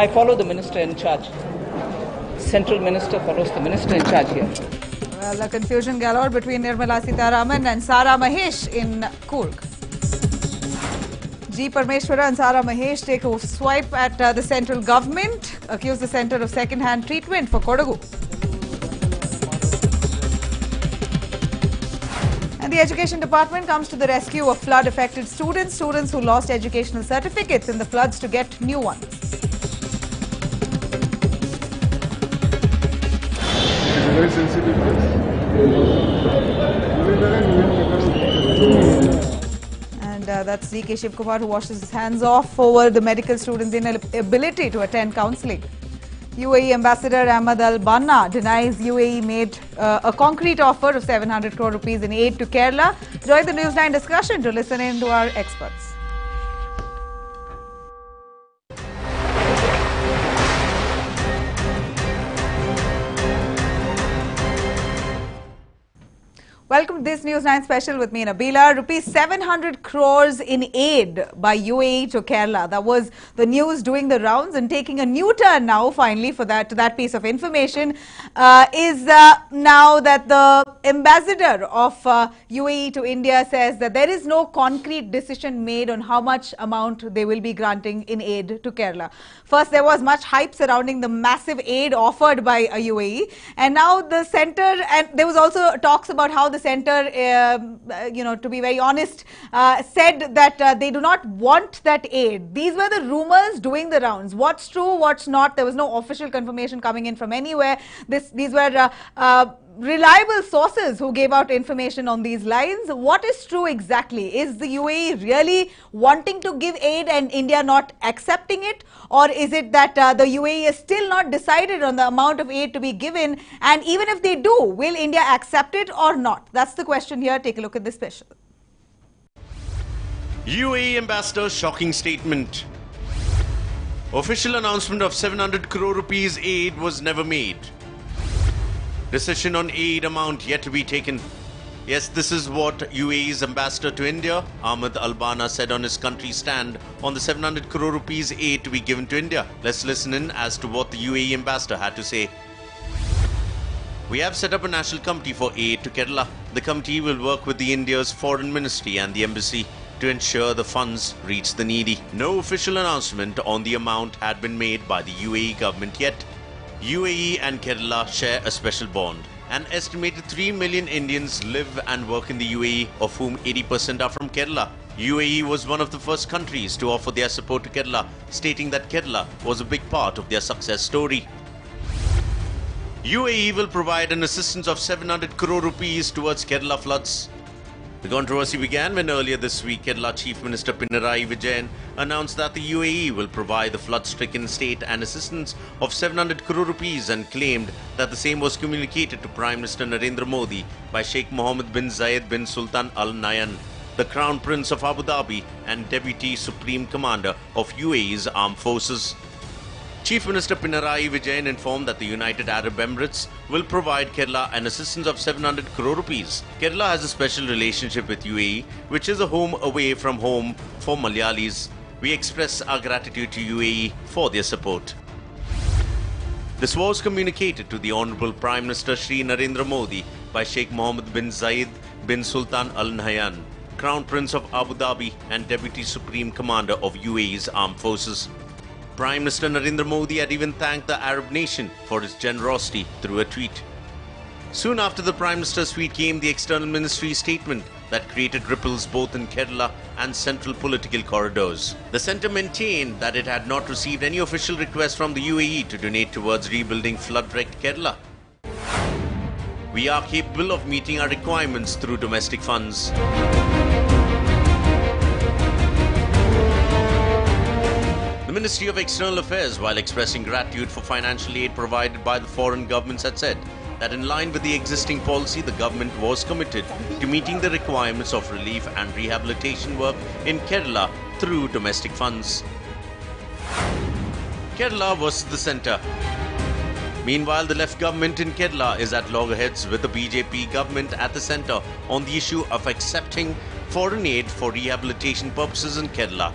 I follow the minister in charge. Central minister follows the minister in charge here. Well, a confusion galore between Nirmala Sitharaman and Sara Mahesh in Coorg. G. Parmeshwara and Sara Mahesh take a swipe at the central government, accuse the centre of second-hand treatment for Kodagu. And the Education Department comes to the rescue of flood-affected students who lost educational certificates in the floods to get new ones. Very sensitive And that's D.K. Shivkumar, who washes his hands off over the medical students' inability to attend counselling. UAE Ambassador Ahmad Al-Banna denies UAE made a concrete offer of 700 crore rupees in aid to Kerala. Join the NEWS9 discussion to listen in to our experts. Welcome to this NEWS9 special with me, Nabila. Rupees 700 crores in aid by UAE to Kerala. That was the news doing the rounds, and taking a new turn now, finally, for that piece of information, is now that the ambassador of UAE to India says that there is no concrete decision made on how much amount they will be granting in aid to Kerala. First, there was much hype surrounding the massive aid offered by UAE, and now the centre, and there was also talks about how the centre, to be very honest, said that they do not want that aid. These were the rumours doing the rounds. What's true, what's not? There was no official confirmation coming in from anywhere. These were reliable sources who gave out information on these lines. What is true exactly? Is the UAE really wanting to give aid and India not accepting it? Or is it that the UAE is still not decided on the amount of aid to be given? And even if they do, will India accept it or not? That's the question here. Take a look at this special. UAE Ambassador's shocking statement. Official announcement of 700 crore rupees aid was never made. Decision on aid amount yet to be taken. Yes, this is what UAE's ambassador to India, Ahmad Al-Banna, said on his country's stand on the 700 crore rupees aid to be given to India. Let's listen in as to what the UAE ambassador had to say. We have set up a national committee for aid to Kerala. The committee will work with the India's foreign ministry and the embassy to ensure the funds reach the needy. No official announcement on the amount had been made by the UAE government yet. UAE and Kerala share a special bond. An estimated 3 million Indians live and work in the UAE, of whom 80% are from Kerala. UAE was one of the first countries to offer their support to Kerala, stating that Kerala was a big part of their success story. UAE will provide an assistance of 700 crore rupees towards Kerala floods. The controversy began when earlier this week Kerala Chief Minister Pinarayi Vijayan announced that the UAE will provide the flood-stricken state an assistance of 700 crore rupees and claimed that the same was communicated to Prime Minister Narendra Modi by Sheikh Mohammed bin Zayed bin Sultan Al Nahyan, the Crown Prince of Abu Dhabi and Deputy Supreme Commander of UAE's Armed Forces. Chief Minister Pinarayi Vijayan informed that the United Arab Emirates will provide Kerala an assistance of 700 crore rupees. Kerala has a special relationship with UAE, which is a home away from home for Malayalis. We express our gratitude to UAE for their support. This was communicated to the Honourable Prime Minister Shri Narendra Modi by Sheikh Mohammed bin Zayed bin Sultan Al Nahyan, Crown Prince of Abu Dhabi and Deputy Supreme Commander of UAE's Armed Forces. Prime Minister Narendra Modi had even thanked the Arab nation for its generosity through a tweet. Soon after the Prime Minister's tweet came the External Ministry statement that created ripples both in Kerala and central political corridors. The centre maintained that it had not received any official request from the UAE to donate towards rebuilding flood-wrecked Kerala. We are capable of meeting our requirements through domestic funds. The Ministry of External Affairs, while expressing gratitude for financial aid provided by the foreign governments, had said that in line with the existing policy, the government was committed to meeting the requirements of relief and rehabilitation work in Kerala through domestic funds. Kerala versus the centre. Meanwhile, the left government in Kerala is at loggerheads with the BJP government at the centre on the issue of accepting foreign aid for rehabilitation purposes in Kerala.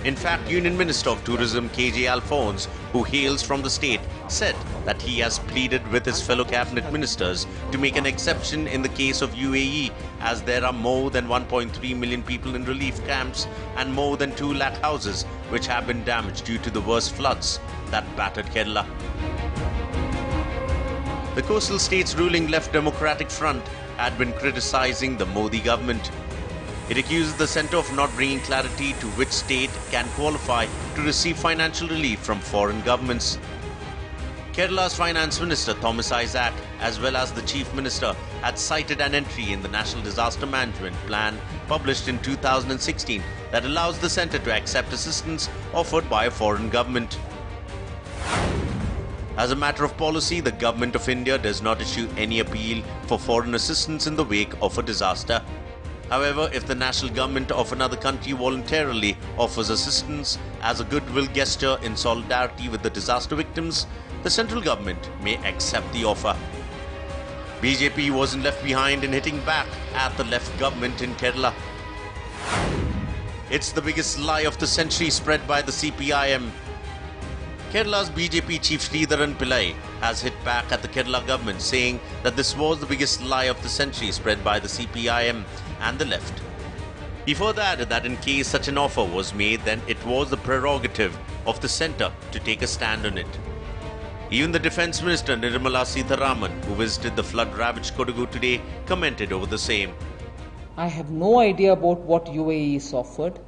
In fact, Union Minister of Tourism KJ Alphonse, who hails from the state, said that he has pleaded with his fellow cabinet ministers to make an exception in the case of UAE, as there are more than 1.3 million people in relief camps and more than 2 lakh houses which have been damaged due to the worst floods that battered Kerala. The coastal state's ruling Left Democratic Front had been criticizing the Modi government. It accuses the centre of not bringing clarity to which state can qualify to receive financial relief from foreign governments. Kerala's Finance Minister Thomas Isaac, as well as the Chief Minister, had cited an entry in the National Disaster Management Plan published in 2016 that allows the centre to accept assistance offered by a foreign government. As a matter of policy, the Government of India does not issue any appeal for foreign assistance in the wake of a disaster. However, if the national government of another country voluntarily offers assistance as a goodwill gesture in solidarity with the disaster victims, the central government may accept the offer. BJP wasn't left behind in hitting back at the left government in Kerala. It's the biggest lie of the century spread by the CPIM. Kerala's BJP chief Sridharan Pillai has hit back at the Kerala government, saying that this was the biggest lie of the century spread by the CPIM and the left. He further added that in case such an offer was made, then it was the prerogative of the centre to take a stand on it. Even the Defence Minister Nirmala Sitharaman, who visited the flood-ravaged Kodagu today, commented over the same. I have no idea about what UAE is offered,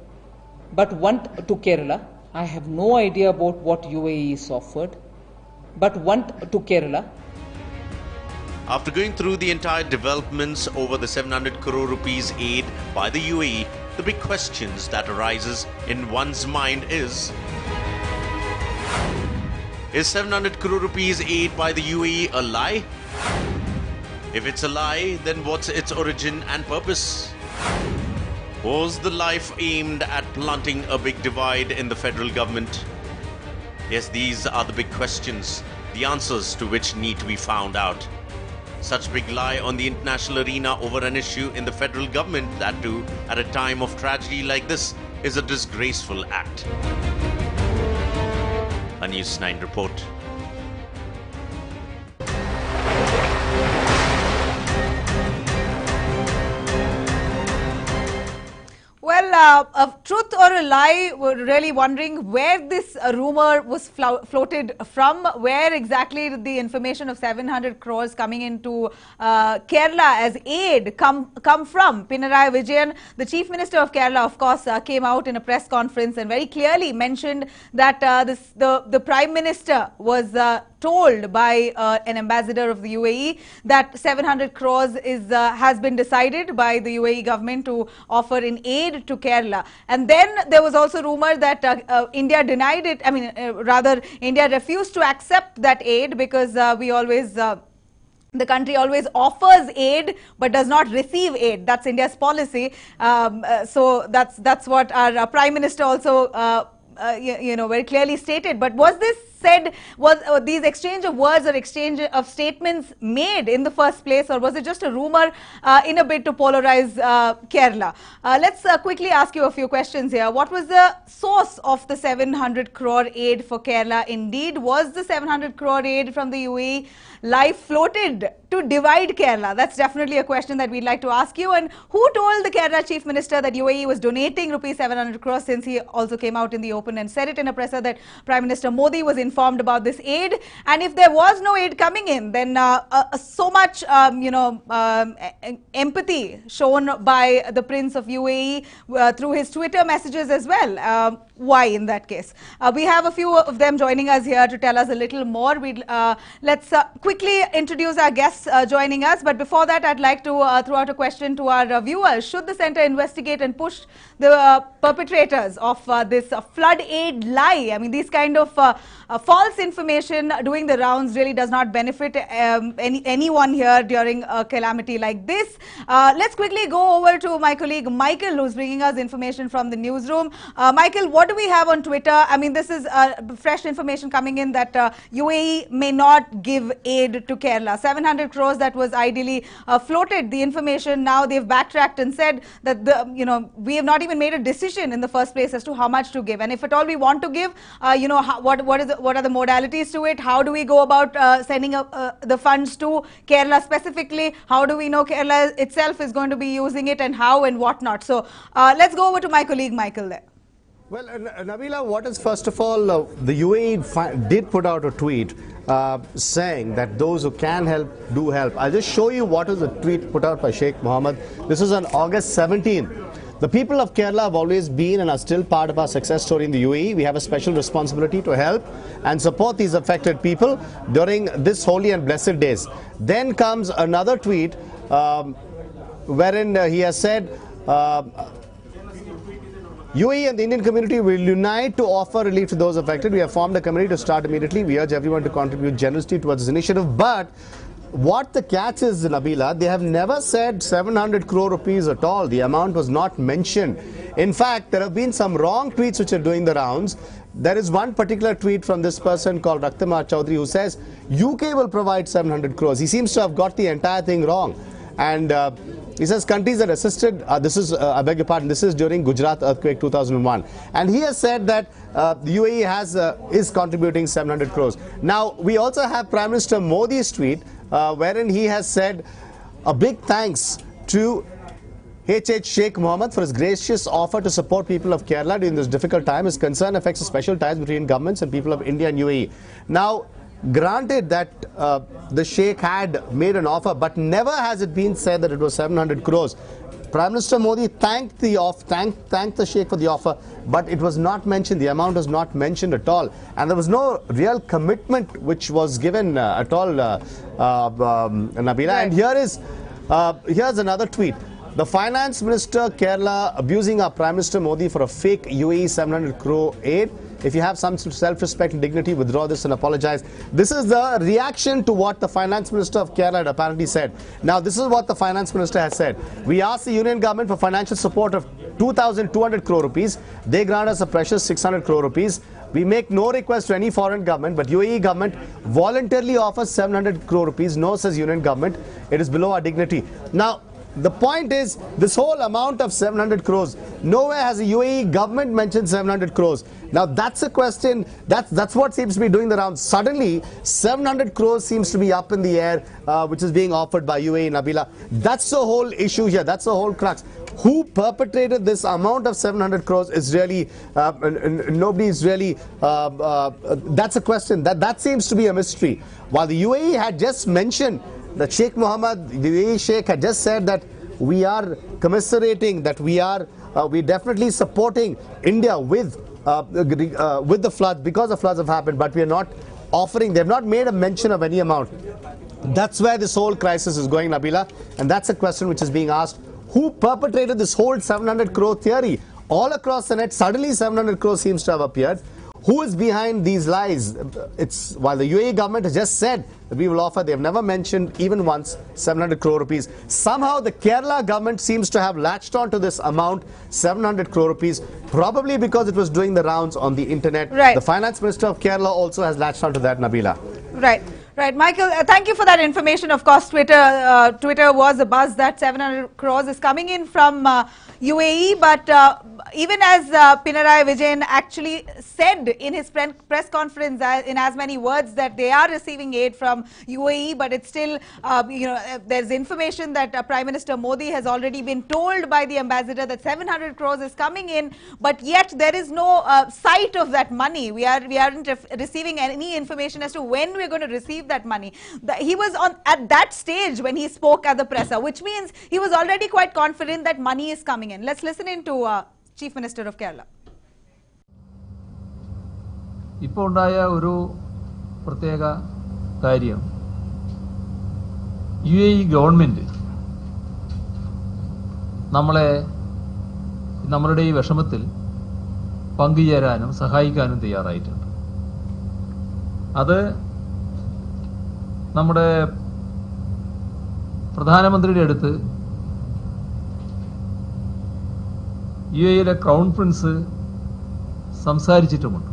but want to Kerala. I have no idea about what UAE is offered, but want to Kerala. After going through the entire developments over the 700 crore rupees aid by the UAE, the big questions that arises in one's mind is 700 crore rupees aid by the UAE a lie? If it's a lie, then what's its origin and purpose? Was the life aimed at planting a big divide in the federal government? Yes, these are the big questions, the answers to which need to be found out. Such big lie on the international arena over an issue in the federal government, that too at a time of tragedy like this, is a disgraceful act. A NEWS9 report. Well, a truth or a lie, we're really wondering where this rumor was floated from, where exactly did the information of 700 crores coming into Kerala as aid come from. Pinarayi Vijayan, the Chief Minister of Kerala, of course, came out in a press conference and very clearly mentioned that the Prime Minister was told by an ambassador of the UAE that 700 crores has been decided by the UAE government to offer in aid to Kerala. And then there was also rumor that India denied it. I mean, rather, India refused to accept that aid because the country always offers aid but does not receive aid. That's India's policy. So that's what our Prime Minister also very clearly stated. But was this said, was these exchange of words or exchange of statements made in the first place, or was it just a rumor in a bid to polarize Kerala? Let's quickly ask you a few questions here. What was the source of the 700 crore aid for Kerala? Indeed, was the 700 crore aid from the UAE live floated to divide Kerala? That's definitely a question that we'd like to ask you. And who told the Kerala Chief Minister that UAE was donating rupees 700 crores, since he also came out in the open and said it in a presser that Prime Minister Modi was informed about this aid? And if there was no aid coming in, then so much empathy shown by the Prince of UAE through his Twitter messages as well. Why in that case? We have a few of them joining us here to tell us a little more. Let's quickly introduce our guests joining us. But before that, I'd like to throw out a question to our viewers. Should the centre investigate and push the perpetrators of this flood aid lie? I mean, these kind of false information doing the rounds really does not benefit anyone here during a calamity like this. Let's quickly go over to my colleague Michael, who's bringing us information from the newsroom. Michael, what do we have on Twitter? I mean, this is fresh information coming in that UAE may not give aid to Kerala. 700 crores that was ideally floated the information. Now they've backtracked and said that we have not even made a decision in the first place as to how much to give, and if at all we want to give, what are the modalities to it? How do we go about sending the funds to Kerala specifically? How do we know Kerala itself is going to be using it, and how and what not? So let's go over to my colleague Michael there. Well, Nabila, what is first of all, the UAE did put out a tweet saying that those who can help, do help. I'll just show you what was the tweet put out by Sheikh Mohammed. This was on August 17. The people of Kerala have always been and are still part of our success story in the UAE. We have a special responsibility to help and support these affected people during this holy and blessed days. Then comes another tweet wherein he has said, UAE and the Indian community will unite to offer relief to those affected. We have formed a committee to start immediately. We urge everyone to contribute generously towards this initiative. But what the catch is, Nabila, they have never said 700 crore rupees at all. The amount was not mentioned. In fact, there have been some wrong tweets which are doing the rounds. There is one particular tweet from this person called Raktamar Chaudhary who says UK will provide 700 crores. He seems to have got the entire thing wrong. And he says countries that assisted, I beg your pardon, this is during Gujarat earthquake 2001. And he has said that the UAE is contributing 700 crores. Now, we also have Prime Minister Modi's tweet wherein he has said a big thanks to Sheikh Mohammed for his gracious offer to support people of Kerala during this difficult time. His concern affects the special ties between governments and people of India and UAE. Now, granted that the Sheikh had made an offer, but never has it been said that it was 700 crores. Prime Minister Modi thanked the Sheikh for the offer, but it was not mentioned. The amount was not mentioned at all, and there was no real commitment which was given at all, Nabila. Right. And here's another tweet. The Finance Minister Kerala abusing our Prime Minister Modi for a fake UAE 700 crore aid. If you have some self-respect and dignity, withdraw this and apologize. This is the reaction to what the Finance Minister of Kerala had apparently said. Now, this is what the Finance Minister has said. We asked the Union Government for financial support of 2,200 crore rupees. They grant us a precious 600 crore rupees. We make no request to any foreign government, but UAE government voluntarily offers 700 crore rupees. No, says Union Government. It is below our dignity. Now, the point is, this whole amount of 700 crores, nowhere has the UAE government mentioned 700 crores. Now, that's a question, that's what seems to be doing the rounds. Suddenly, 700 crores seems to be up in the air, which is being offered by UAE, Nabila. That's the whole issue here, that's the whole crux. Who perpetrated this amount of 700 crores is really, nobody's really, that's a question, that seems to be a mystery. While the UAE had just mentioned, that Sheikh Mohammed, the UAE Sheikh, had just said that we are commiserating, that we're definitely supporting India with the floods, because the floods have happened, but we are not offering, they have not made a mention of any amount. That's where this whole crisis is going, Nabila, and that's a question which is being asked. Who perpetrated this whole 700 crore theory? All across the net, suddenly 700 crores seems to have appeared. Who is behind these lies? While the UAE government has just said that we will offer, they have never mentioned even once 700 crore rupees. Somehow the Kerala government seems to have latched on to this amount, 700 crore rupees, probably because it was doing the rounds on the internet. Right. The Finance Minister of Kerala also has latched on to that, Nabila. Right. Right, Michael, thank you for that information. Of course, Twitter was abuzz that 700 crores is coming in from UAE, but even as Pinarayi Vijayan actually said in his press conference in as many words that they are receiving aid from UAE, but it's still, there's information that Prime Minister Modi has already been told by the ambassador that 700 crores is coming in, but yet there is no sight of that money. We aren't receiving any information as to when we're going to receive that money. He was at that stage when he spoke at the presser, which means he was already quite confident that money is coming in. Let's listen in to Chief Minister of Kerala. ഇപ്പോൾ ഉണ്ടായ ഒരു പ്രത്യേക കാര്യം UAE government നമ്മളുടെ ഈ വിഷമത്തിൽ പങ്കുചേരാനും സഹായിക്കാനും തയ്യാറായിട്ടുണ്ട്. അത് നമ്മുടെ പ്രധാനമന്ത്രിയുടെ അടുത്ത് യുഎഇയിലെ ക്രൗൺ പ്രിൻസ് സംസാരിച്ചിട്ടുമുണ്ട്.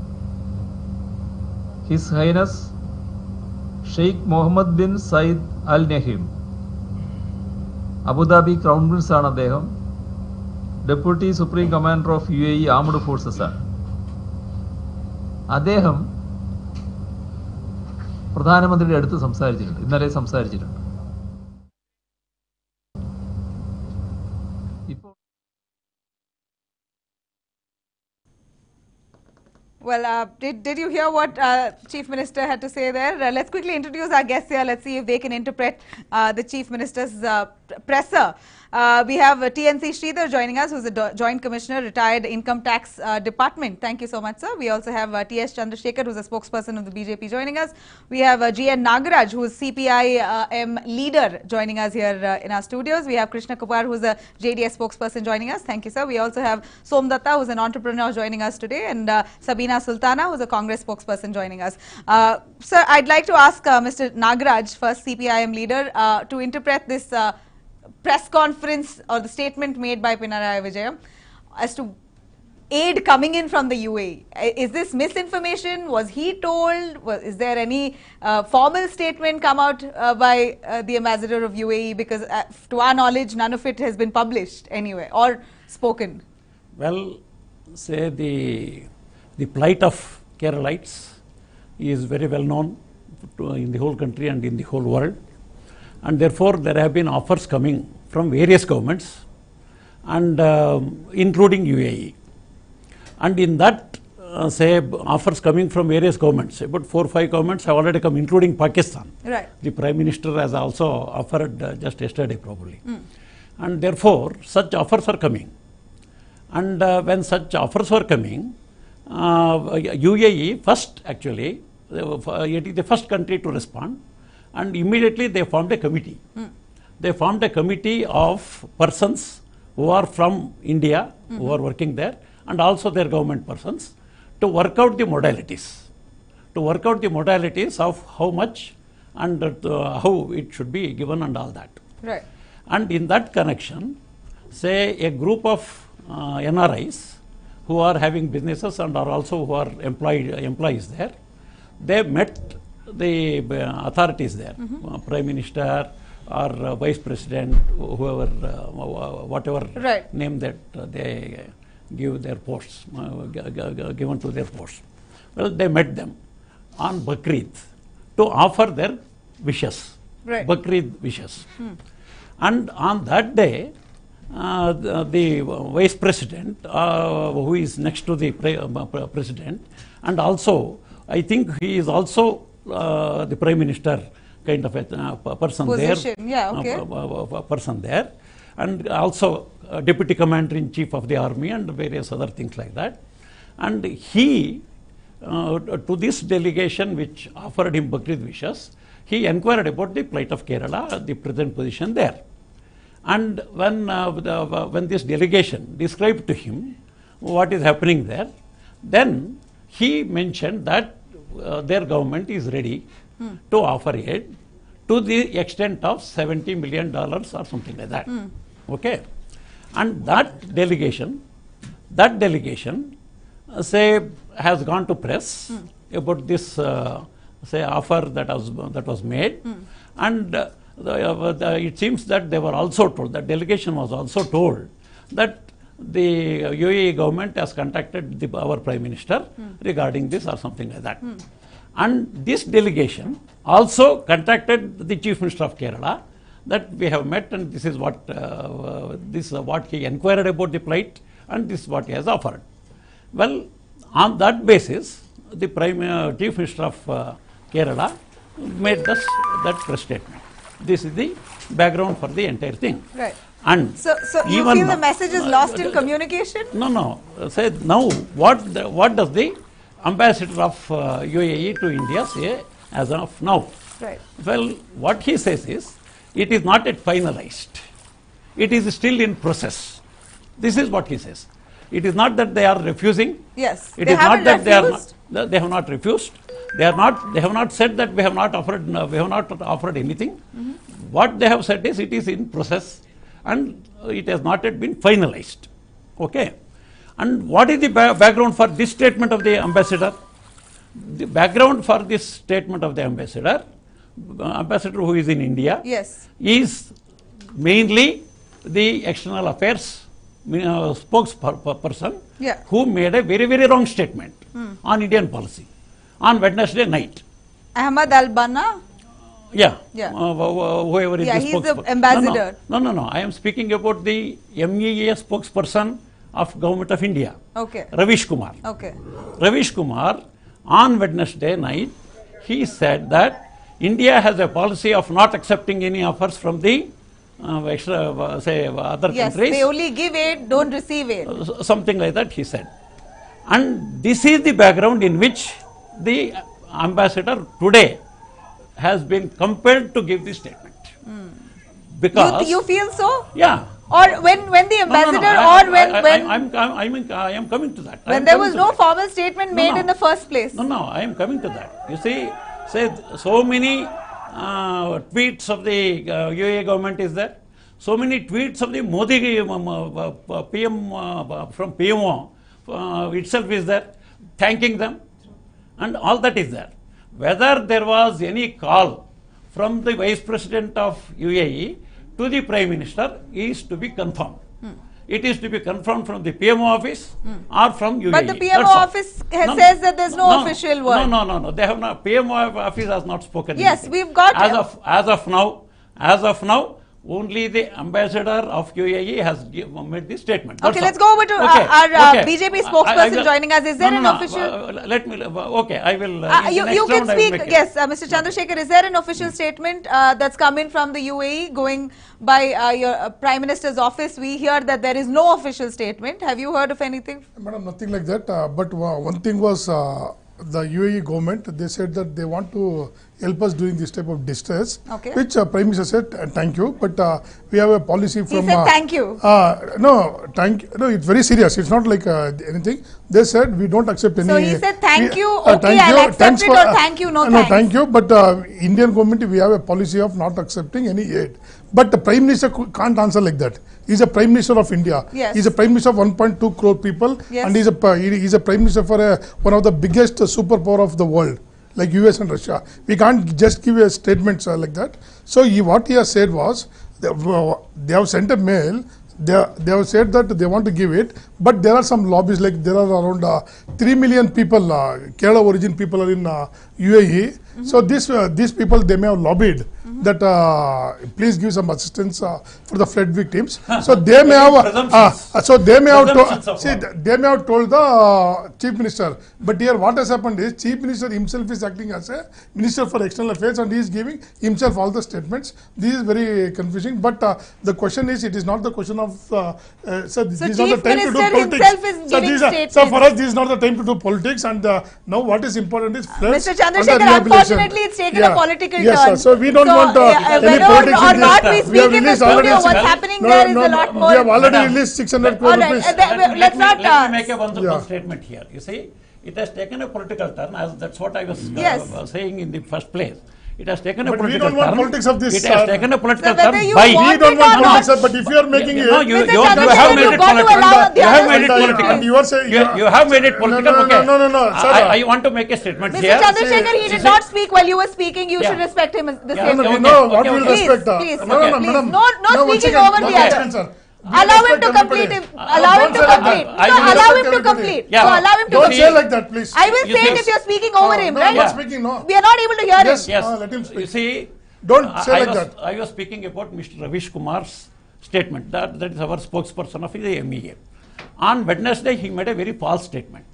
His Highness Sheikh Mohamed bin Zayed Al Nahyan, Abu Dhabi crown prince ആണ് അദ്ദേഹം. Deputy supreme commander of UAE armed forces ആണ്. അദ്ദേഹം പ്രധാനമന്ത്രിയുടെ അടുത്ത് സംസാരിച്ചിട്ടുണ്ട്, ഇന്നലെ സംസാരിച്ചിട്ടുണ്ട്. Well, did you hear what Chief Minister had to say there? Let's quickly introduce our guests here. Let's see if they can interpret the Chief Minister's presser. We have TNC Sridhar joining us, who's a Joint Commissioner, retired Income Tax Department. Thank you so much, sir. We also have TS Chandrasekhar, who's a spokesperson of the BJP, joining us. We have GN Nagaraj, who's CPIM leader, joining us here in our studios. We have Krishna Kupar, who's a JDS spokesperson, joining us. Thank you, sir. We also have Somdatta, who's an entrepreneur, joining us today, and Sabina Sultana, who's a Congress spokesperson, joining us. Sir, I'd like to ask Mr. Nagaraj, first CPIM leader, to interpret this press conference or the statement made by Pinarayi Vijayan as to aid coming in from the UAE. Is this misinformation? Was he told? Is there any formal statement come out by the ambassador of UAE? Because to our knowledge, none of it has been published anywhere or spoken. Well, say the plight of Keralites is very well known in the whole country and in the whole world, and therefore there have been offers coming from various governments and including UAE. And in that say offers coming from various governments, about 4 or 5 governments have already come, including Pakistan. Right. The Prime Minister has also offered just yesterday probably. And therefore such offers are coming. And when such offers were coming, UAE first actually, it is the first country to respond, and immediately they formed a committee. They formed a committee of persons who are from India, who are working there, and also their government persons, to work out the modalities. Of how much and how it should be given and all that. Right. And in that connection, say a group of NRIs who are having businesses and are also who are employees there, they met the authorities there, Prime Minister or Vice President, whoever, whatever right. name that they give their posts, given to their posts. Well, they met them on Bakrid to offer their wishes, right. Bakrid wishes. And on that day, the Vice President, who is next to the President, and also I think he is also the Prime Minister kind of a person position. There. Yeah, okay. Person there, and also Deputy Commander-in-Chief of the Army and various other things like that. And he, to this delegation which offered him Bakrid wishes, he inquired about the plight of Kerala, the present position there. And when this delegation described to him what is happening there, then he mentioned that their government is ready to offer aid to the extent of $70 million or something like that. Okay, and that delegation say has gone to press about this say offer that was made, and it seems that they were also told, that delegation was also told that the UAE government has contacted our Prime Minister regarding this or something like that. And this delegation also contacted the Chief Minister of Kerala, that we have met and this is what he inquired about the plight and this is what he has offered. Well, on that basis, the Chief Minister of Kerala made that press statement. This is the background for the entire thing. Right. And so you feel the message is lost in communication? No. Say now, what does the ambassador of UAE to India say as of now? Right. Well, what he says is, it is not yet finalized. It is still in process. This is what he says. It is not that they are refusing. Yes. It is not that they have not refused, They have not said that we have not offered anything. What they have said is it is in process and it has not yet been finalized. Okay. And what is the background for this statement of the ambassador? The background for this statement of the ambassador who is in India, Yes. is mainly the external affairs spokesperson, Yeah. who made a very, very wrong statement on Indian policy on Wednesday night. Ahmad Al-Banna? Yeah. Yeah. Whoever is Yeah, the he's the spokesperson. ambassador. No. I am speaking about the MEA spokesperson of Government of India. Okay. Ravish Kumar. Okay. Ravish Kumar, on Wednesday night, he said that India has a policy of not accepting any offers from the other Yes, countries. they only give aid, don't receive aid. Something like that, he said. And this is the background in which the ambassador today has been compelled to give this statement. Because You feel so? yeah. Or when the ambassador I am coming to that. when there was no formal statement made in the first place. No, I am coming to that. You see, so many tweets of the UAE government is there. So many tweets of the Modi PM from PMO itself is there, thanking them, and all that is there. Whether there was any call from the Vice President of UAE to the Prime Minister is to be confirmed. It is to be confirmed from the PMO office or from UAE. But the PMO office says that there's no official word. No. They have not. PMO office has not spoken. Yes, anything. we've got as of now, only the ambassador of UAE has made this statement. Okay, That's let's all. go over to Okay. our BJP spokesperson joining us. Is there an official? Let me. Okay, I will. You can speak. Yes, Mr. Chandrasekhar, is there an official statement that's come in from the UAE going by your Prime Minister's office? We hear that there is no official statement. Have you heard of anything? Madam, nothing like that. But one thing was the UAE government, they said that they want to help us during this type of distress, Okay. which Prime Minister said, thank you, but we have a policy from... He said thank you. No, it's very serious. It's not like anything. They said we don't accept any... So he said thank you, okay, I'll accept it, or thank you, no No, thanks. thank you, but Indian government, we have a policy of not accepting any aid. But the Prime Minister can't answer like that. He's a Prime Minister of India. Yes. He's a Prime Minister of 1.2 crore people. Yes. And he's a Prime Minister for one of the biggest superpower of the world, like US and Russia. We can't just give a statement like that. So what he has said was, they have sent a mail. They have said that they want to give it, but there are some lobbies, like there are around 3 million people, Kerala origin people are in UAE. So these people, they may have lobbied that please give some assistance for the flood victims. So they may have they may have told the Chief Minister. But here what has happened is Chief Minister himself is acting as a Minister for External Affairs and he is giving himself all the statements. This is very confusing. But the question is, it is not the question of this is not the time to do politics. So for us, this is not the time to do politics. And now what is important is floods. Mr. Chandrasekhar, unfortunately, it's taken a political turn. So we don't want any politics or in not this. we speak in the studio, what's happening there is a lot more. We have already released 600 crore rupees. Let's not... Let me make a one statement here. You see, it has taken a political turn, as that's what I was saying in the first place. It has taken a political turn. We don't want politics of this. It has taken a political turn by... We don't want politics, but if you are making it... You have made it political. You have made it political. You are saying... You have made it political. No. I want to make a statement here. Mr. Chandrasekhar, he did not speak while you were speaking. You should respect him the same way. No, what will respect? Please, No, speaking over the other. Allow him to complete. Allow him to complete. Allow him to complete. So allow him to Don't complete. say like that, please. I will say it if you're speaking over him, No, right? I'm not speaking, no. We are not able to hear him. Yes, Yes. let him speak. You see, Don't say like that. I was speaking about Mr. Ravish Kumar's statement. That is our spokesperson of the MEA. On Wednesday, he made a very false statement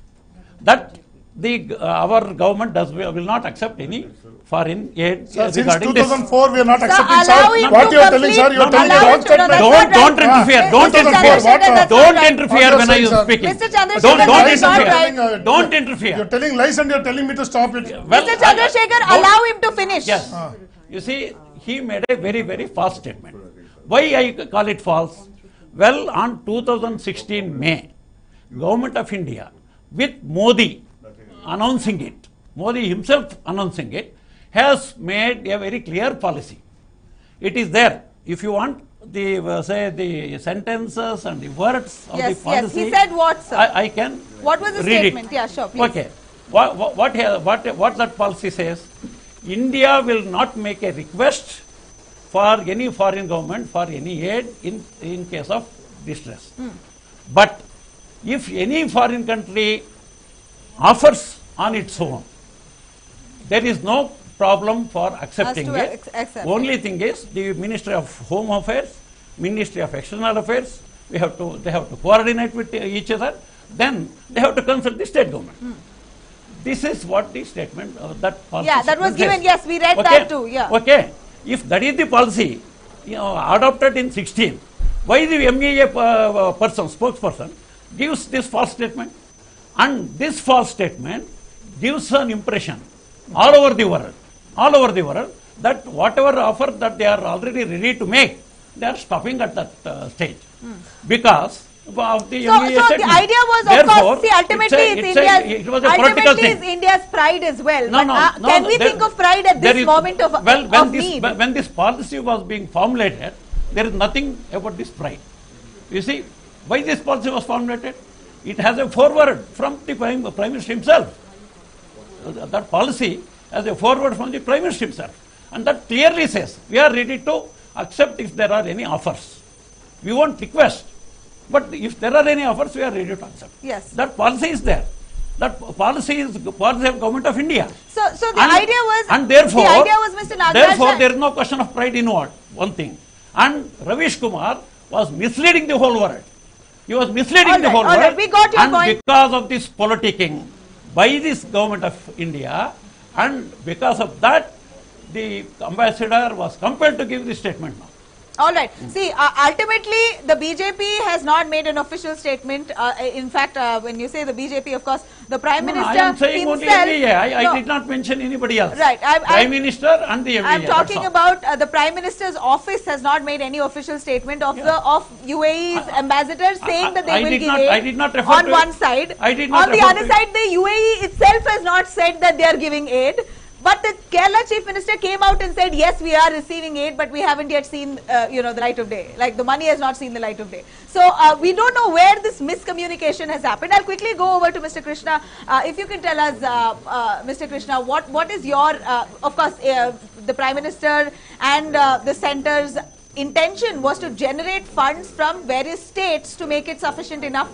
that our government will not accept any foreign aid Since regarding 2004, we are not Sir, accepting. allow him What to you are telling, sir? complete. You are telling Allow the him wrong to- no, statement. that's not Don't right. interfere. Don't Mr. interfere. Chandrasekhar, that's Don't not right. interfere What when you I are am saying, speaking. Mr. Chandrasekhar, Don't that is not interfere. right. Don't interfere. You are telling lies and you are telling me to stop it. Well, Mr. Chandrasekhar, allow him to finish. Yes. You see, he made a very, very false statement. Why I call it false? Well, on 2016 May, Government of India, with Modi announcing it, Modi himself announcing it, has made a very clear policy. It is there. If you want the say the sentences and the words of the policy. Yes. He said what, sir? I can. What was the read statement? It. Yeah, sure. Please. Okay. What that policy says? India will not make a request for any foreign government for any aid in case of distress. But if any foreign country offers on its own, there is no problem for accepting it. Only thing is the Ministry of Home Affairs, Ministry of External Affairs, they have to coordinate with each other. Then they have to consult the state government. This is what the statement that policy. Yeah, that was given. Says. Yes, we read Okay. that too. Yeah. Okay. If that is the policy, adopted in 16, why the MEA spokesperson gives this false statement? And this false statement gives an impression all over the world, that whatever offer that they are already ready to make, they are stopping at that stage because of the MEA so statement. the idea was, of course, see, ultimately it was a political thing. It's India's pride as well. Can we think of pride at this moment of need? When this policy was being formulated, there is nothing about this pride. You see, why this policy was formulated? It has a foreword from the Prime Minister himself. That policy has a foreword from the Prime Minister himself. And that clearly says, we are ready to accept if there are any offers. We won't request. But if there are any offers, we are ready to accept. Yes. That policy is there. That policy is policy of Government of India. So the idea was, Mr. Nagaraj. Therefore, there is no question of pride in one thing. And Ravish Kumar was misleading the whole world. He was misleading the whole world. We got your point. Because of this politicking by this Government of India, and because of that, the ambassador was compelled to give this statement now. All right. See, ultimately, the BJP has not made an official statement. In fact, when you say the BJP, of course, the Prime Minister I am saying himself, only MEA. I did not mention anybody else. Right. Prime Minister and the MEA. I'm talking about the Prime Minister's office has not made any official statement of UAE's ambassador saying that they will give aid. I did not refer on to one it. side. I did not on the other side, the UAE itself has not said that they are giving aid. But the Kerala Chief Minister came out and said, yes, we are receiving aid, but we haven't yet seen, the light of day. Like, the money has not seen the light of day. So, we don't know where this miscommunication has happened. I'll quickly go over to Mr. Krishna. If you can tell us, Mr. Krishna, what is your, of course, the Prime Minister and the centre's intention was to generate funds from various states to make it sufficient enough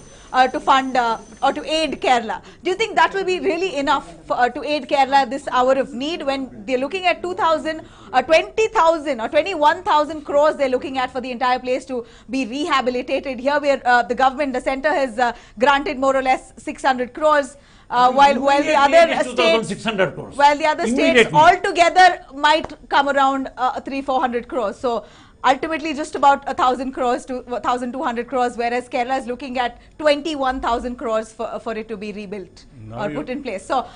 to fund or to aid Kerala. Do you think that will be really enough to aid Kerala this hour of need when they're looking at 20,000, 20,000 or 21,000 crores they're looking at for the entire place to be rehabilitated? Here where the government, the centre has granted more or less 600 crores. While the other states altogether might come around 300-400 crores. So ultimately just about 1,000 crores to 1,200 crores, whereas Kerala is looking at 21,000 crores for it to be rebuilt or put in place. So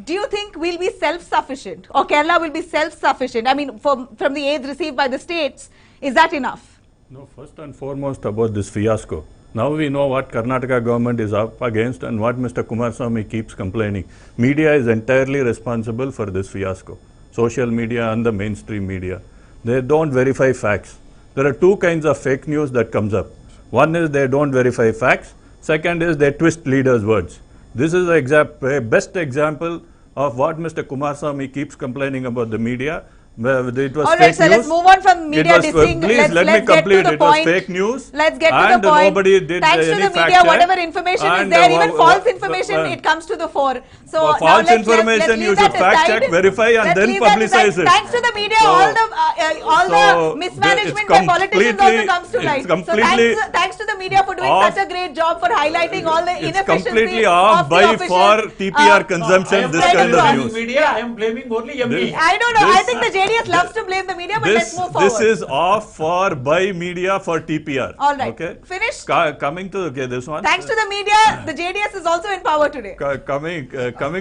do you think we'll be self-sufficient, or Kerala will be self-sufficient? I mean, from the aid received by the states, is that enough? No, first and foremost about this fiasco. Now we know what Karnataka government is up against and what Mr. Kumaraswamy keeps complaining. Media is entirely responsible for this fiasco. Social media and the mainstream media. They don't verify facts. There are two kinds of fake news that comes up. One is they don't verify facts. Second is they twist leaders' words. This is a best example of what Mr. Kumaraswamy keeps complaining about the media. It was all right, fake so news. let's move on from media dissing. Please let me complete. It was fake news. Let's get to the point. Nobody did Thanks to the media, whatever information is there, even false information, it comes to the fore. So false information you should fact check, verify, and then publicize it. Thanks to the media, all the mismanagement by politicians also comes to light. So thanks to the media for doing such a great job for highlighting all the inefficiency. It's completely off by for TPR consumption. This kind of news. Media, I am blaming only MEA. I don't know. I think the JDS loves to blame the media, but let's move forward. This is off for by media for TPR. All right. Okay. Finished. Coming to this one. Thanks to the media, the JDS is also in power today. Coming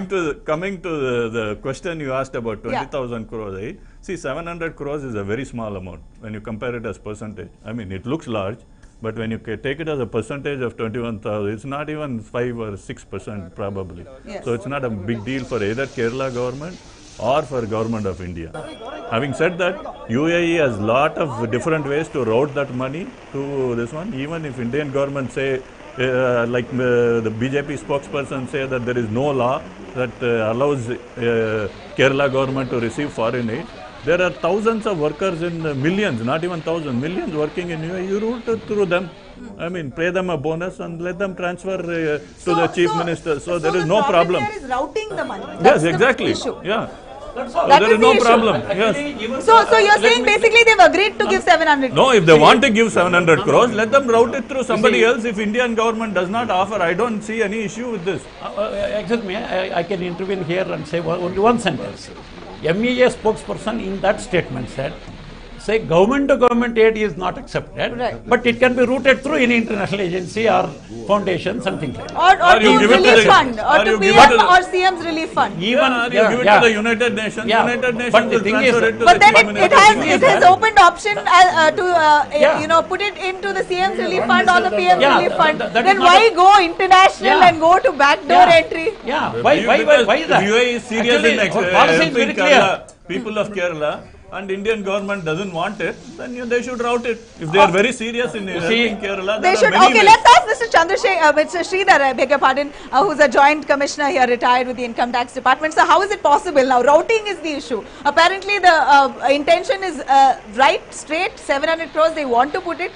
to the question you asked about 20,000 crores. Right? See, 700 crores is a very small amount when you compare it as percentage. I mean, it looks large, But when you take it as a percentage of 21,000, it's not even 5 or 6% probably. Yes. So it's not a big deal for either Kerala government or for government of India. Having said that, UAE has lot of different ways to route that money to this one. Even if Indian government say, like the BJP spokesperson say that there is no law that allows Kerala government to receive foreign aid. There are thousands of workers in millions, not even thousands, millions working in UAE. You route it through them. I mean, pay them a bonus and let them transfer to the chief minister. So there is no problem. There is routing the money. Yes, exactly. Issue. Yeah. That there is is no the issue. problem. Yes. So you're saying basically they've agreed to give 700 crores. No, if they want to give 700 crores, let them route it through somebody else. If Indian government does not offer, I don't see any issue with this. Excuse me, I can intervene here and say only one sentence. MEA spokesperson in that statement said, say government to government aid is not accepted, Right. but it can be routed through any international agency or foundation, something like that. Or you to give it to relief the- fund, or or to you give PM it to the- or CM's relief fund. Even You give it to the United Nations. Yeah. United But Nations the will thing transfer is- it to But the then chief it minister. has opened option to Yeah. put it into the CM's relief fund or the PM's Yeah, relief fund. that is Then not why a- go international Yeah. and go to backdoor entry? Yeah, why is that? UAE is serious Actually, in our policy is very clear. People of Kerala, and Indian government doesn't want it, then they should route it. If they are very serious in helping Kerala, They there should. are many Okay, ways. let's ask Mr. Chandrasekhar, Mr. Sridhar, I beg your pardon, who's a joint commissioner here, retired with the income tax department. So how is it possible now? Routing is the issue. Apparently, the intention is right, straight, 700 crores. They want to put it,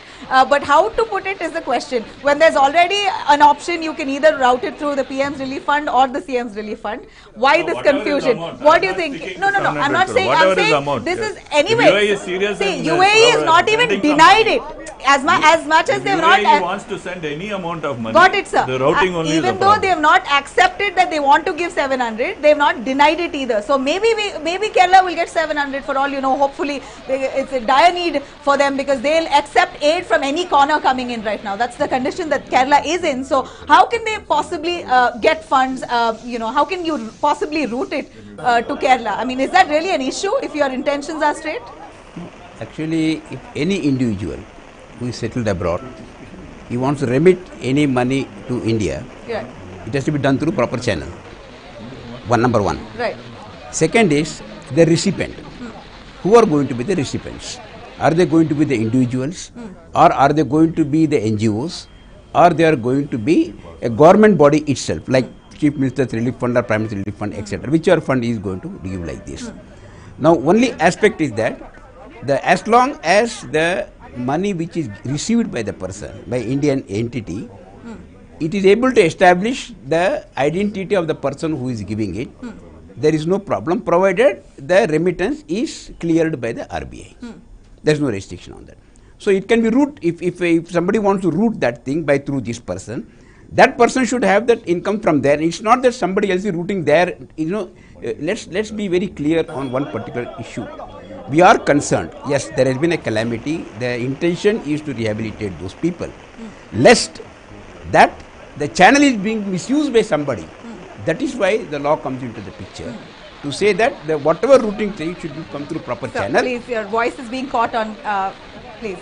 but how to put it is the question. When there's already an option, you can either route it through the PM's relief fund or the CM's relief fund. Why this whatever is confusion? amount. What I'm do you not think? speaking No, to I'm not 700 saying. crore. I'm Whatever is saying amount, this yes. is If anyway. UAE is serious See, in UAE is not even sending some denied amount. it. As much as they've not. UAE wants to send any amount of money. Got it, sir. The routing only is Even a though problem. they have not accepted that they want to give 700, they have not denied it either. So maybe Kerala will get 700 for all you know. Hopefully, it's a dire need for them because they'll accept aid from any corner coming in right now. That's the condition that Kerala is in. So how can they possibly get funds? How can you possibly route it to Kerala? I mean, is that really an issue if your intentions are straight? Actually, if any individual who is settled abroad, he wants to remit any money to India, Yeah. it has to be done through proper channel. Number one. Right. Second is the recipient. Who are going to be the recipients? Are they going to be the individuals, or are they going to be the NGOs, or they are going to be a government body itself, like Chief Minister's Relief Fund or Prime Minister's Relief Fund, etc. Whichever fund is going to give like this. Now, only aspect is that as long as the money which is received by the person, by Indian entity, it is able to establish the identity of the person who is giving it, there is no problem, provided the remittance is cleared by the RBI. There is no restriction on that. So it can be route, if somebody wants to route that thing through this person, that person should have that income from there. It's not that somebody else is routing there. Let's be very clear on one particular issue. We are concerned, yes, there has been a calamity. The intention is to rehabilitate those people. Lest that the channel is being misused by somebody. That is why the law comes into the picture. To say that whatever routing thing should come through proper Sir, channel. please, your voice is being caught on, please.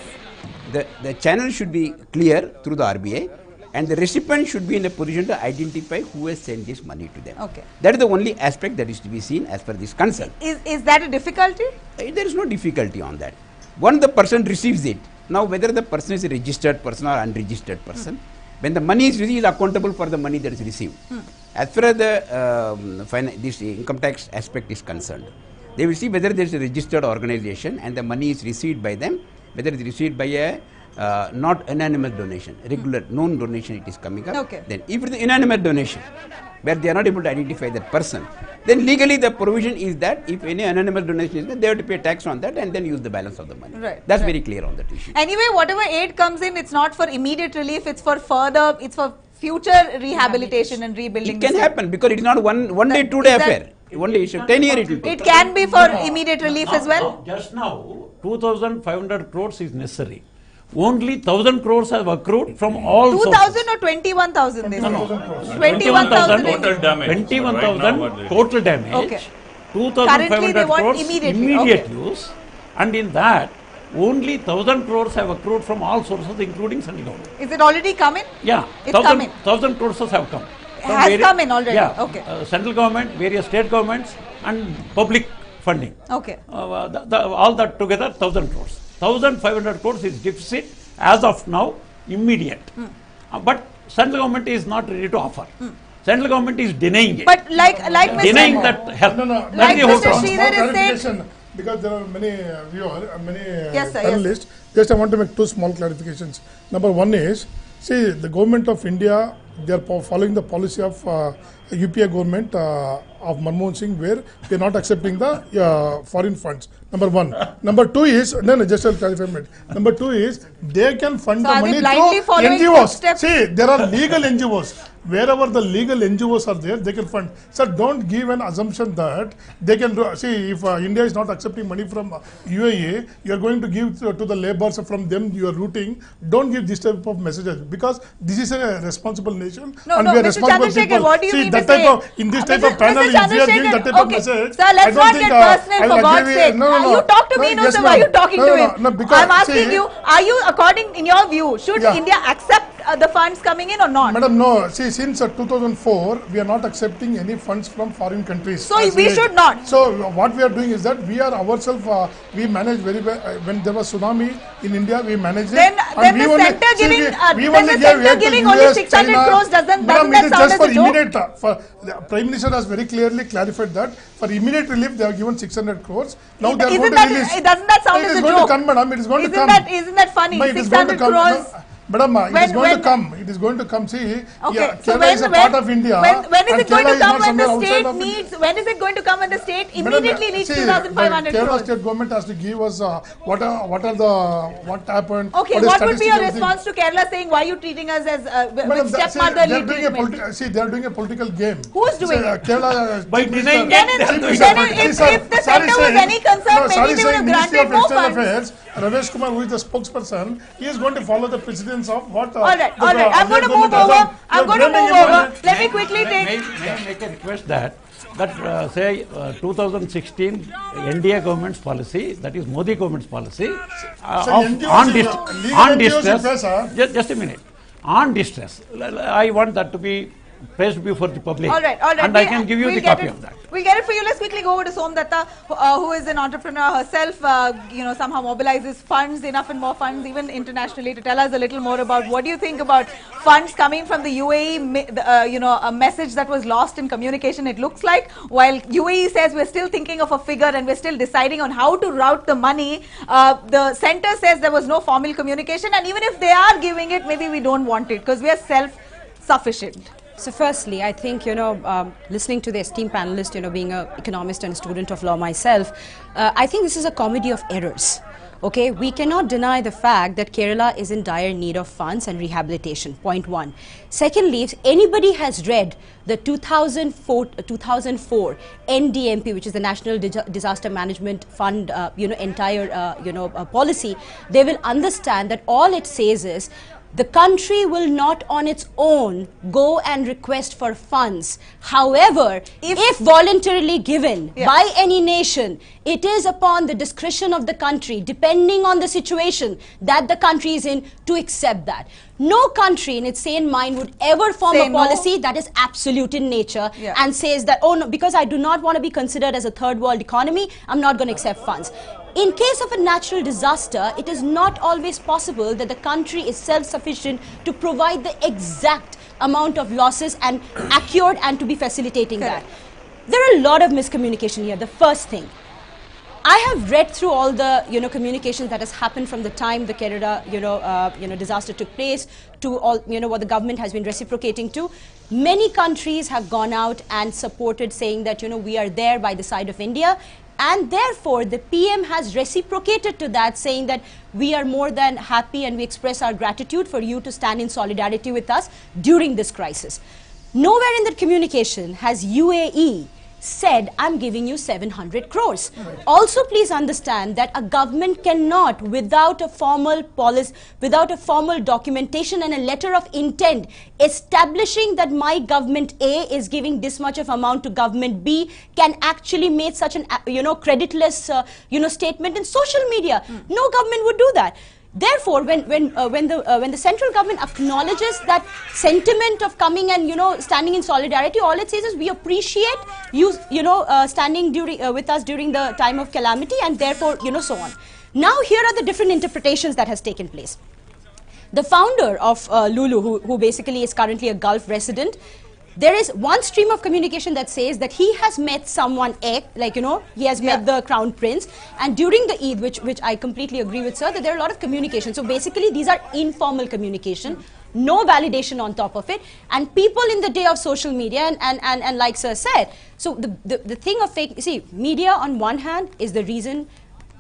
The channel should be clear through the RBI, and the recipient should be in a position to identify who has sent this money to them. Okay. That is the only aspect that is to be seen as per this concern. Is that a difficulty? There is no difficulty on that. Once the person receives it, now whether the person is a registered person or unregistered person, when the money is received, he is accountable for the money that is received. As far as this income tax aspect is concerned, they will see whether there is a registered organization and the money is received by them, whether it is received by a not anonymous donation, regular known donation it is coming up. Okay. Then if it is inanimate donation, where they are not able to identify that person, then legally the provision is that if any anonymous donation is there, they have to pay tax on that and then use the balance of the money. Right, That's right. very clear on that issue. Anyway, whatever aid comes in, it's not for immediate relief, it's for future rehabilitation and rebuilding. It can the happen because it is not one day, 2 day is that- affair. One day, 10 years it will take. It can be for immediate relief as well. Just now, 2,500 crores is necessary. Only 1,000 crores have accrued from all 2,000 or 21,000? They say. 21,000 21,000. Total damage. 21,000 Right now, total damage. Okay. 2,500 Currently they want crores immediately, immediate okay. use, and in that only 1,000 crores have accrued from all sources, including central government. Is it already coming? Yeah, It's coming. 1,000 crores have come. Has come in already? Yeah, Okay. Central government, various state governments, and public funding. Okay. All that together, 1,000 crores. 1,500 crores is deficit as of now, immediate. But central government is not ready to offer. Central government is denying it. But like denying Mr. that help. No. Like That is the whole Mr. problem. Sridhar is saying, Clarification, because there are many viewers, many Yes, sir, panelists. Just I want to make two small clarifications. Number one is, see, the government of India, they are following the policy of UPA government of Manmohan Singh, where they are not accepting the foreign funds. Number one. Number two is, just I'll clarify a minute. Number two is, they can fund So the are they money blindly through following NGOs. footsteps? See, there are legal NGOs. Wherever the legal NGOs are there, they can fund. Sir, don't give an assumption that they can do. See, if India is not accepting money from UAE, you are going to give to the laborers from them you are rooting. Don't give this type of messages, because this is a responsible nation No, and no, we are Mr. responsible Chandrasekhar, people. what do you See, mean that to type say? of in this type of panel, if we are giving that type of message, Sir, I let's don't not think, get personal, I for will God's give sake. you- no, You talk to me, no, yes, sir, why are you ma'am. talking to him? No, because, I'm asking see, you, are you, according, in your view, should Yeah. India accept the funds coming in or not? Madam, no. See, since 2004, we are not accepting any funds from foreign countries. So as we yet. should not. So what we are doing is that we are ourselves, we manage very well. When there was tsunami in India, we managed it. Then And the we only- center see, giving, we then only the gave center aid to giving only US, 600 China. crores, doesn't Madam, that it is sound just as for a joke? immediate. The Prime Minister has very clearly clarified that for immediate relief, they have given 600 crores. Now they are going to release. Doesn't that sound It as is a going joke? to come, madam. It is going to come. Isn't that funny? Ma, it is going to 600 come. crores. No, Madam, it is going to come. It is going to come. See, Okay, yeah, so Kerala is a part of India. when is and it going Kerala to is come not when the somewhere outside state of India. needs, when is it going to come when the state Madam, immediately needs see, 2,500 the Kerala crores? state government has to give us what happened. Okay, is what would be your statistical thing. response to Kerala saying, why are you treating us as Madam, with stepmotherly treatment? they are doing a political game. Who's doing it? Kerala, By Chief denying Minister- it, Chief then Minister- if the Sorry, center was saying- any concern, maybe sorry, they would have saying Ministry granted of more External funds. Affairs, Ramesh Kumar, who is the spokesperson, he is going to follow the precedence of what. All right. I'm going to earlier move government has over. done. I'm You are going to blaming move him on over. it. Let me quickly take. May I make a request that say 2016 NDA government's policy, that is Modi government's policy, NGOs on is- legal on NGOs is distress. there, sir. Just a minute. On distress, I want that to be placed before the public. All right. And I can give you We'll the get copy it. of that. We'll get it for you. Let's quickly go over to Somdatta, who is an entrepreneur herself, somehow mobilizes funds, enough and more funds, even internationally, to tell us a little more about what do you think about funds coming from the UAE, a message that was lost in communication, it looks like. While UAE says we're still thinking of a figure and we're still deciding on how to route the money, the center says there was no formal communication, and even if they are giving it, maybe we don't want it because we are self-sufficient. So firstly, I think, listening to the esteemed panelist, being an economist and a student of law myself, I think this is a comedy of errors. Okay, we cannot deny the fact that Kerala is in dire need of funds and rehabilitation, point one. Secondly, if anybody has read the 2004 NDMP, which is the National Disaster Management Fund, entire, policy, they will understand that all it says is the country will not on its own go and request for funds. However, if voluntarily given by any nation, it is upon the discretion of the country, depending on the situation that the country is in, to accept that. No country in its sane mind would ever form a policy that is absolute in nature and says that, oh no, because I do not want to be considered as a third world economy, I'm not going to accept funds. In case of a natural disaster, it is not always possible that the country is self-sufficient to provide the exact amount of losses and accurate and to be facilitating that. There are a lot of miscommunication here. The first thing, I have read through all the communications that has happened from the time the Kerala disaster took place to all what the government has been reciprocating to. Many countries have gone out and supported, saying that we are there by the side of India. And therefore, the PM has reciprocated to that, saying that we are more than happy and we express our gratitude for you to stand in solidarity with us during this crisis. Nowhere in that communication has UAE said, I'm giving you 700 crores. Also, please understand that a government cannot, without a formal policy, without a formal documentation and a letter of intent, establishing that my government A is giving this much of amount to government B, can actually make such an, creditless, statement in social media. No government would do that. Therefore, when the central government acknowledges that sentiment of coming and standing in solidarity, all it says is we appreciate you standing with us during the time of calamity, and therefore so on. Now here are the different interpretations that has taken place. The founder of Lulu, who basically is currently a Gulf resident, there is one stream of communication that says that he has met someone, he has met the Crown Prince, and during the Eid, which I completely agree with, sir, that there are a lot of communication. So basically these are informal communication, no validation on top of it, and people in the day of social media, and like sir said, so the thing of fake, see, media on one hand is the reason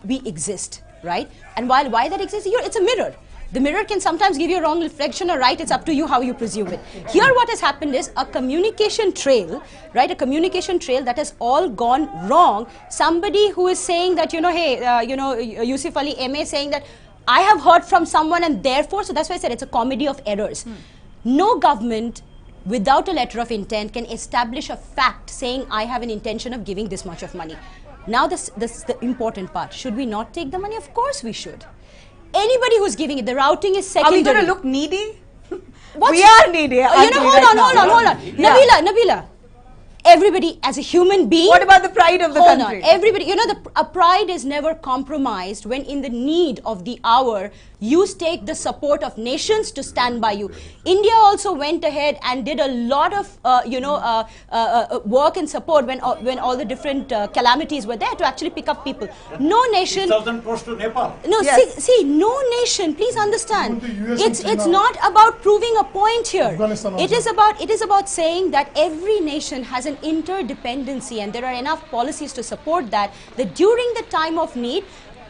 we exist, right? And why that exists, it's a mirror. The mirror can sometimes give you a wrong reflection or right, it's up to you how you presume it. Here what has happened is a communication trail, right? A communication trail that has all gone wrong. Somebody who is saying that, Yusuf Ali MA saying that I have heard from someone and therefore, so that's why I said it's a comedy of errors. No government without a letter of intent can establish a fact saying I have an intention of giving this much of money. Now this is the important part. Should we not take the money? Of course we should. Anybody who's giving it, the routing is secondary. Are we going to look needy? We are needy. Hold on. Nabila. Everybody as a human being. What about the pride of the country? Everybody, a pride is never compromised when in the need of the hour, you take the support of nations to stand by you. India also went ahead and did a lot of, work and support when all the different calamities were there to actually pick up people. No nation. 6,000 crores to Nepal. No, yes. see, no nation. Please understand. It's not about proving a point here. It is about saying that every nation has an interdependency, and there are enough policies to support that during the time of need,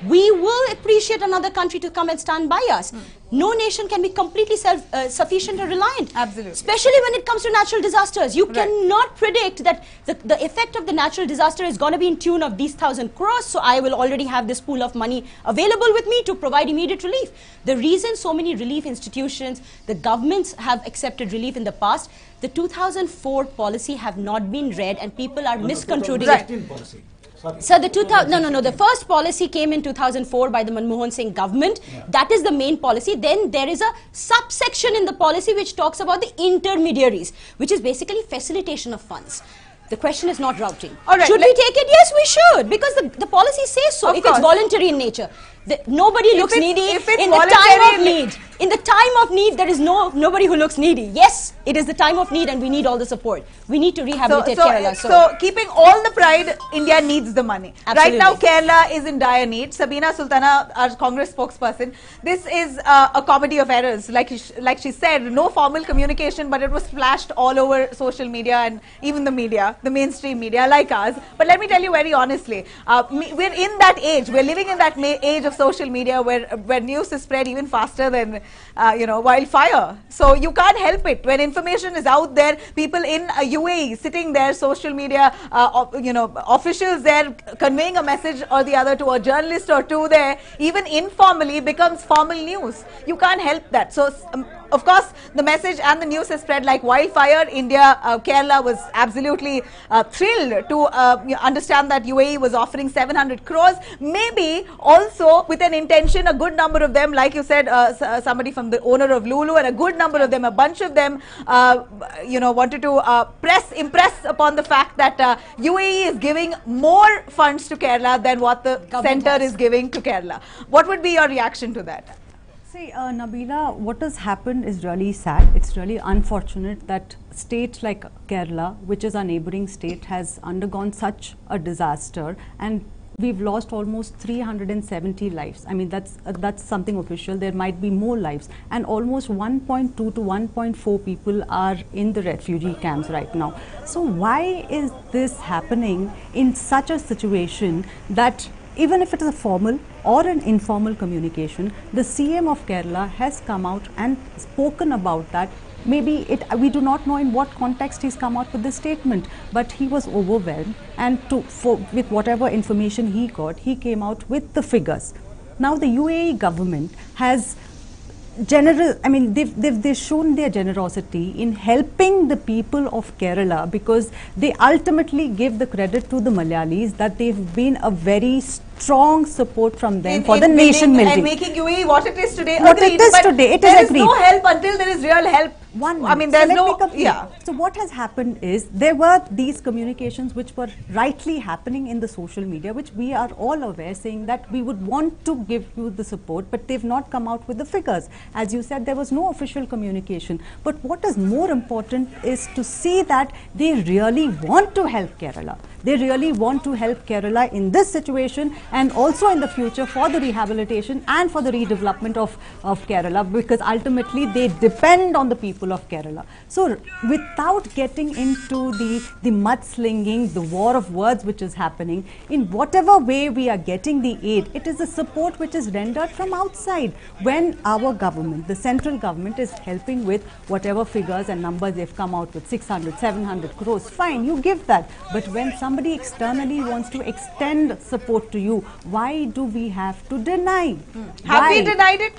we will appreciate another country to come and stand by us. No nation can be completely self-sufficient or reliant. Absolutely. Especially when it comes to natural disasters. You cannot predict that the effect of the natural disaster is going to be in tune of these 1,000 crores, so I will already have this pool of money available with me to provide immediate relief. The reason so many relief institutions, the governments have accepted relief in the past, the 2004 policy have not been read and people are misconstruing it. So the first policy came in 2004 by the Manmohan Singh government. That is the main policy. Then there is a subsection in the policy which talks about the intermediaries, which is basically facilitation of funds. The question is not routing. Should we take it? Yes, we should, because the policy says so. If it's voluntary in nature. Nobody looks needy in the time of need. In the time of need, there is nobody who looks needy. Yes, it is the time of need and we need all the support. We need to rehabilitate Kerala. So keeping all the pride, India needs the money. Absolutely. Right now, Kerala is in dire need. Sabina Sultana, our Congress spokesperson, this is a comedy of errors. Like she said, no formal communication, but it was flashed all over social media and even the media, the mainstream media like ours. But let me tell you very honestly, we're in that age, we're living in that age of social media where news is spread even faster than wildfire. So you can't help it. When information is out there, people in UAE sitting there, social media officials there conveying a message or the other to a journalist or two there, even informally becomes formal news. You can't help that. So of course the message and the news is spread like wildfire. Kerala was absolutely thrilled to understand that UAE was offering 700 crores. Maybe also with an intention, a good number of them, like you said, somebody from the owner of Lulu, and a good number of them, a bunch of them, wanted to impress upon the fact that UAE is giving more funds to Kerala than what the center is giving to Kerala. What would be your reaction to that? See, Nabila, what has happened is really sad. It's really unfortunate that state like Kerala, which is our neighboring state, has undergone such a disaster, and we've lost almost 370 lives. I mean, that's something official. There might be more lives, and almost 1.2 to 1.4 people are in the refugee camps right now. So why is this happening in such a situation that even if it is a formal or an informal communication, the CM of Kerala has come out and spoken about that maybe we do not know in what context he's come out with this statement, but he was overwhelmed, and with whatever information he got, he came out with the figures. Now the UAE government has they've shown their generosity in helping the people of Kerala, because they ultimately give the credit to the Malayalis that they've been a very strong support from them for the nation building. And making UAE what it is today. What it is today, it is there agreed. There is no help until there is real help. There's no... Yeah. So what has happened is, there were these communications which were rightly happening in the social media, which we are all aware, saying that we would want to give you the support, but they've not come out with the figures. As you said, there was no official communication. But what is more important is to see that they really want to help Kerala. They really want to help Kerala in this situation, and also in the future for the rehabilitation and for the redevelopment of Kerala, because ultimately they depend on the people of Kerala. So without getting into the mudslinging, the war of words which is happening, in whatever way we are getting the aid, it is a support which is rendered from outside. When our government, the central government, is helping with whatever figures and numbers they've come out with, 600, 700 crores, fine, you give that. But when somebody externally wants to extend support to you, why do we have to deny? Have we denied it?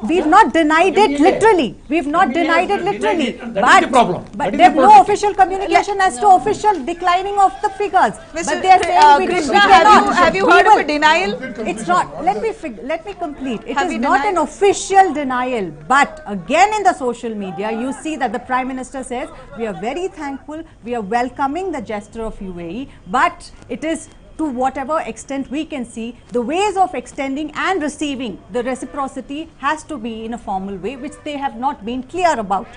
We've not denied it literally. We've not denied it literally. That is the problem. But there's no official communication as to official declining of the figures. But they are saying Krishna, have you heard of a denial? It's not. Let me complete. It is not an official denial. But again, in the social media, you see that the Prime Minister says, we are very thankful, we are welcoming the gesture of UAE, but it is to whatever extent we can see, the ways of extending and receiving, the reciprocity has to be in a formal way, which they have not been clear about.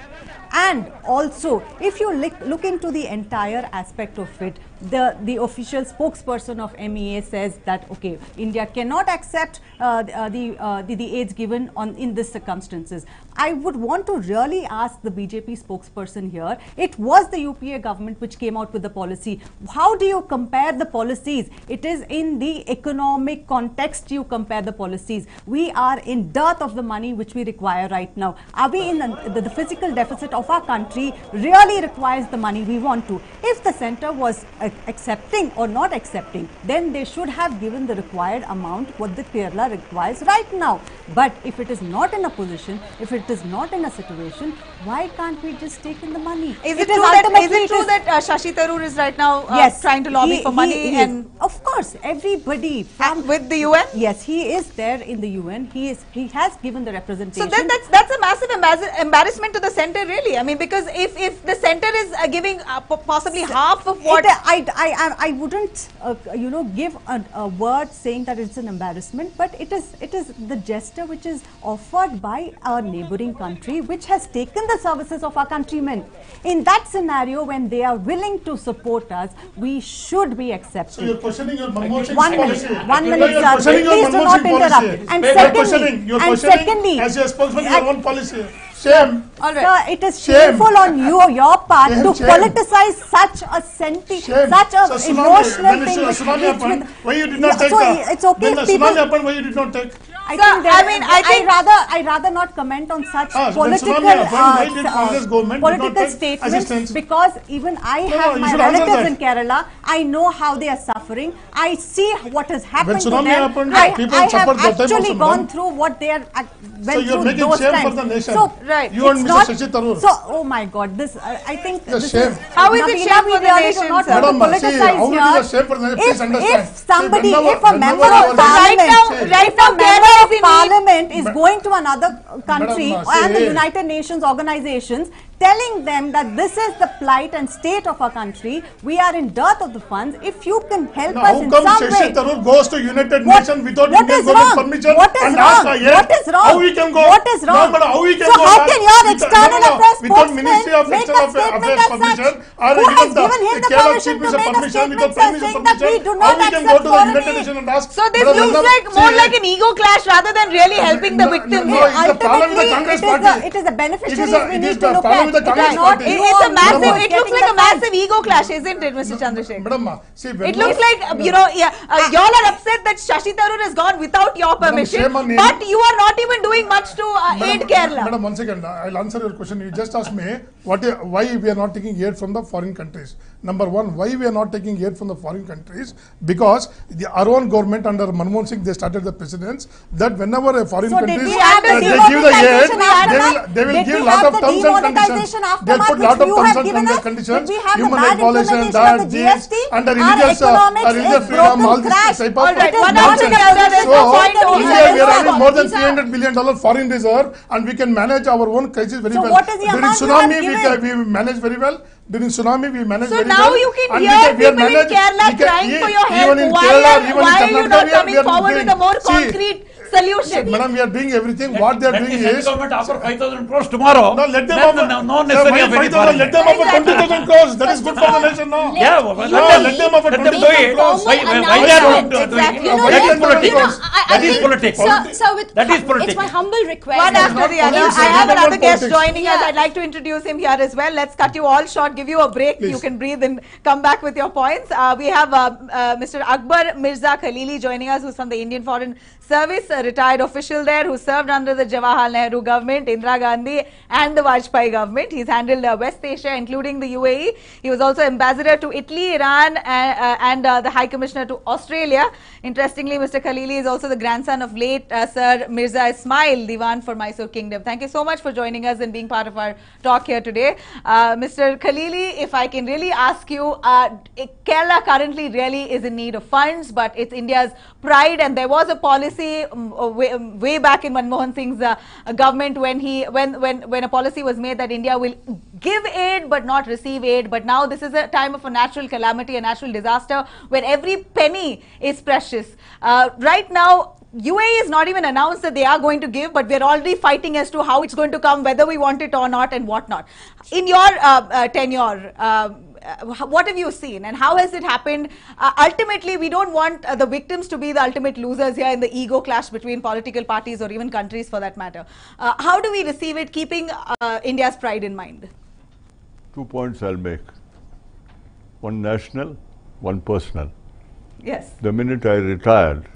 And also, if you look into the entire aspect of it, the official spokesperson of MEA says that, okay, India cannot accept the aids given in these circumstances. I would want to really ask the BJP spokesperson here, it was the UPA government which came out with the policy. How do you compare the policies? It is in the economic context you compare the policies. We are in dearth of the money which we require right now. Are we in the physical deficit of our country really requires the money we want to? If the center was accepting or not accepting, then they should have given the required amount what the Kerala requires right now. But if it is not in a position, if it is not in a situation, why can't we just take in the money? Is it true that Shashi Tharoor is right now trying to lobby for money? And of course, everybody with the UN. Yes, he is there in the UN. He has given the representation. So then that's a massive embarrassment to the center, really. I mean, because if the center is giving possibly half of what I wouldn't give a word saying that it's an embarrassment, but it is the gesture which is offered by our neighboring country, which has taken the services of our countrymen. In that scenario, when they are willing to support us, we should be accepting. So you're questioning your Manmohan policy. Singh policy. One minute, sir. Please do not interrupt. And secondly, as you are spokesman for your own policy. Shame. All right. Sir, it is shameful on your part to politicize such a such a emotional thing. Why you did not take it's okay when the tsunami happened, why you did not take? I rather not comment on such political statements, because even I have my relatives in Kerala. I know how they are suffering. I see what has happened to them. I have actually gone through what they are went through those times. For the nation. So right, you and Mr. Shashi Tharoor. So oh my God, this I think this shame. Is how is it shame for the nation? Not politicize how here. It is a shame for the nation? Please understand. If somebody, if a member of parliament is going to another country and the United Nations organizations, telling them that this is the plight and state of our country, we are in dearth of the funds. If you can help us in some way. How come Shashi Tharoor goes to United Nations without Indian government permission? What is wrong? What is wrong? How we can go? What is wrong? No, how we can so go how can your external affairs without Ministry of External Affairs permission? Who has given him the permission to make a statement saying that we do not accept foreign aid? So this looks like more like an ego clash rather than really helping the victims. Ultimately, it is the beneficiaries we need to look at. It looks like a massive ego clash, isn't it, Mr. Chandrasekhar? It looks like, y'all are upset it that Shashi Tharoor has gone without your permission, shame on him. but you are not even doing much to aid Kerala. Madam, one second. I'll answer your question. You just asked me why we are not taking aid from the foreign countries. Number one, why we are not taking aid from the foreign countries? Because our own government under Manmohan Singh, they started the precedence that whenever a foreign countries we have the they give the aid, demonetisation they will give lot of terms and conditions. They'll put lot of terms and conditions, human rights violation, that, this, under religious freedom, all this type of nonsense. So, India, we are having more than $300 billion foreign reserve, and we can manage our own crisis very well. During tsunami, we manage very well. During tsunami, we manage very well. So now you can hear people in Kerala crying for your help. Why are you not coming forward with a more concrete solution? Madam, we are doing everything. What they are doing is... government offer 5,000 crores tomorrow. No, let them offer. No necessary of any foreign. Let them offer 20,000 crores. That is good for the nation, no? Yeah, let them offer 20,000 crores. Why they are not doing it? That is politics. That is politics. It's my humble request. One after the other. I have another guest joining us. I'd like to introduce him here as well. Let's cut you all short, give you a break. Please. You can breathe and come back with your points. We have Mr. Akbar Mirza Khalili joining us, who's from the Indian Foreign Service, a retired official there who served under the Jawaharlal Nehru government, Indira Gandhi and the Vajpayee government. He's handled West Asia, including the UAE. He was also ambassador to Italy, Iran and the High Commissioner to Australia. Interestingly, Mr. Khalili is also the grandson of late Sir Mirza Ismail, Diwan for Mysore Kingdom. Thank you so much for joining us and being part of our talk here today. Mr. Khalili, if I can really ask you, Kerala currently really is in need of funds, but it's India's pride, and there was a policy way back in Manmohan Singh's government when a policy was made that India will give aid but not receive aid. But now this is a time of a natural calamity, a natural disaster, where every penny is precious. Right now, UAE is not even announced that they are going to give, but we're already fighting as to how it's going to come, whether we want it or not, and whatnot. In your tenure, what have you seen and how has it happened? Ultimately, we don't want the victims to be the ultimate losers here in the ego clash between political parties or even countries for that matter. How do we receive it, keeping India's pride in mind? 2 points I'll make. One national, one personal. Yes. The minute I retired,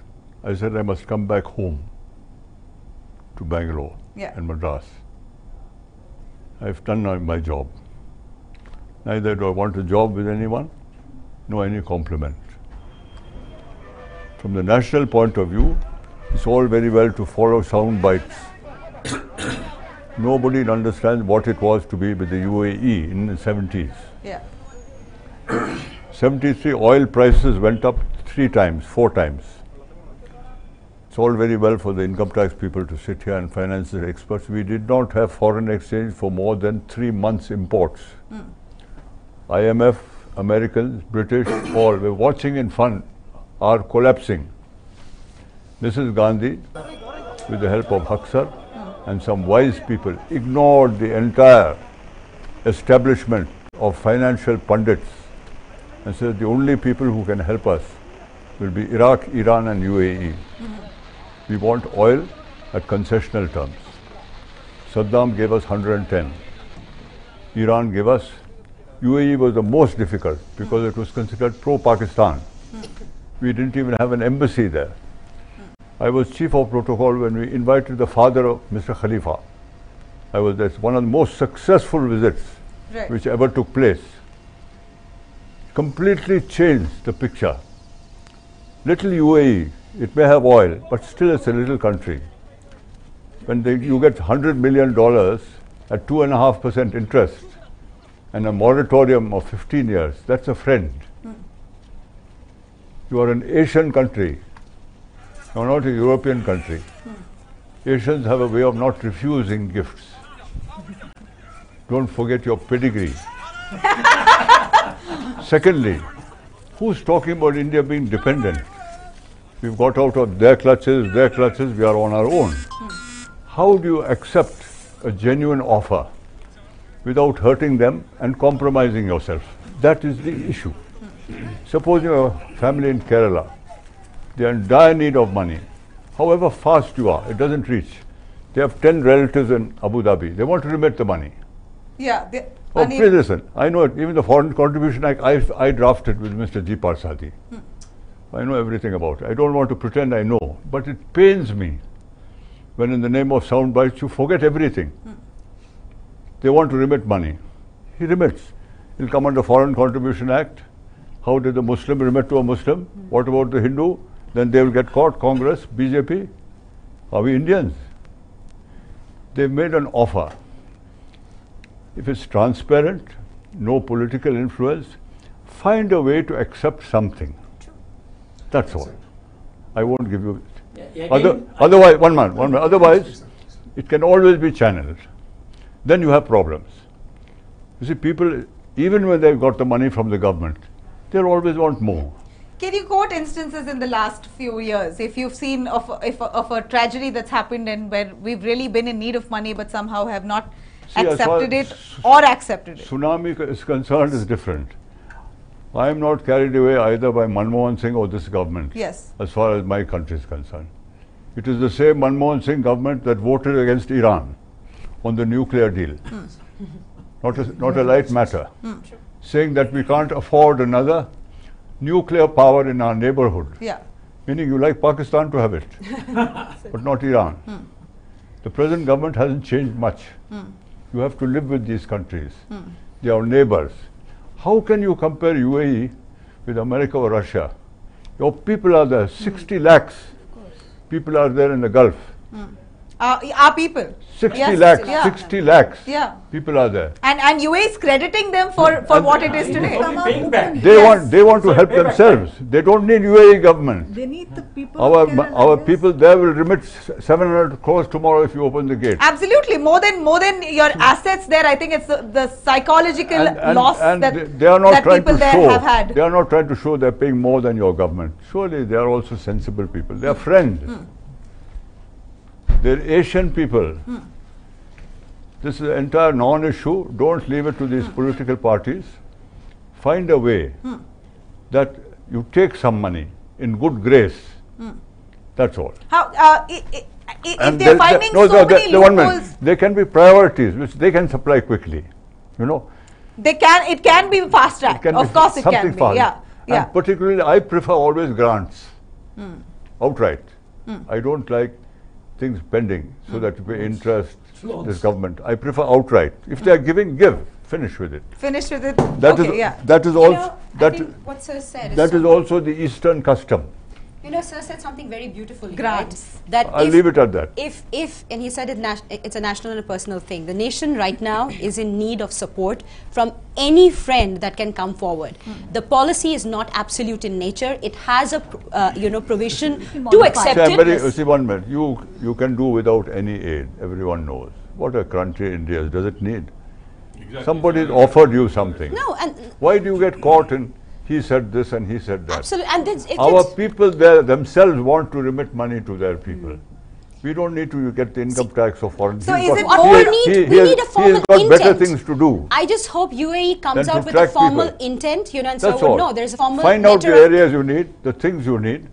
I said I must come back home to Bangalore and Madras. I've done my job. Neither do I want a job with anyone, nor any compliment. From the national point of view, it's all very well to follow sound bites. Nobody understands what it was to be with the UAE in the 70s. Yeah. 73 oil prices went up 3 times, 4 times. It's all very well for the income tax people to sit here and finance the experts. We did not have foreign exchange for more than 3 months imports. IMF, Americans, British, all were watching in fun, are collapsing. Mrs. Gandhi, with the help of Haksar and some wise people, ignored the entire establishment of financial pundits and said the only people who can help us will be Iraq, Iran and UAE. We want oil at concessional terms. Saddam gave us 110. Iran gave us, UAE was the most difficult because it was considered pro-Pakistan. We didn't even have an embassy there. I was chief of protocol when we invited the father of Mr. Khalifa. That's one of the most successful visits which ever took place. Completely changed the picture. Little UAE, it may have oil, but still it's a little country. When you get $100 million at 2.5% interest and a moratorium of 15 years, that's a friend. You are an Asian country, you're not a European country. Asians have a way of not refusing gifts. Don't forget your pedigree. Secondly, who's talking about India being dependent? We've got out of their clutches, we are on our own. How do you accept a genuine offer without hurting them and compromising yourself? That is the issue. Suppose you have a family in Kerala, they are in dire need of money. However fast you are, it doesn't reach. They have 10 relatives in Abu Dhabi, they want to remit the money. Yeah. Oh, please listen, I know it, even the Foreign Contribution Act I drafted with Mr. G. Parsadi. I know everything about it. I don't want to pretend I know, but it pains me when in the name of sound bites you forget everything. They want to remit money. He remits. He'll come under Foreign Contribution Act. How did the Muslim remit to a Muslim? What about the Hindu? Then they will get caught. Congress, BJP. Are we Indians? They've made an offer. If it's transparent, no political influence, find a way to accept something. That's all. I won't give you. Otherwise, one man. Otherwise, it can always be channeled. Then you have problems. You see, people, even when they've got the money from the government, they'll always want more. Can you quote instances in the last few years, if you've seen of a tragedy that's happened and where we've really been in need of money but somehow have not accepted it or accepted it? Tsunami is concerned is different. I am not carried away either by Manmohan Singh or this government. Yes. As far as my country is concerned. It is the same Manmohan Singh government that voted against Iran on the nuclear deal. Not a light matter. Saying that we can't afford another nuclear power in our neighborhood. Yeah. Meaning you like Pakistan to have it, but not Iran. The present government hasn't changed much. You have to live with these countries. They are neighbors. How can you compare UAE with America or Russia? Your people are there, 60 lakhs people are there in the Gulf. Our people. 60 lakhs, yeah. 60 lakhs Yeah. people are there. And UAE is crediting them for what it is today. They want to help themselves. They don't need UAE government. They need the people. Our people there will remit 700 crores tomorrow if you open the gate. Absolutely, more than your assets there. I think it's the psychological loss that they are not that trying people to there show. have had. They are not trying to show they're paying more than your government. Surely they are also sensible people. They are friends. They're Asian people. This is an entire non-issue. Don't leave it to these political parties. Find a way that you take some money in good grace. That's all. How if they're finding so many loopholes, there can be priorities which they can supply quickly. You know. It can be fast track. Of course, it can be. Yeah. And particularly, I prefer always grants, outright. I don't like things pending so that you pay interest, this government. I prefer outright. If they are giving, give. Finish with it. Finish with it. That is also what Sir said that is also the Eastern custom. You know, Sir said something very beautiful. Grants. Right? That I'll leave it at that. And he said it's a national and a personal thing. The nation right now is in need of support from any friend that can come forward. The policy is not absolute in nature. It has a provision to accept it. See, 1 minute. You can do without any aid. Everyone knows. What a country India is. Does it need? Exactly. Somebody's offered you something. No, and why do you get caught in? He said this and he said that. Absolutely. And our people there themselves want to remit money to their people. We don't need to get the income tax of foreign. So is it we need a formal intent. He's got better things to do. I just hope UAE comes out with a formal intent, and that's so all. no, there's a formal. Find out the areas you need, the things you need,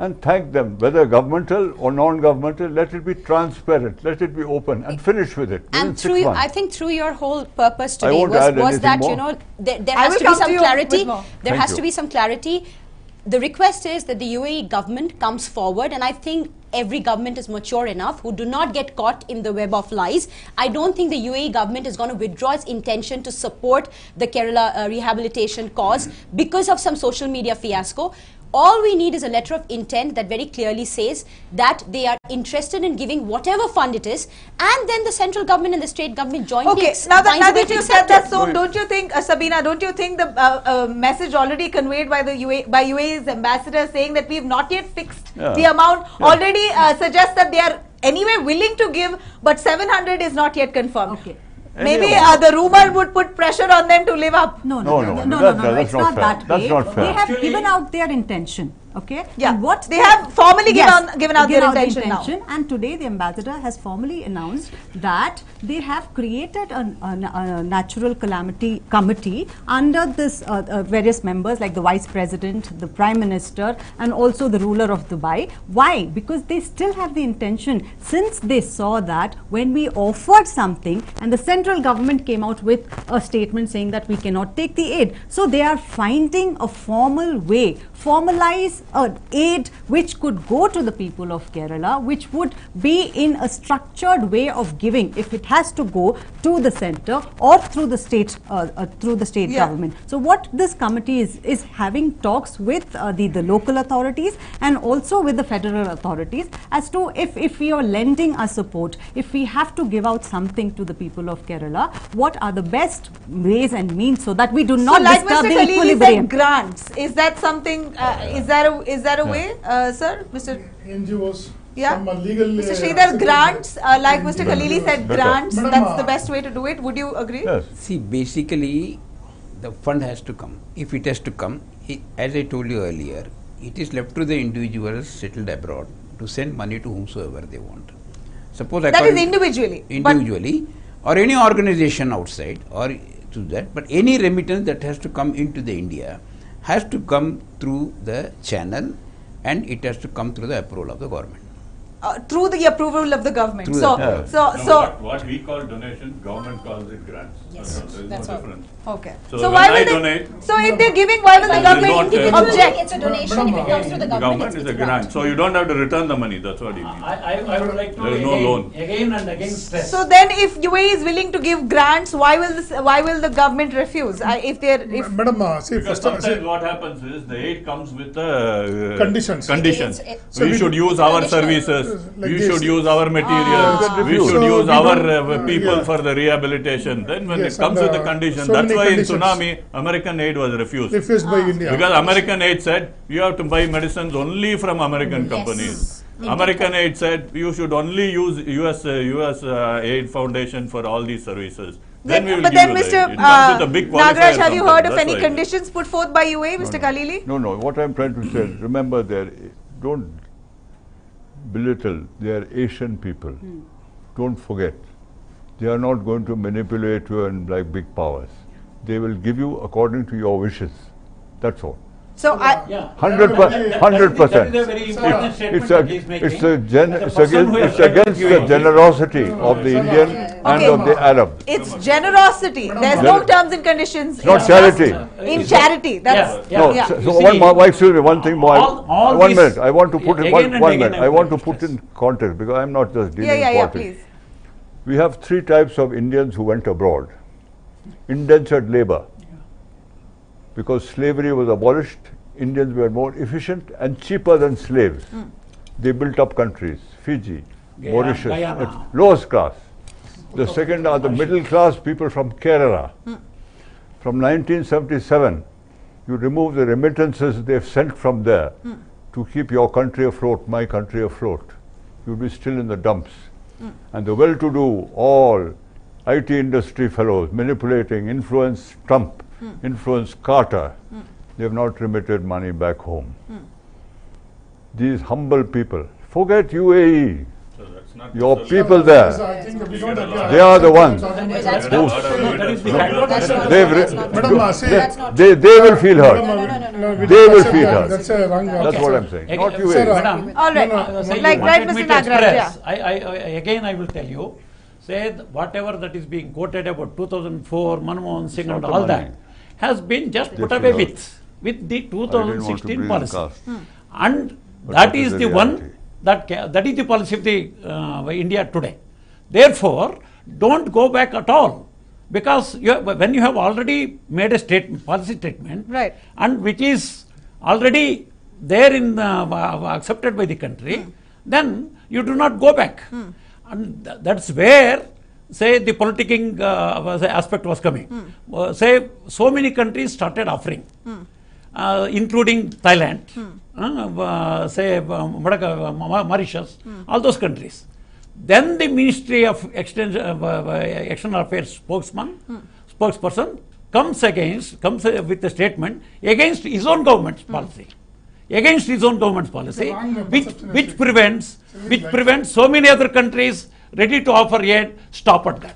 and thank them, whether governmental or non-governmental. Let it be transparent, let it be open, and finish with it. And I think through your whole purpose today was that there has to be some clarity. There has to be some clarity. The request is that the UAE government comes forward, and I think every government is mature enough who do not get caught in the web of lies. I don't think the UAE government is going to withdraw its intention to support the Kerala rehabilitation cause because of some social media fiasco. All we need is a letter of intent that very clearly says that they are interested in giving whatever fund it is, and then the central government and the state government jointly. Okay, now that you said that, so don't you think, Sabina, don't you think the message already conveyed by the UAE's ambassador saying that we have not yet fixed the amount already suggests that they are anyway willing to give, but 700 is not yet confirmed. Okay. Maybe the rumor would put pressure on them to live up. No, it's not that way. That's not fair. They have given out their intention. Okay. Yeah. And what they have formally given out their intention now. And today the ambassador has formally announced that they have created a natural calamity committee under this various members like the vice president, the prime minister, and also the ruler of Dubai. Why? Because they still have the intention, since they saw that when we offered something and the central government came out with a statement saying that we cannot take the aid. So they are finding a formal way, formalize is an aid which could go to the people of Kerala, which would be in a structured way of giving, if it has to go to the centre or through the state government. So what this committee is having talks with the local authorities and also with the federal authorities as to if we are lending our support, if we have to give out something to the people of Kerala, what are the best ways and means so that we do not disturb the equilibrium. Said grants. Is that something? Is that a way, sir, Mr. NGOs. Yeah, legal, Mr. Sridhar, grants, like Mr. Khalili said, grants, that's the best way to do it. Would you agree? Yes. See, basically, the fund has to come. If it has to come, as I told you earlier, it is left to the individuals settled abroad to send money to whomsoever they want. Suppose that is individually. Individually, or any organization outside, or to that, but any remittance that has to come into the India has to come through the channel, and it has to come through the approval of the government. Through the approval of the government. What we call donation, government calls it grants. Yes, that's no difference. Okay. So why will they donate? So if they're giving, why will the government object? It's a donation. If it comes through the government, is a grant. So you don't have to return the money. That's what it means. I would like to there is no loan. Again and again stress. So then, if UAE is willing to give grants, why will the government refuse? Madam, see, because sometimes what happens is the aid comes with conditions. So we should use our services. We should use our materials. We should use our people for the rehabilitation. Then when it comes with the condition, that's why in tsunami, American aid was refused. Refused by India. Because American aid said, you have to buy medicines only from American companies. American aid said, you should only use US Aid Foundation for all these services. Then we will but give then, you Mr. Nagaraj, have you heard of any conditions put forth by UAE, Mr. Khalili? No. What I'm trying to say, remember, don't belittle. They are Asian people. Don't forget. They are not going to manipulate you and like big powers. They will give you according to your wishes. That's all. So 100%. That is a very important statement that he is making. It's against the generosity of the Indian and of the Arab. It's generosity. There's no terms and conditions. It's not charity. In charity. That's excuse me, one thing more. 1 minute. I want to put in one minute. I want to put in context because I'm not just dealing with politics. Please. We have 3 types of Indians who went abroad. Indentured labor. Because slavery was abolished, Indians were more efficient and cheaper than slaves. They built up countries, Fiji, Mauritius, lowest class. The second are the middle class people from Kerala. From 1977, you remove the remittances they've sent from there to keep your country afloat, my country afloat. You'll be still in the dumps. And the well-to-do, all IT industry fellows manipulating, influence Trump, influence Carter, they have not remitted money back home. These humble people, forget UAE, your people there, they are the ones they will feel hurt. They will feel hurt. That's what I'm saying. Not UAE. All right. Like Mr. Nagaraj. Again, I will tell you, say whatever that is being quoted about 2004, Manmohan Singh and all that has been just put away with the 2016 policy. And that is the one that is the policy of the India today. Therefore, don't go back at all, because when you have already made a policy statement, right, and which is already there in accepted by the country, then you do not go back, and that's where say the politicking aspect was coming. Say so many countries started offering, including Thailand, say Mauritius, all those countries. Then the Ministry of External Affairs spokesperson comes with a statement against his own government's policy. Against his own government's policy, which prevents so many other countries ready to offer aid, stop at that.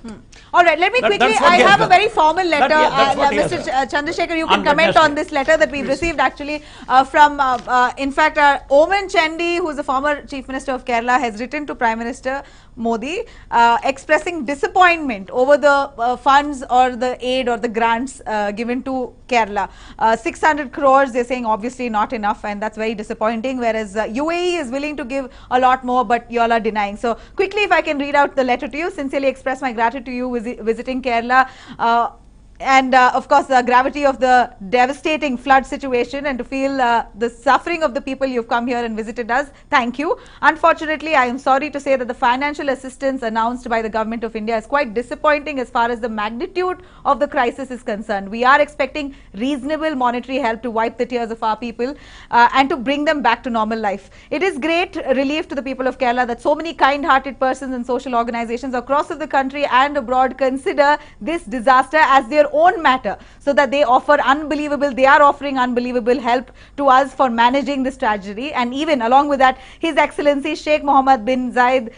All right, let me quickly, I have a very formal letter. Mr. Chandrasekhar, you can comment on this letter that we've received actually from, in fact, Oman Chandy, who is the former Chief Minister of Kerala, has written to Prime Minister Modi expressing disappointment over the funds or the aid or the grants given to Kerala. Kerala. 600 crores, they're saying obviously not enough, and that's very disappointing, whereas UAE is willing to give a lot more, but you all are denying. So quickly, if I can read out the letter to you: sincerely express my gratitude to you visiting Kerala. And of course, the gravity of the devastating flood situation, and to feel the suffering of the people you've come here and visited us. Thank you. Unfortunately, I am sorry to say that the financial assistance announced by the Government of India is quite disappointing as far as the magnitude of the crisis is concerned. We are expecting reasonable monetary help to wipe the tears of our people and to bring them back to normal life. It is great relief to the people of Kerala that so many kind-hearted persons and social organizations across the country and abroad consider this disaster as their own matter, so that they are offering unbelievable help to us for managing this tragedy. And even along with that, His Excellency Sheikh Mohammed bin Zayed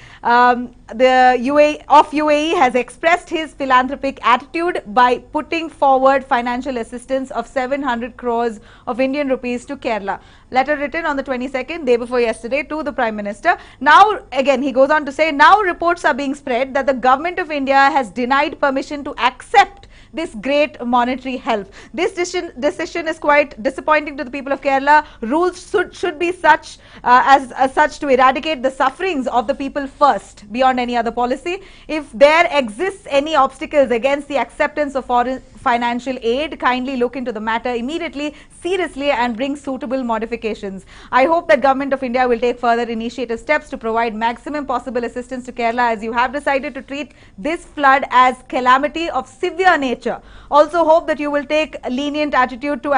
the UAE has expressed his philanthropic attitude by putting forward financial assistance of 700 crores of Indian rupees to Kerala. Letter written on the 22nd, day before yesterday, to the Prime Minister. Now again he goes on to say, now reports are being spread that the Government of India has denied permission to accept this great monetary help. This decision is quite disappointing to the people of Kerala. Rules should be such as such to eradicate the sufferings of the people first, beyond any other policy. If there exists any obstacles against the acceptance of foreign financial aid, kindly look into the matter immediately, seriously, and bring suitable modifications. I hope that Government of India will take further initiative steps to provide maximum possible assistance to Kerala, as you have decided to treat this flood as calamity of severe nature. Also hope that you will take a lenient attitude to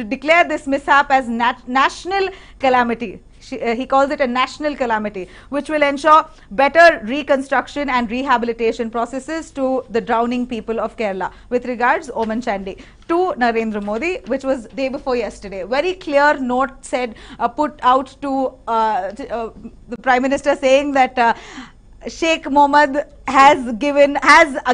declare this mishap as national calamity. He calls it a national calamity, which will ensure better reconstruction and rehabilitation processes to the drowning people of Kerala. With regards, Oman Chandy. To Narendra Modi, which was day before yesterday. Very clear note said, put out to the Prime Minister, saying that Sheikh Mohammed has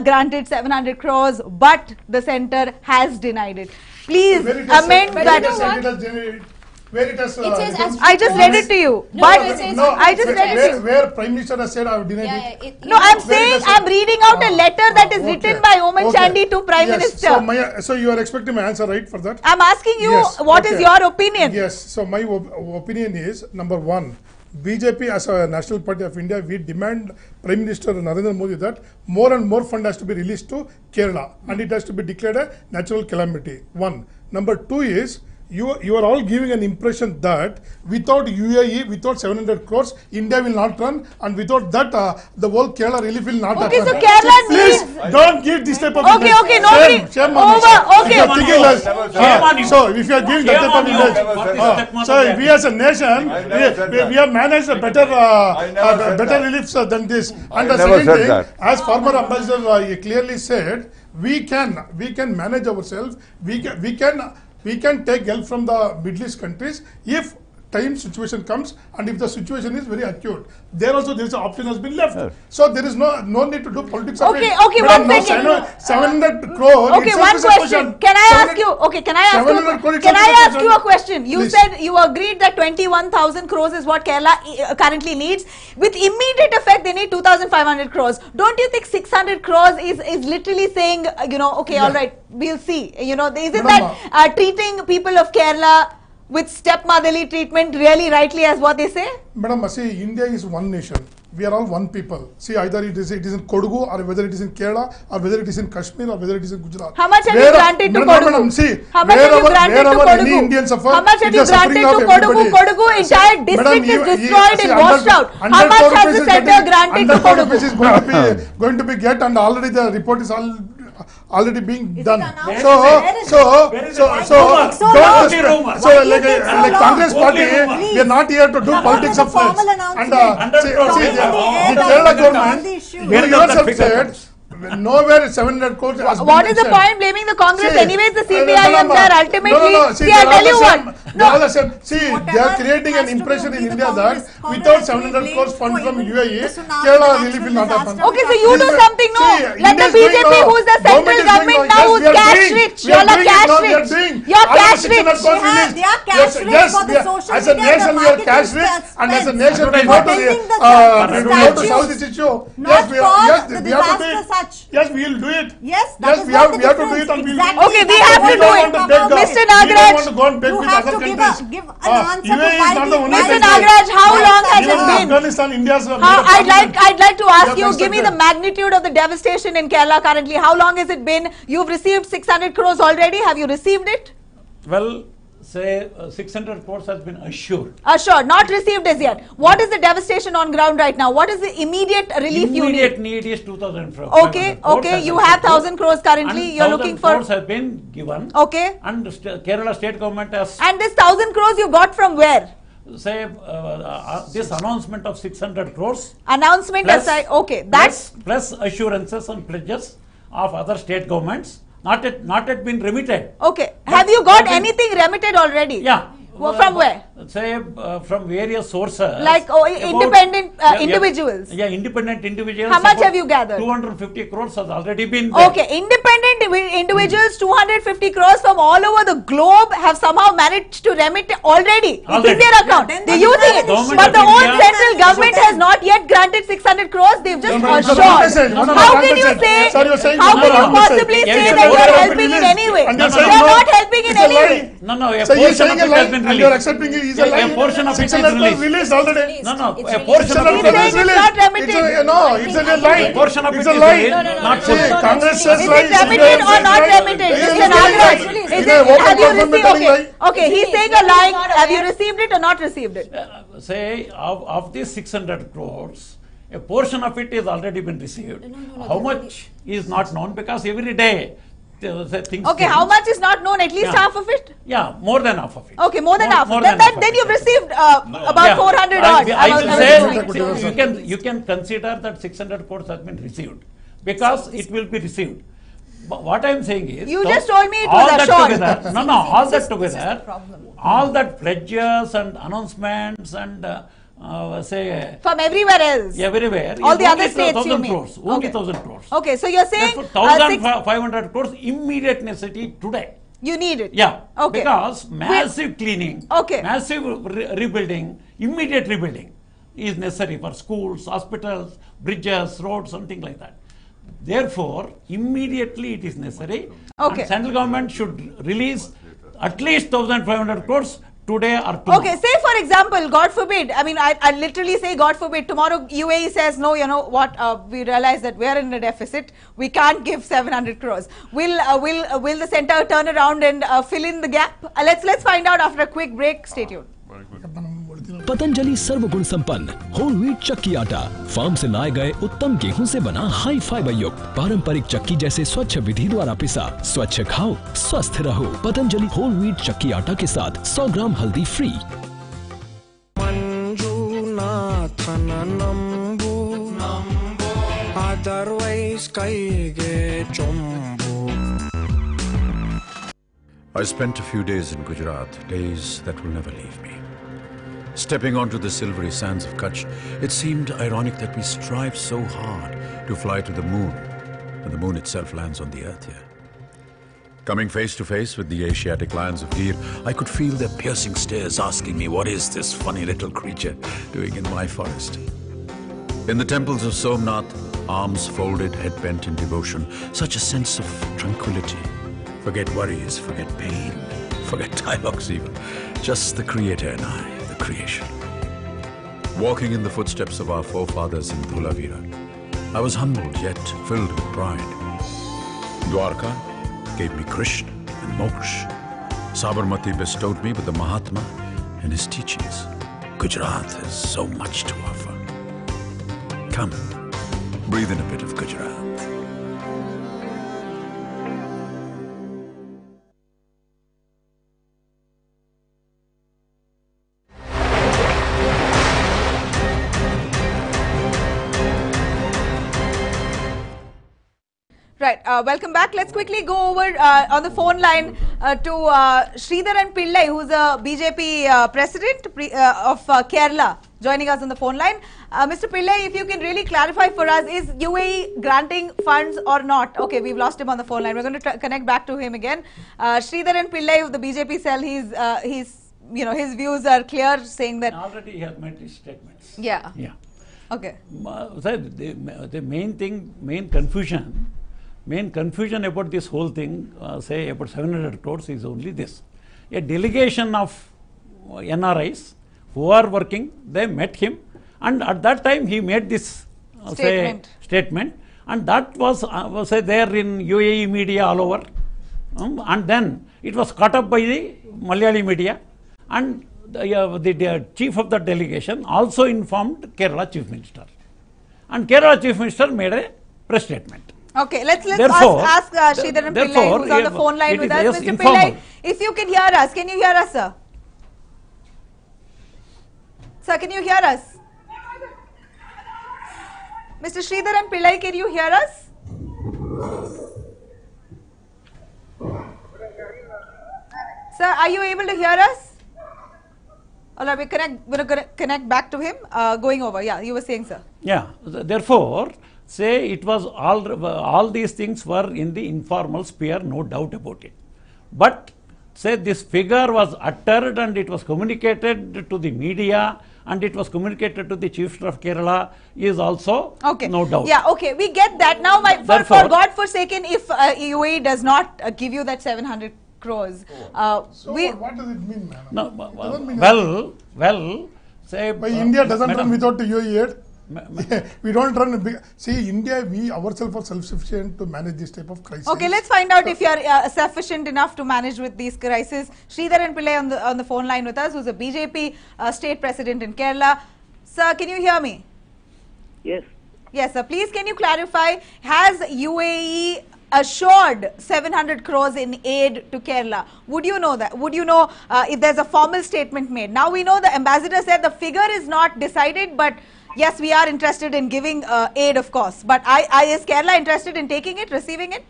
granted 700 crores, but the centre has denied it. Please amend that. Where it has, I just read it to you. No, I just read it to you. Where Prime Minister has said I have denied it. No, I'm saying I'm reading out a letter that is written by Oman Chandy to Prime Minister. So you are expecting my answer, right, for that? I'm asking you, what is your opinion? Yes, so my opinion is, number one, BJP as a National Party of India, we demand Prime Minister Narendra Modi that more and more fund has to be released to Kerala and it has to be declared a natural calamity. One. Number two is, you are all giving an impression that without UAE, without 700 crores, India will not run, and without that, the whole Kerala relief will not happen. Okay, so Kerala please don't give this type of image. Okay, nobody. Shame on you. So if you are giving that type of image, so we as a nation, we have managed a better reliefs than this. And the second thing, as former ambassador clearly said, we can manage ourselves. We can take help from the Middle East countries if time situation comes, and if the situation is very acute. There also there is an option has been left. So there is no need to do politics. Okay, one second. 700 crores. Okay, one question. Can I ask you? Okay, can I ask you a question? You said you agreed that 21,000 crores is what Kerala currently needs. With immediate effect, they need 2,500 crores. Don't you think 600 crores is literally saying, okay, all right, we'll see. Isn't that treating people of Kerala with stepmotherly treatment really rightly as what they say? Madam, see, India is one nation. We are all one people. See, either it is in Kodagu, or whether it is in Kerala, or whether it is in Kashmir, or whether it is in Gujarat. How much have you granted to Kodagu? Madam, see, how much have you granted to any Indian suffer, how much have you granted to Kodagu? Kodagu entire district is destroyed and washed out. How much has the centre granted to Kodagu? This is going to be get, and already the report is already being done. So like Congress party, we are not here to do politics of floods. And the Kerala government, you yourself said, nowhere 700 crores has been What is the point blaming the Congress? Anyways, the CPIMs are ultimately. See, I'll tell you what. See, they are creating an impression in India that without 700 crores fund from UAE, Kerala relief will not happen. Okay, so you do something, no? Let the BJP, who's the central government now, who's cash rich. You're not cash rich. You're cash rich. They are cash rich for the social media. As a nation, we are cash rich, and as a nation, we want to solve this issue. Not for the disaster much. Yes, we will do it. Yes, that yes, is we what have the to do difference. it and Exactly. we'll Okay, we have to do it. Mr. Nagaraj, we don't want to go and beg you with have other to countries. give an answer to UAE is why not the- the only Mr. country. Nagaraj, how long has Even it been? Afghanistan, India's I'd like to ask you, give me the constructed. magnitude of the devastation in Kerala currently. How long has it been? You've received 600 crores already. Have you received it? Well, say 600 crores has been assured. Sure, not received as yet. What is the devastation on ground right now? What is the immediate relief you Immediate need? need is 2,000 crores. Okay, okay, you have 1,000 crores currently. You're looking for. 1,000 crores has been given. Okay. And Kerala state government has And this 1,000 crores you got from where? say this announcement of 600 crores. Announcement plus, aside. Okay, that's. plus assurances and pledges of other state governments. Not yet been remitted. Okay. Have you got anything remitted already? Yeah. From where? Say from various sources. Like independent individuals. Yeah, independent individuals. How much have you gathered? 250 crores has already been there. Okay, independent individuals, 250 crores from all over the globe have somehow managed to remit already. It's in their account. They're using it. But the whole central government has not yet granted 600 crores. They've just assured. How can you say, how can you possibly say that you're helping in any way? They're not helping in any way. No, a So you're portion of saying a it lie has been and you're released. accepting it is a lie. A portion of it is 600 crores released. released already. No, a It's portion of it is He's saying it's released. not remitted. It's a lie. A portion of It's it a is lie. released, not See, fully. Congress says Is lie. it remitted or not remitted? Mr. Nagaraj, have you received? Okay, he's saying a lie. Have you received it or not received it? Say of these 600 crores, a portion of it is already been received. How much is not known, because every day things Okay, change. how much is not known? At least half of it? Yeah, more than half of it. Okay, more than half. More Then, than half of then it. you've received about Yeah. 400 I odd. will say you can consider that 600 crores has been received, because it will be received. But what I am saying is, You just told me it all was that assured. together, all that together, all that pledges and announcements and say From everywhere else. everywhere, All is the other only states, 1,000 you mean? crores, only Okay. 1,000 crores. Okay, so you're saying Therefore, 1,500 crores immediate necessity today. you need it. Yeah, Okay. because massive cleaning, Okay. massive rebuilding, immediate rebuilding is necessary for schools, hospitals, bridges, roads, something like that. Therefore, immediately it is necessary. Okay. And central government should release at least 1,500 crores today or tomorrow. Okay, say for example, God forbid, I mean, I literally say God forbid, tomorrow UAE says, no, you know what, we realize that we are in a deficit, we can't give 700 crores. Will the center turn around and fill in the gap? Let's find out after a quick break. Stay tuned. Patanjali सर्वगुण संपन्न whole wheat चक्की आटा farm से लाए गए उत्तम गेहूं से बना हाई फाइबर युक्त पारंपरिक चक्की जैसे स्वच्छ विधि द्वारा पिसा स्वच्छ खाओ स्वस्थ रहो पतंजलि होल व्हीट चक्की आटा के साथ 100 ग्राम हल्दी free. I spent a few days in Gujarat, days that will never leave me. Stepping onto the silvery sands of Kutch, it seemed ironic that we strive so hard to fly to the moon, and the moon itself lands on the earth here. Coming face to face with the Asiatic lions of Gir, I could feel their piercing stares asking me, what is this funny little creature doing in my forest? In the temples of Somnath, arms folded, head bent in devotion, such a sense of tranquility. Forget worries, forget pain, forget dialogues even. Just the Creator and I, the creation. Walking in the footsteps of our forefathers in Dhulavira, I was humbled yet filled with pride. Dwarka gave me Krishna and Moksha. Sabarmati bestowed me with the Mahatma and his teachings. Gujarat has so much to offer. Come, breathe in a bit of Gujarat. Right, welcome back. Let's quickly go over on the phone line to Sridharan Pillai, who's a BJP president of Kerala, joining us on the phone line. Mr. Pillai, if you can really clarify for us, is UAE granting funds or not? Okay, we've lost him on the phone line. We're going to connect back to him again. Sridharan Pillai of the BJP cell, he's you know, his views are clear, saying that already he has made his statements. Yeah. Yeah. Okay. The main confusion about this whole thing, say about 700 crores, is only this: a delegation of NRIs who are working, they met him, and at that time he made this statement, and that was say there in UAE media all over, and then it was caught up by the Malayali media, and the chief of the delegation also informed Kerala Chief Minister, and Kerala Chief Minister made a press statement. Okay, let's ask Sridharan Pillai, who's on the phone line with us. Mr. Pillai, if you can hear us, can you hear us, sir? Sir, can you hear us? Mr. Sridharan Pillai, can you hear us? Sir, are you able to hear us? All right, we're going to connect back to him. Going over, yeah, you were saying, sir. Yeah, therefore, say it was all these things were in the informal sphere, no doubt about it. But say this figure was uttered and it was communicated to the media and it was communicated to the Chief Minister of Kerala is also no doubt. Yeah, okay, we get that. Now, for God forsaken, if UAE does not give you that 700 crores. So what does it mean, man? No, well, say... But India doesn't run without the UAE aid. We don't run. See, India, we ourselves are self-sufficient to manage this type of crisis. Okay, let's find out if you are sufficient enough to manage with these crises. Sridharan Pillai on the phone line with us, who's a BJP state president in Kerala. Sir, can you hear me? Yes. Yes, sir. Please, can you clarify, has UAE assured 700 crores in aid to Kerala? Would you know that? Would you know if there's a formal statement made? Now we know the ambassador said the figure is not decided, but yes, we are interested in giving aid, of course. But is Kerala interested in taking it, receiving it?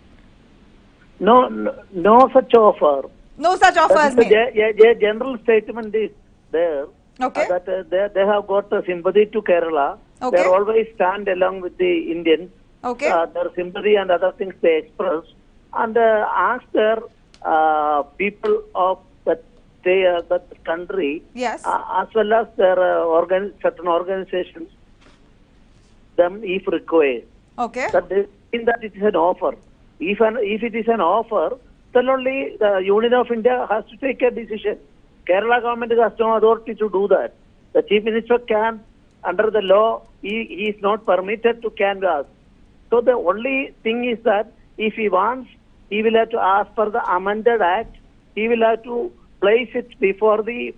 No such offer. No such offer is made. A general statement is there. Okay. That they have got sympathy to Kerala. Okay. They always stand along with the Indians. Okay. Their sympathy and other things they express, and ask their people of that country, yes, as well as their certain organizations, them if required. Okay. That they think that it is an offer. If it is an offer, then only the Union of India has to take a decision. Kerala government has no authority to do that. The Chief Minister can, under the law, he is not permitted to canvass. So the only thing is that if he wants, he will have to ask for the amended act. He will have to place it before the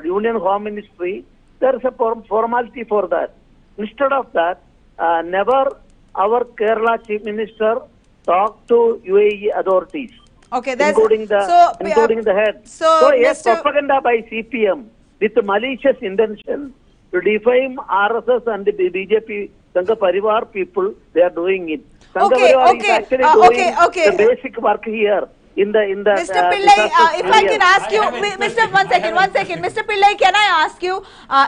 Union Home Ministry. There is a formality for that. Instead of that, never our Kerala Chief Minister talked to UAE authorities, including the head. So yes, propaganda by CPM with malicious intention to defame RSS and the BJP Sangha Parivar people, they are doing it. Sangha Parivar is actually doing the basic work here. Mr. Pillai, if I can ask you, one second. Mr. Pillai, can I ask you,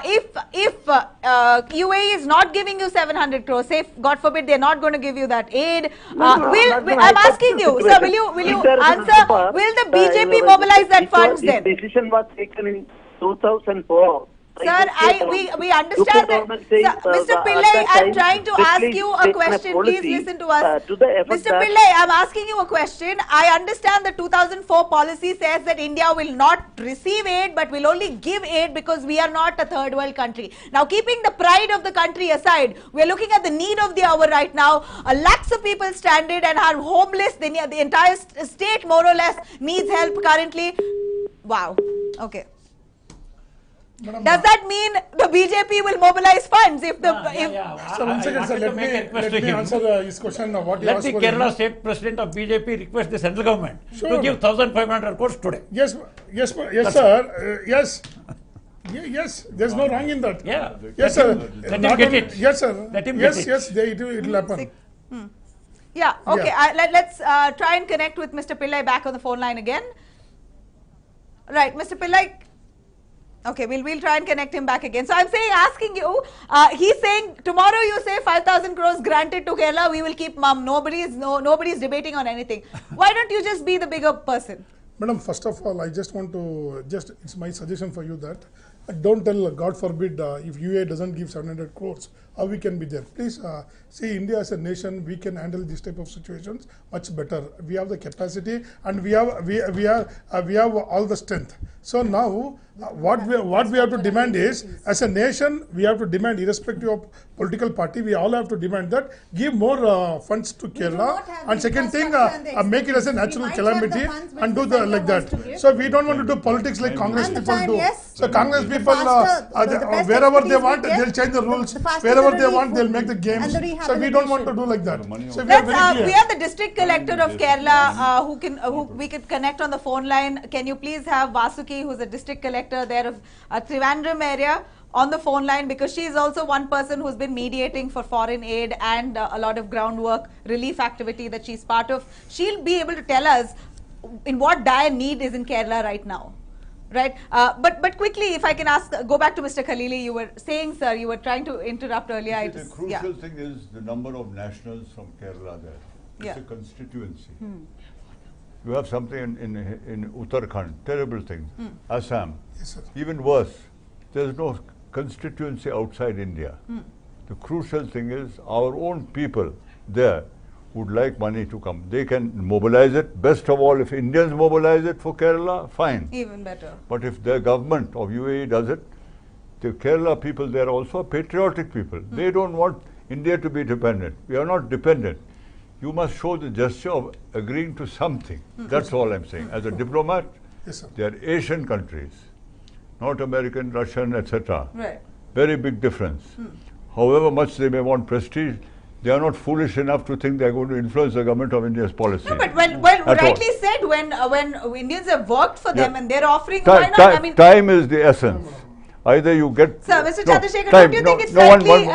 if UAE is not giving you 700 crores, say God forbid they are not going to give you that aid, I'm asking you, sir, will you answer, will the BJP mobilize that funds then? The decision was taken in 2004. Sir, we understand that. Mr. Pillai, I'm trying to ask you a question. Please listen to us. Mr. Pillai, I'm asking you a question. I understand the 2004 policy says that India will not receive aid, but will only give aid because we are not a third world country. Now, keeping the pride of the country aside, we are looking at the need of the hour right now. Lakhs of people stranded and are homeless. The entire state, more or less, needs help currently. Wow. Okay. Does that mean the BJP will mobilize funds if the... So one second, sir, let me answer his question. What Let the Kerala State President of BJP request the central government to give 1,500 crores today. Yes, sir. Yes, there's no wrong in that. Yeah. Yes, sir. Let him get it. Yes, sir. Let him get it. Yes, it will happen. Yeah, okay. Let's try and connect with Mr. Pillai back on the phone line again. Right, Mr. Pillai. Okay, we'll try and connect him back again. So I'm asking you, he's saying tomorrow you say 5,000 crores granted to Kerala, we will keep mum. Nobody's debating on anything. Why don't you just be the bigger person? Madam, first of all, I just want to it's my suggestion for you that don't tell, God forbid, if UAE doesn't give 700 crores, how we can be there. Please see, India as a nation, we can handle this type of situations much better. We have the capacity and we have all the strength. So now, what we have to demand is, as a nation, we have to demand, irrespective of political party, we all have to demand that give more funds to Kerala. And second thing, make it as a natural calamity and do the like that. So we don't want to do politics like Congress people do. So Congress people, wherever they want, they'll change the rules. Wherever they want, they'll make the games. So we don't want to do like that. So we have the district collector of Kerala who we could connect on the phone line. Can you please have Vasuki, who's a district collector there of Trivandrum area, on the phone line, because she is also one person who's been mediating for foreign aid and a lot of groundwork relief activity that she's part of. She'll be able to tell us in what dire need is in Kerala right now. Right, but quickly, if I can ask, go back to Mr. Khalili. You were saying, sir, you were trying to interrupt earlier. The crucial thing is the number of nationals from Kerala there. It's a constituency. You have something in Uttarakhand, terrible thing. Assam, even worse. There is no constituency outside India. The crucial thing is our own people there would like money to come. They can mobilize it. Best of all, if Indians mobilize it for Kerala, fine. Even better. But if the government of UAE does it, the Kerala people, they are also patriotic people. They don't want India to be dependent. We are not dependent. You must show the gesture of agreeing to something. That's all I'm saying. As a diplomat, they are Asian countries, not American, Russian, etc. Right. Very big difference. However much they may want prestige, they are not foolish enough to think they are going to influence the government of India's policy. No, but rightly said, when Indians have worked for them and they're offering, why not? I mean, time is the essence. Either you get... Sir, Mr. Chandrasekhar, don't you think it's slightly...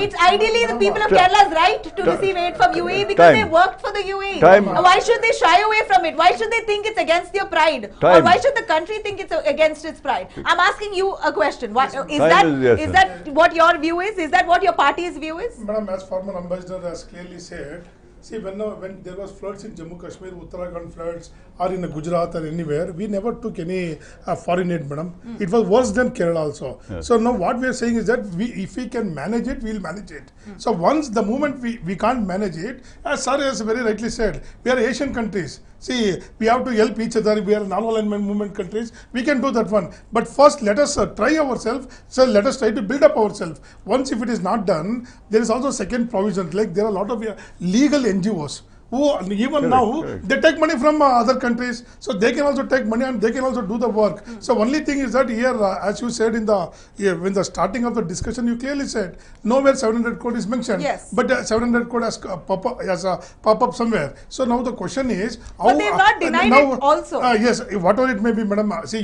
It's ideally the people of Kerala's right to receive aid from UAE because they worked for the UAE. Why should they shy away from it? Why should they think it's against their pride? Or why should the country think it's against its pride? I'm asking you a question. Is that what your view is? Is that what your party's view is? Madam, as former ambassador has clearly said, see, when there was floods in Jammu Kashmir, Uttarakhand floods, or in Gujarat or anywhere, we never took any foreign aid, madam. It was worse than Kerala also. So now what we are saying is that if we can manage it, we will manage it. So once the moment we can't manage it, as sir has very rightly said, we are Asian countries. See, we have to help each other. We are non-alignment movement countries. We can do that one. But first, let us try ourselves. So let us try to build up ourselves. Once if it is not done, there is also second provision. Like there are a lot of legal NGOs who even now they take money from other countries, so they can also take money and they can also do the work. So only thing is that here, as you said in the when the starting of the discussion, you clearly said nowhere 700 crore is mentioned. Yes. But 700 crore has pop up somewhere. So now the question is, how, but they have not denied it also. Yes, whatever it may be, madam. See,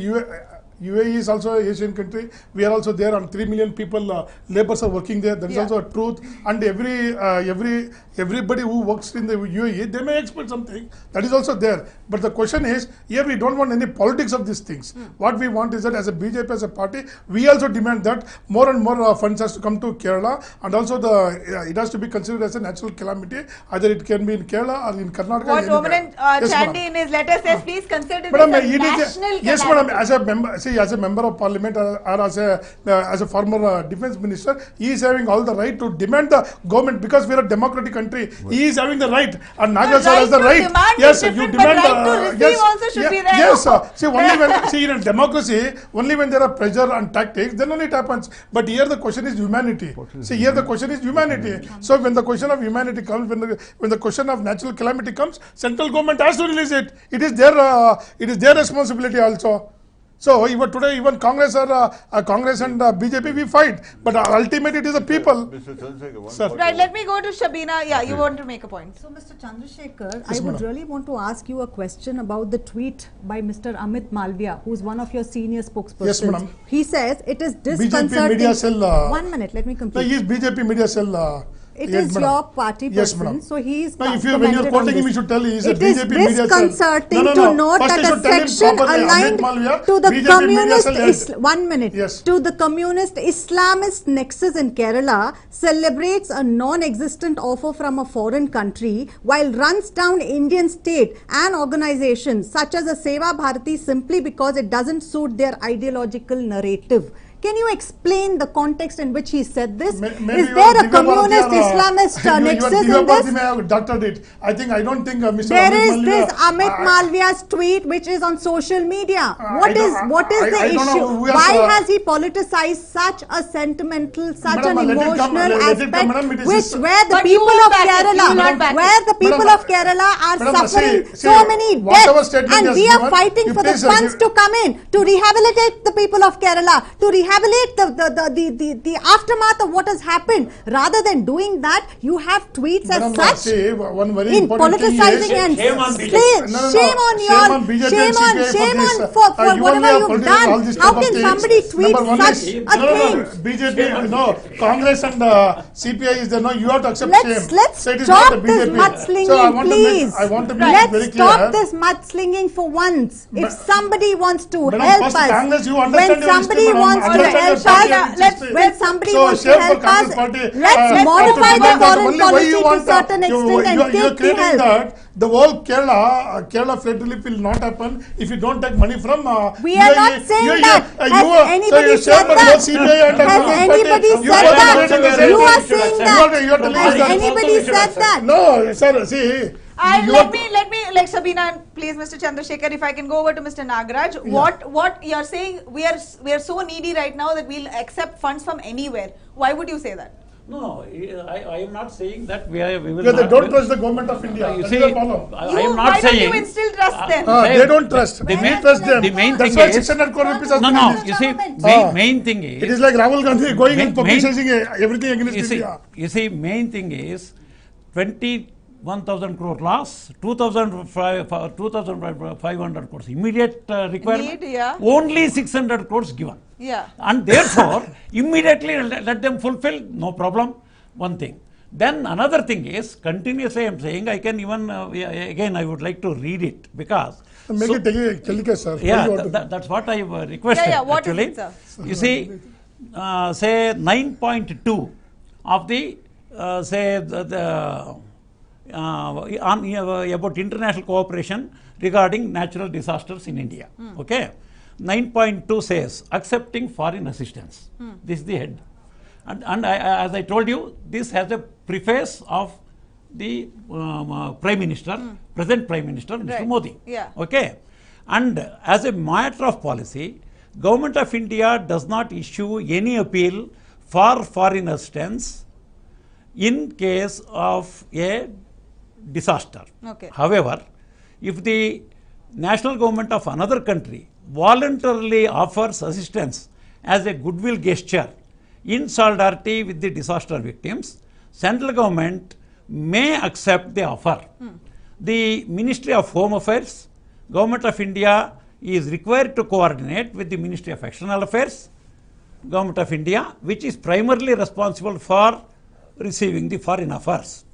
UAE is also an Asian country. We are also there, and 3 million people, laborers are working there. That is also a truth. And everybody who works in the UAE, they may expect something. That is also there. But the question is, here we don't want any politics of these things. What we want is that as a BJP, as a party, we also demand that more and more funds has to come to Kerala, and also it has to be considered as a natural calamity. Either it can be in Kerala or in Karnataka. What Oman Chandy in his letter says, please consider this a national calamity. Yes, madam. As a member, see, as a member of parliament or as a former defense minister, he is having all the right to demand the government, because we are a democratic country. He is having the right, and Naga sir has the right. Yes, you demand. Right to receive also should be there. Yes, see, only when in a democracy, only when there are pressure and tactics, then only it happens. But here the question is humanity. See, here the question is humanity. So when the question of humanity comes, when the question of natural calamity comes, central government has to release it. It is their responsibility also. So even today, even Congress or Congress and BJP, we fight. But ultimately, it is the people. Right, let me go to Shabina. Yeah, you want to make a point. So, Mr. Chandrasekhar, I would really want to ask you a question about the tweet by Mr. Amit Malviya, who is one of your senior spokespersons. Yes, madam. He says it is disconcerting. BJP media cell. 1 minute, let me complete. No, he is BJP media cell It Yes, is madam. your party Yes, person, madam. so he is No, if commented when you're on quoting him, this. you should tell he's a It is BJP media cell. disconcerting No. to note First that you a should tell him section properly, aligned Amit Malviya, to the BJP media cell communist head. One minute. Yes. To the communist Islamist nexus in Kerala celebrates a non-existent offer from a foreign country while runs down Indian state and organizations such as the Seva Bharati simply because it doesn't suit their ideological narrative. Can you explain the context in which he said this? Is there a communist Islamist nexus in this? May have doctored it. I don't think Mr. There Amit is Malviya, this Amit Malviya's tweet which is on social media. What is the I don't know issue? who has, Why has he politicized such a sentimental, such Madam, an let it come, emotional let it come, aspect, madam, it is which his- where the But you people will of back it, you will Kerala, not back it. where the people Madam, of Kerala are madam, suffering see, so many whatever deaths, statement and he has we are given, fighting you for the please, funds to come in to rehabilitate the people of Kerala, to rehabilitate the aftermath of what has happened. Rather than doing that, you have tweets Madam, as such see, one very in important thing politicizing is, and shame on shame BJP. No, on shame y'all, on BJP shame and on CPI shame for this, on for you only whatever have you've political all done. this How type of can things. somebody tweet Number one such is, a no, thing? BJP, no, Congress and CPI is there. No, you have to accept shame. Let's So it is stop not the this BJP. mudslinging, So I want please. I want to make it very Let's clear. stop this mudslinging for once. If somebody wants to Madam, help first us, Congress, you when understand your somebody history, madam. wants to Understand help your party us, history. when somebody So wants to shame for help Congress us, party. let's modify the foreign only why policy you to want a certain extent and you are take the creating help. that the whole Kerala flood relief will not happen if you don't take money from We are not saying that. Has anybody said that? Has anybody said that? You are saying that. Has anybody said that? No, sir, see. Let me, like Sabina, and please, Mr. Chandrasekhar, if I can go over to Mr. Nagaraj. What you're saying? We are so needy right now that we'll accept funds from anywhere. Why would you say that? No, I am not saying that we will Yeah, they not. don't trust the government of India. You That's see, the problem. I am not Why don't saying. you instill trust them? They don't trust. The main, trust them. the main That's thing why is 600 crore rupees has been no. released. You see, main thing is it is like Rahul Gandhi going and main- publicizing everything against India. You see, main thing is 21,000 crore loss, 2,500 crores immediate requirement, Need, yeah. only 600 crores given. Yeah. And therefore, immediately let them fulfill, no problem, one thing. Then another thing is, continuously I am saying, I can even, again I would like to read it because. Make it telecast, sir. Yeah, that's what I requested what actually. is it, sir? You see, say 9.2 of the, say about international cooperation regarding natural disasters in India. Okay, 9.2 says accepting foreign assistance. This is the head, and as I told you, this has a preface of the Prime Minister, present Prime Minister, Mr. Modi. Yeah. Okay, and as a matter of policy, Government of India does not issue any appeal for foreign assistance in case of a disaster. Okay. However, if the national government of another country voluntarily offers assistance as a goodwill gesture in solidarity with the disaster victims, central government may accept the offer. The Ministry of Home Affairs, Government of India is required to coordinate with the Ministry of External Affairs, Government of India, which is primarily responsible for receiving the foreign offers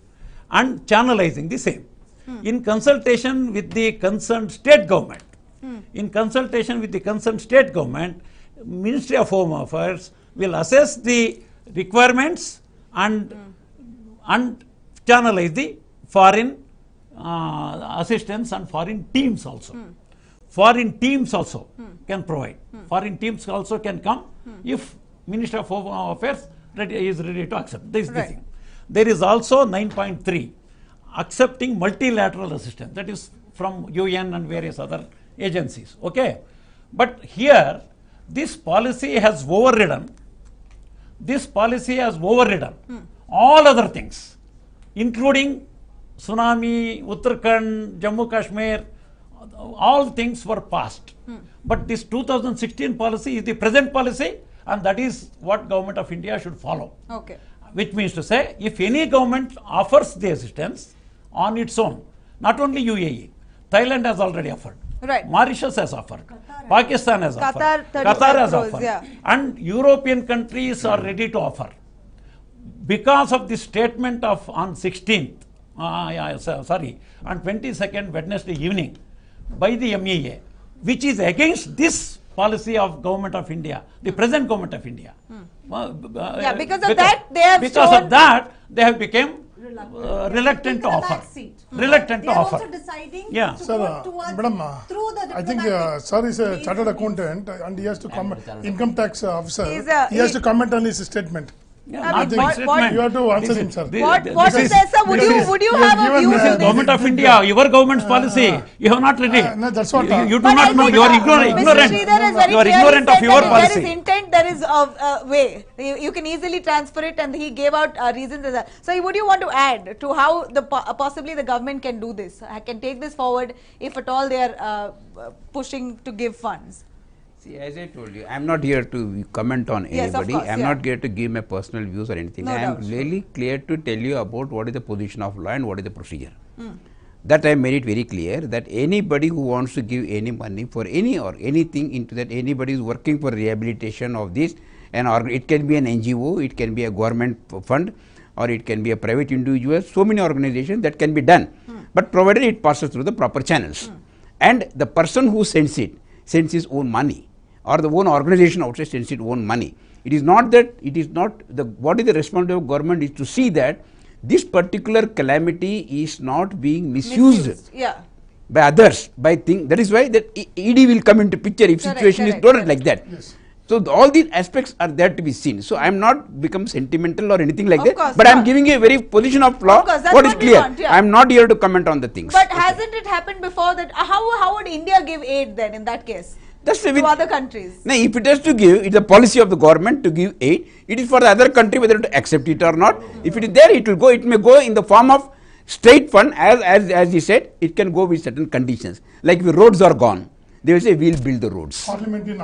and channelizing the same. In consultation with the concerned state government, Ministry of Home Affairs will assess the requirements and channelize the foreign assistance and foreign teams also. Foreign teams also can provide. Foreign teams also can come if Ministry of Home Affairs is ready to accept. This is the thing. There is also 9.3, accepting multilateral assistance, that is from UN and various other agencies. Okay, but here this policy has overridden. All other things, including tsunami, Uttarakhand, Jammu Kashmir. All things were passed, but this 2016 policy is the present policy, and that is what Government of India should follow. Okay. Which means to say, if any government offers the assistance on its own, not only UAE, Thailand has already offered, Right. Mauritius has offered, Pakistan has offered, Qatar has offered, and European countries are ready to offer. because of the statement of on 16th, on 22nd Wednesday evening by the MEA, which is against this policy of Government of India, the present Government of India. Because of that, they have they have become reluctant to offer. Reluctant to offer. Yeah. Sir, madam, I think sir is a chartered accountant and he has to comment, income tax officer. He has to comment on his statement. I think you have to answer him, sir. What is there, sir? Would you have a view? This is Government of India, your government's policy. You have not read it. No, that's what. You do not know. You are ignorant. You are ignorant of your policy. There is intent. There is a way. You can easily transfer it, and he gave out reasons as well. So, would you want to add to how possibly the government can do this? Can take this forward if at all they are pushing to give funds. See, as I told you, I am not here to comment on anybody. I am not here to give my personal views or anything. I am really clear to tell you about what is the position of law and what is the procedure. That I made it very clear that anybody who wants to give any money for any or anything into that, anybody is working for rehabilitation of this, and it can be an NGO, it can be a government fund, or it can be a private individual, so many organizations that can be done, but provided it passes through the proper channels. And the person who sends it sends his own money, or the own organization outside sends its own money. It is not that, it is not the, what is the responsibility of government is to see that this particular calamity is not being misused by others, by things. That is why that ED will come into picture if situation is not like that. So all these aspects are there to be seen. So I am not become sentimental or anything like that, but I am giving you a very position of law. What is clear? I am not here to comment on the things. But hasn't it happened before that? How would India give aid then in that case? To other countries. Now, if it has to give, it's a policy of the government to give aid. It is for the other country whether to accept it or not. If it is there, it will go. It may go in the form of state fund, as you said. It can go with certain conditions. Like if roads are gone, they will say we will build the roads,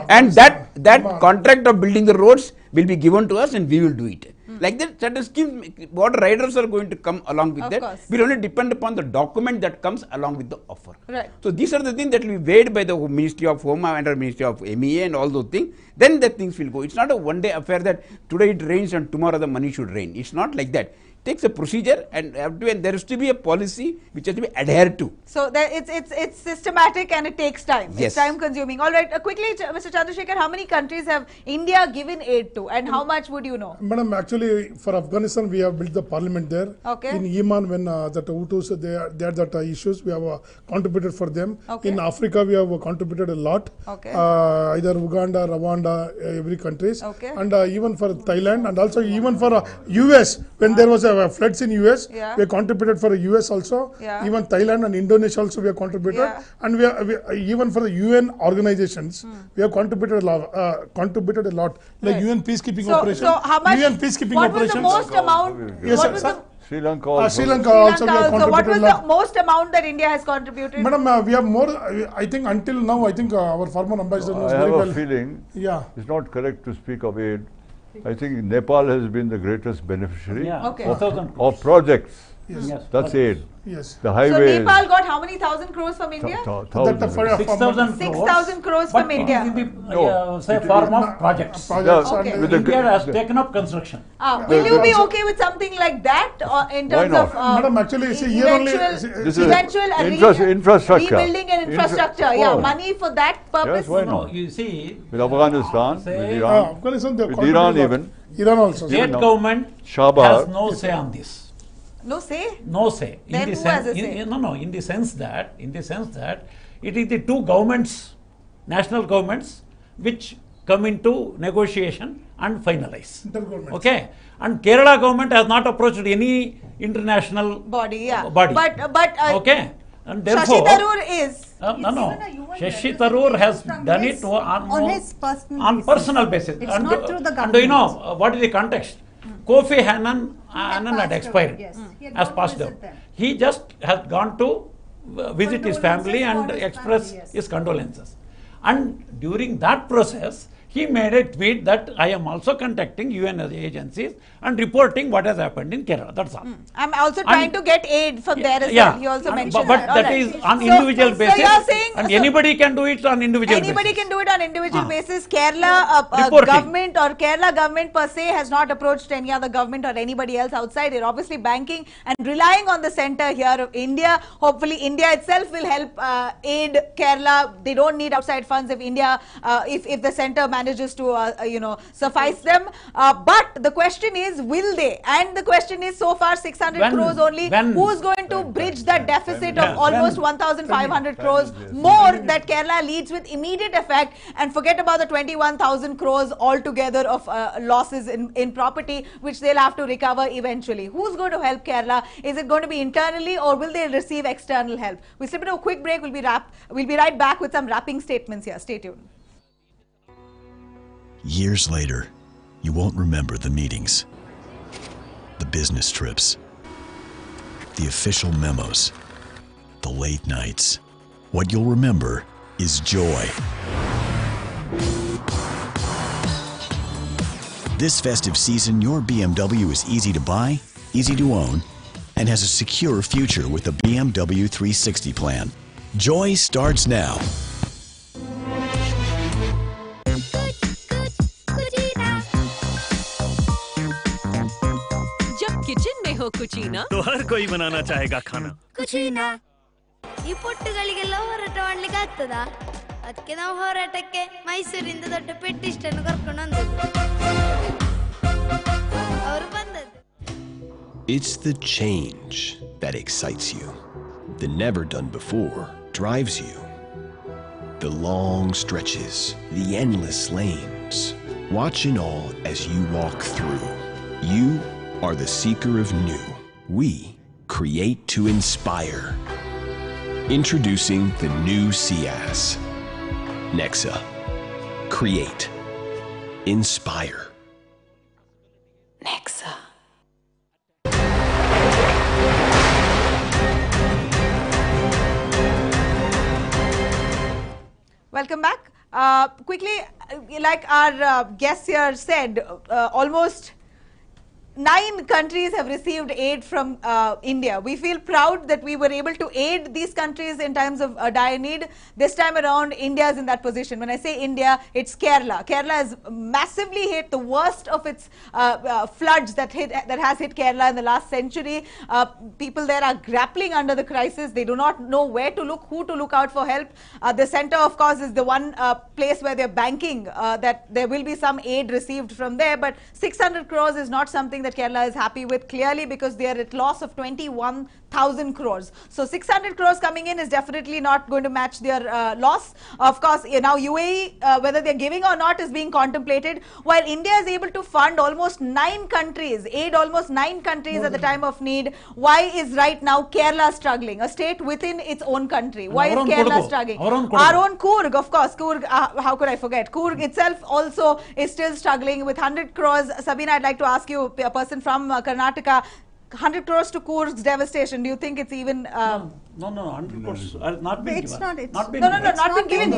and that contract of building the roads will be given to us, and we will do it. Like that, certain schemes, what riders are going to come along with that will only depend upon the document that comes along with the offer. So these are the things that will be weighed by the Ministry of Home and the Ministry of MEA and all those things. Then the things will go. It's not a one-day affair that today it rains and tomorrow the money should rain. It's not like that. It takes a procedure, and there has to be a policy which has to be adhered to. So it's systematic and it takes time. It's time consuming. All right, quickly, Mr. Chandrasekhar, how many countries have India given aid to, and how much would you know? Madam, actually for Afghanistan we have built the parliament there. In Yemen, when that Hutus they had that issues, we have contributed for them. In Africa we have contributed a lot. Either Uganda, Rwanda, every countries, and even for Thailand, and also even for US when there was floods in US, we have contributed for US also. Even Thailand and Indonesia also we have contributed, and we even for the UN organizations we have contributed a lot, like UN peacekeeping operation. So how much? UN peacekeeping operations. What was the most amount? Sri Lanka also we have contributed so what was a lot. the most amount that India has contributed? Madam, we have more. I think until now, I think our former ambassador knows very well. I have a feeling it's not correct to speak of aid. I think Nepal has been the greatest beneficiary of projects. That's aid. The highways. So Nepal got how many thousand crores from India? 6,000 crores from India. Say form of projects. India has taken up construction. Will you be okay with something like that in terms of Madam, actually, eventual infrastructure. Rebuilding and infrastructure? Money for that purpose? Yes, why not? No, you see, with Afghanistan, with Iran even. Iran also. State government has no say on this. No say? No say. Then who has a say? In the sense that it is the two governments, national governments, which come into negotiation and finalize. Okay, and Kerala government has not approached any international body. But okay, and therefore Shashi Tharoor is. Shashi Tharoor has done it on personal basis. It's not through the government. And do you know what is the context? Kofi Annan had expired, has passed out. He just has gone to visit his family and express his condolences. And during that process, he made a tweet that I am also contacting UN agencies and reporting what has happened in Kerala. That's all. I'm also trying to get aid from there as well. He also mentioned but that is on individual basis. So you're saying, and anybody can do it on individual basis. Anybody can do it on individual basis. Kerala government or Kerala government per se has not approached any other government or anybody else outside. They're obviously banking and relying on the center here of India. Hopefully India itself will help aid Kerala. They don't need outside funds if India, if the center manages to suffice them. But the question is, will they? And the question is, so far 600 crores only. Who's going to bridge that deficit of almost 1,500 crores more that Kerala leads with immediate effect, and forget about the 21,000 crores altogether of losses in property which they'll have to recover eventually. Who's going to help Kerala? Is it going to be internally, or will they receive external help? We'll slip into a quick break. We'll be right back with some wrapping statements here. Stay tuned. Years later, you won't remember the meetings, the business trips, the official memos, the late nights. What you'll remember is joy. This festive season, your BMW is easy to buy, easy to own, and has a secure future with the BMW 360 plan. Joy starts now. Kitchen में हो कुचीना तो हर कोई बनाना चाहेगा खाना कुचीना ಈ ಪುಟ್ಟಗಳಿಗೆಲ್ಲ ಹೋರಾಟ ಮಾಡ್ಲಿಕ್ಕೆ ಆಗ್ತದ ಅದಕ್ಕೆ ನಾವು ಹೋರಾಟಕ್ಕೆ ಮೈಸೂರಿಂದ ದೊಡ್ಡ ಪೆಟ್ಟಿಷ್ಟನ್ನು ಕರ್ಕೊಂಡು ಬಂದದ್ದು ಅವರು ಬಂದದ್ದು It's the change that excites you. The never done before drives you. The long stretches, the endless lanes. Watch it all as you walk through. You are the seeker of new. We create to inspire. Introducing the new Ciaz. Nexa. Create. Inspire. Nexa. Welcome back. Quickly, like our guest here said, almost 9 countries have received aid from India. We feel proud that we were able to aid these countries in times of dire need. This time around, India is in that position. When I say India, it's Kerala. Kerala has massively hit the worst of its floods that has hit Kerala in the last century. People there are grappling under the crisis. They do not know where to look, who to look out for help. The center, of course, is the one place where they're banking that there will be some aid received from there. But 600 crores is not something that Kerala is happy with, clearly, because they are at loss of 21,000 crores. So 600 crores coming in is definitely not going to match their loss. Of course, now UAE, whether they're giving or not, is being contemplated, while India is able to fund almost 9 countries, aid almost 9 countries at the time of need. Why is right now Kerala struggling, a state within its own country? Why is Kerala struggling? Our own Coorg, of course. Coorg, how could I forget? Coorg itself also is still struggling with 100 crores. Sabina, I'd like to ask you, a person from Karnataka, 100 crores to Coorg's devastation. Do you think it's even... No, 100 crores not been it's given. Not been given.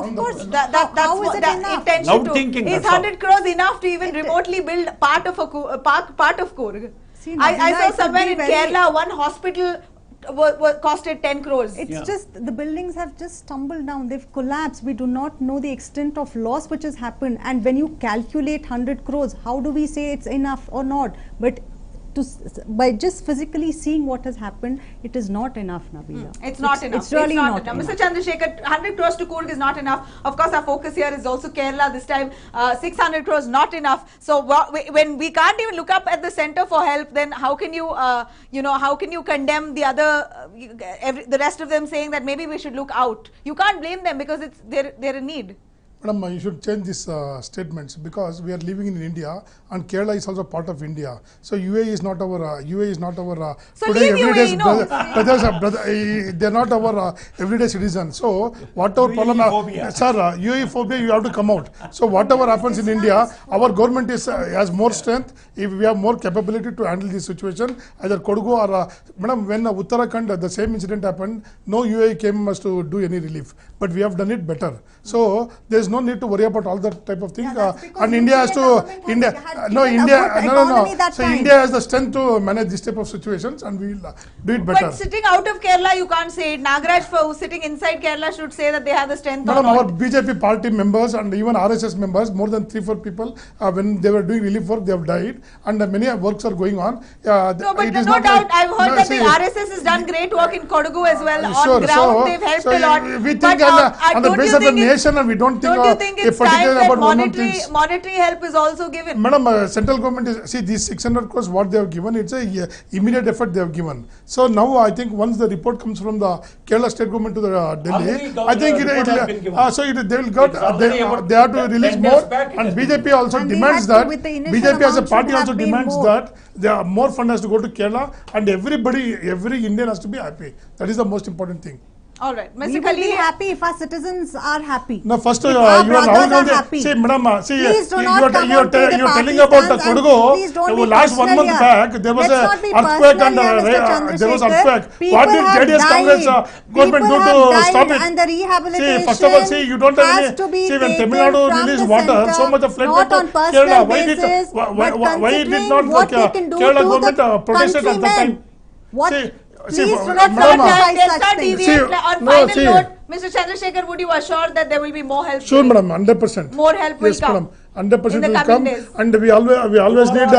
Of course. That's what the intention to. Is 100 crores enough to even remotely build part of Coorg? See, I saw somewhere in Kerala, one hospital costed 10 crores. It's just the buildings have just stumbled down. They've collapsed. We do not know the extent of loss which has happened. And when you calculate 100 crores, how do we say it's enough or not? But by just physically seeing what has happened, it is not enough, Nabila. It's not enough. It's really not enough. enough. Mr. Chandrasekhar, 100 crores to Coorg is not enough. Of course, our focus here is also Kerala this time. 600 crores not enough. So when we can't even look up at the center for help, then how can you, how can you condemn the other, the rest of them saying that maybe we should look out? You can't blame them because they're in need. Madam, you should change these statements, because we are living in India and Kerala is also part of India. So UAE is not our so today everyday brothers. They are not our everyday citizens. So whatever problem, sir, UAE phobia, you have to come out. So whatever happens in India, our government has more strength. If we have more capability to handle this situation, either Kodagu or Madam, when Uttarakhand the same incident happened, no UAE came us to do any relief, but we have done it better. So there is no need to worry about all that type of thing. And UPA India has to, India has the strength to manage this type of situations, and we will do it better. But sitting out of Kerala, you can't say it. Nagaraj, who's sitting inside Kerala, should say that they have the strength. Madam, our BJP party members and even RSS members, more than 3-4 people, when they were doing relief work, they have died, and many works are going on. No, but no doubt, I've heard that the RSS has done great work in Kodagu as well. On ground, they've helped a lot. We think on the basis of the nation, and we don't think it's time that monetary help is also given? Madam, central government is, see, these 600 crores what they have given, it's a immediate effort they have given. So now I think once the report comes from the Kerala state government to the Delhi, I think they will get, they have to release more, and BJP also demands that, BJP as a party also demands that more fund has to go to Kerala, and every Indian has to be happy. That is the most important thing. All right, Mr. We will be happy if our citizens are happy. No, first if you our are brothers are happy. See, madam, see, Please do you not come are on to the telling party about the stands Kodagu. Last 1 month back, there was an earthquake and there was earthquake. What did JDS Congress government do to stop it? And the rehabilitation see, first of all, see, you don't have any. See, when Tamil Nadu released water, so much of flood went to Kerala. Why did not the Kerala government protested at the time? Please do not such things. On final note, Mr. Chandrasekhar, would you assure that there will be more help? Sure, madam, 100%. More help will come. 100% will come, and we always need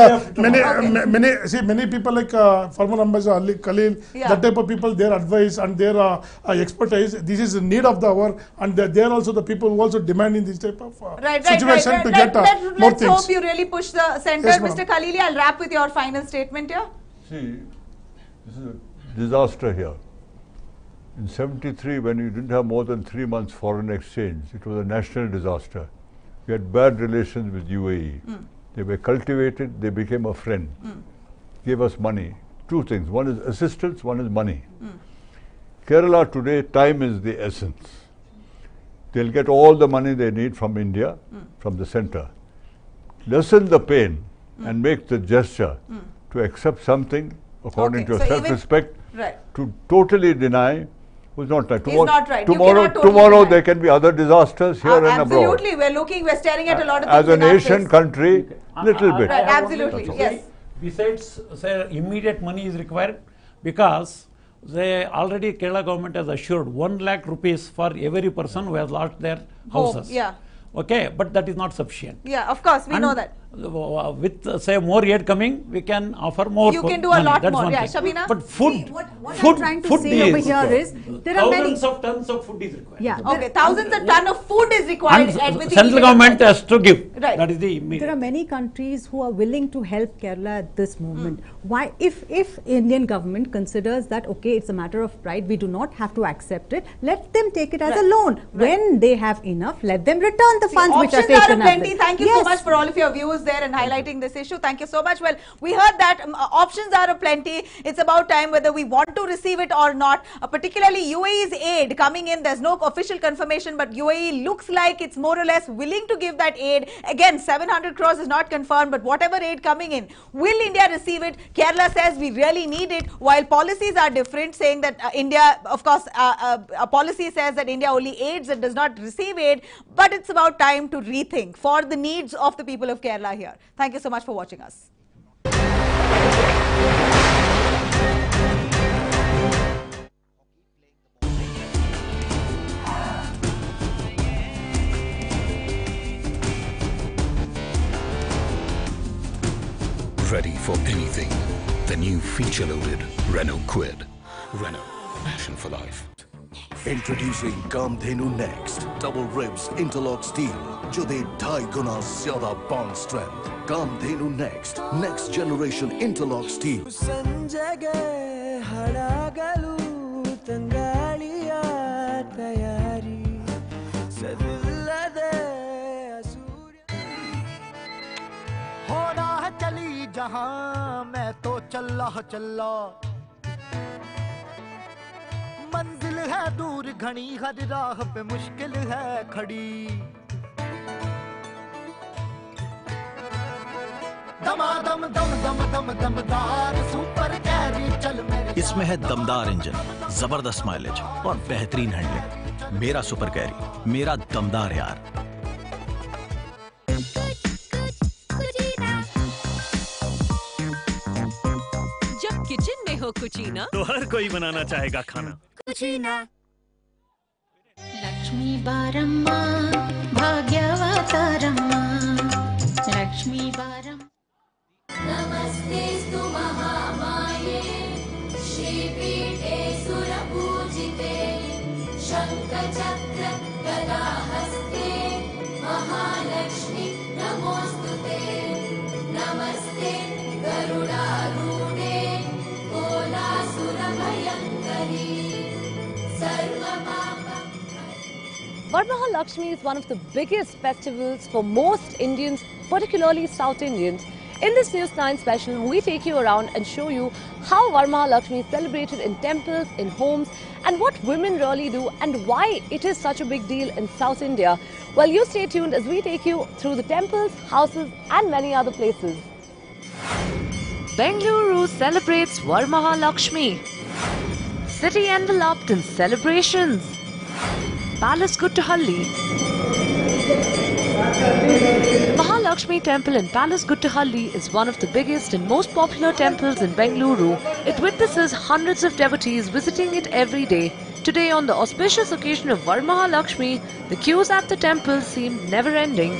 many people like former Ambassador Ali Khalil, that type of people, their advice and their expertise. This is the need of the hour, and they are also the people who also demanding this type of situation to get more things. Let's hope you really push the center. Yes, Mr. Khalili, I'll wrap with your final statement here. See, this is a disaster here. In 73, when you didn't have more than 3 months foreign exchange, it was a national disaster. We had bad relations with UAE. They were cultivated, they became a friend, gave us money. Two things, one is assistance, one is money. Kerala today, time is the essence. They'll get all the money they need from India, from the center. Lessen the pain and make the gesture to accept something according to self-respect. To totally deny was not right. Tomorrow there can be other disasters here and abroad. Absolutely, we're staring at a lot of things as a nation, country, little bit. Right, absolutely, yes. Besides, say, immediate money is required, because they already Kerala government has assured 1 lakh rupees for every person who has lost their houses. Okay, but that is not sufficient. Yeah, of course, we know that. With say more aid coming, we can offer more. You can do a lot more. Yeah, Shabina. But food, what I'm trying to say over here is there are many thousands of tons of food is required. Yeah. Okay, thousands of tons of food is required. And central government has to give. Right. That is the immediate. There are many countries who are willing to help Kerala at this moment. Why, if Indian government considers that okay, it's a matter of pride, we do not have to accept it. Let them take it as a loan. When they have enough, let them return the funds which are taken up. Thank you so much for all of your views there and highlighting this issue. Thank you so much. Well, we heard that options are aplenty. It's about time whether we want to receive it or not. Particularly UAE's aid coming in. There's no official confirmation, but UAE looks like it's more or less willing to give that aid. Again, 700 crores is not confirmed, but whatever aid coming in, will India receive it? Kerala says we really need it, while policies are different, saying that India, of course, a policy says that India only aids and does not receive aid, but it's about time to rethink for the needs of the people of Kerala here. Thank you so much for watching us. Ready for anything. The new feature-loaded Renault Kwid. Renault, passion for life. Introducing Kamdhenu Next, double ribs interlock steel, जो दे 2.5 गुना ज़्यादा bond strength. Kamdhenu Next, next generation interlock steel. होना है चली जहां मैं तो चल्ला मंजिल है दूर घनी हर राह पे मुश्किल है खड़ी दमादम दम दम दम दमदार सुपर कैरी चल मेरे इसमें है दमदार इंजन, जबरदस्त माइलेज और बेहतरीन हैंडलिंग। मेरा सुपर कैरी, मेरा दमदार यार। हो कुचीना? तो हर कोई बनाना चाहेगा खाना। कुचीना। लक्ष्मी बारम्मा भाग्यवतारम्मा लक्ष्मी बारम्मा। नमस्तेस्तु महामाये श्रीपीठे सुरपूजिते शङ्खचक्र गदाहस्ते महालक्ष्मी नमोस्तुते। नमस्ते गरुडारूढे कोलासुरभयङ्करी सर्वपाप। Varamahalakshmi is one of the biggest festivals for most Indians, particularly South Indians. In this News 9 special, we take you around and show you how Varamahalakshmi is celebrated in temples, in homes, and what women really do and why it is such a big deal in South India. Well, you stay tuned as we take you through the temples, houses, and many other places. Bengaluru celebrates Varamahalakshmi. City enveloped in celebrations. Palace Guttuhalli. Mahalakshmi Temple in Palace Guttuhalli is one of the biggest and most popular temples in Bengaluru. It witnesses hundreds of devotees visiting it every day. Today, on the auspicious occasion of Varamahalakshmi, the queues at the temple seem never-ending.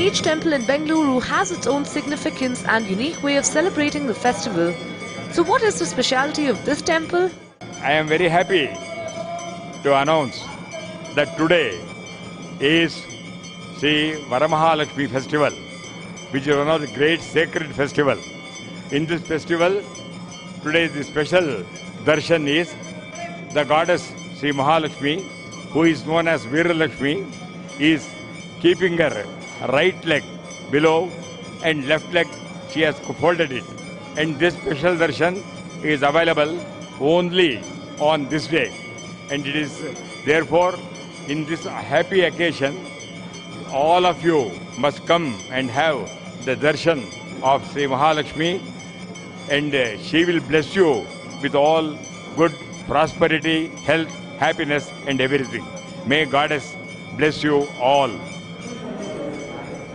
Each temple in Bengaluru has its own significance and unique way of celebrating the festival. So what is the speciality of this temple? I am very happy to announce that today is Sri Varamahalakshmi festival, which is one of the great sacred festival. In this festival, today the special darshan is the goddess Sri Mahalakshmi, who is known as Veeralakshmi, is keeping her right leg below and left leg she has folded it. And this special darshan is available only on this day. And it is therefore in this happy occasion, all of you must come and have the darshan of Sri Mahalakshmi, and she will bless you with all good prosperity, health, happiness and everything. May Goddess bless you all.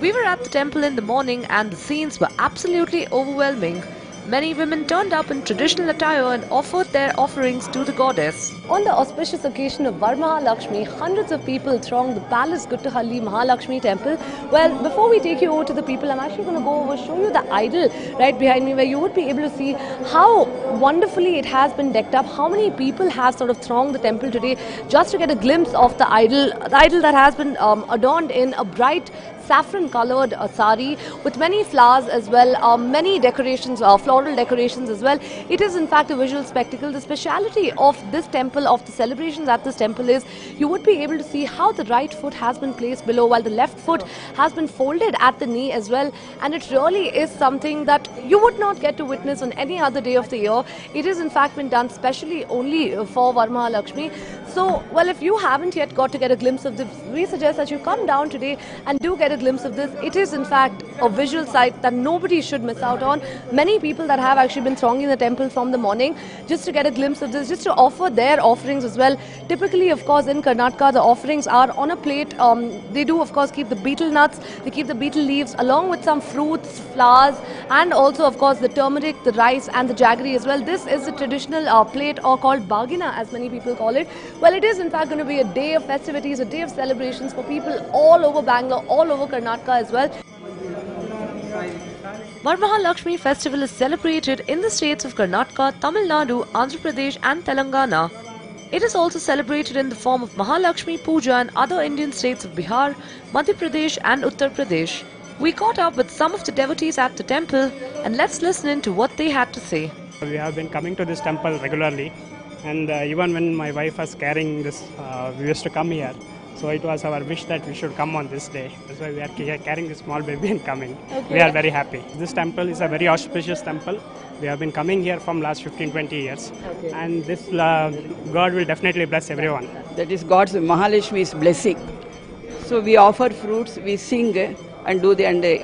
We were at the temple in the morning and the scenes were absolutely overwhelming. Many women turned up in traditional attire and offered their offerings to the goddess. On the auspicious occasion of Varamahalakshmi, hundreds of people thronged the Palace Guttuhalli Mahalakshmi temple. Well, before we take you over to the people, I'm actually going to go over, show you the idol right behind me, where you would be able to see how wonderfully it has been decked up, how many people have sort of thronged the temple today just to get a glimpse of the idol that has been adorned in a bright saffron colored sari with many flowers as well, many decorations, floral decorations as well. It is in fact a visual spectacle. The speciality of this temple, of the celebrations at this temple, is you would be able to see how the right foot has been placed below while the left foot has been folded at the knee as well, and it really is something that you would not get to witness on any other day of the year. It is in fact been done specially only for Varamahalakshmi. So, well, if you haven't yet got to get a glimpse of this, we suggest that you come down today and do get a glimpse of this. It is in fact a visual sight that nobody should miss out on. Many people that have actually been thronging the temple from the morning just to get a glimpse of this, just to offer their offerings as well. Typically, of course, in Karnataka, the offerings are on a plate. They do, of course, keep the betel nuts, they keep the betel leaves along with some fruits, flowers, and also, of course, the turmeric, the rice, and the jaggery as well. This is the traditional plate, or called bagina, as many people call it. Well, it is in fact going to be a day of festivities, a day of celebrations for people all over Bangalore, all over Karnataka as well. Varamahalakshmi festival is celebrated in the states of Karnataka, Tamil Nadu, Andhra Pradesh and Telangana. It is also celebrated in the form of Mahalakshmi Puja in other Indian states of Bihar, Madhya Pradesh and Uttar Pradesh. We caught up with some of the devotees at the temple and let's listen in to what they had to say. We have been coming to this temple regularly, and even when my wife was carrying this, we used to come here. So it was our wish that we should come on this day. That's why we are carrying this small baby and coming. Okay. We are very happy. This temple is a very auspicious temple. We have been coming here from last 15-20 years. Okay. And this God will definitely bless everyone. That is God's Mahalakshmi's blessing. So we offer fruits, we sing and do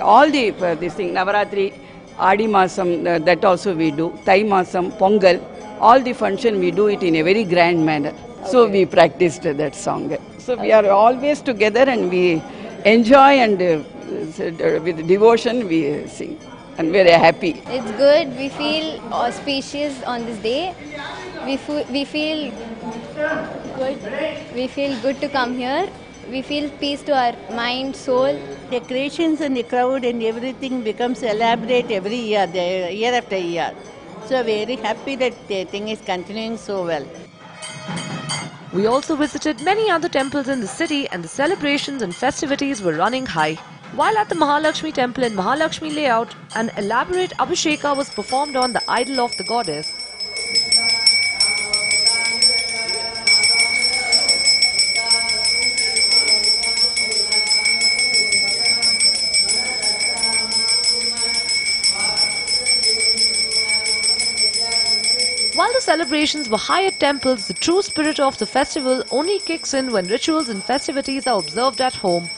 all this thing. Navaratri, Adi Masam, that also we do. Thai Masam, Pongal, all the function we do it in a very grand manner. Okay. So we practiced that song. So we are always together and we enjoy and with devotion we sing and very happy. It's good. We feel auspicious on this day. We feel good. We feel good to come here. We feel peace to our mind, soul. Decorations and the crowd and everything becomes elaborate every year, year after year. So very happy that the thing is continuing so well. We also visited many other temples in the city, and the celebrations and festivities were running high. While at the Mahalakshmi temple in Mahalakshmi layout, an elaborate Abhisheka was performed on the idol of the goddess. While the celebrations were high at temples, the true spirit of the festival only kicks in when rituals and festivities are observed at home.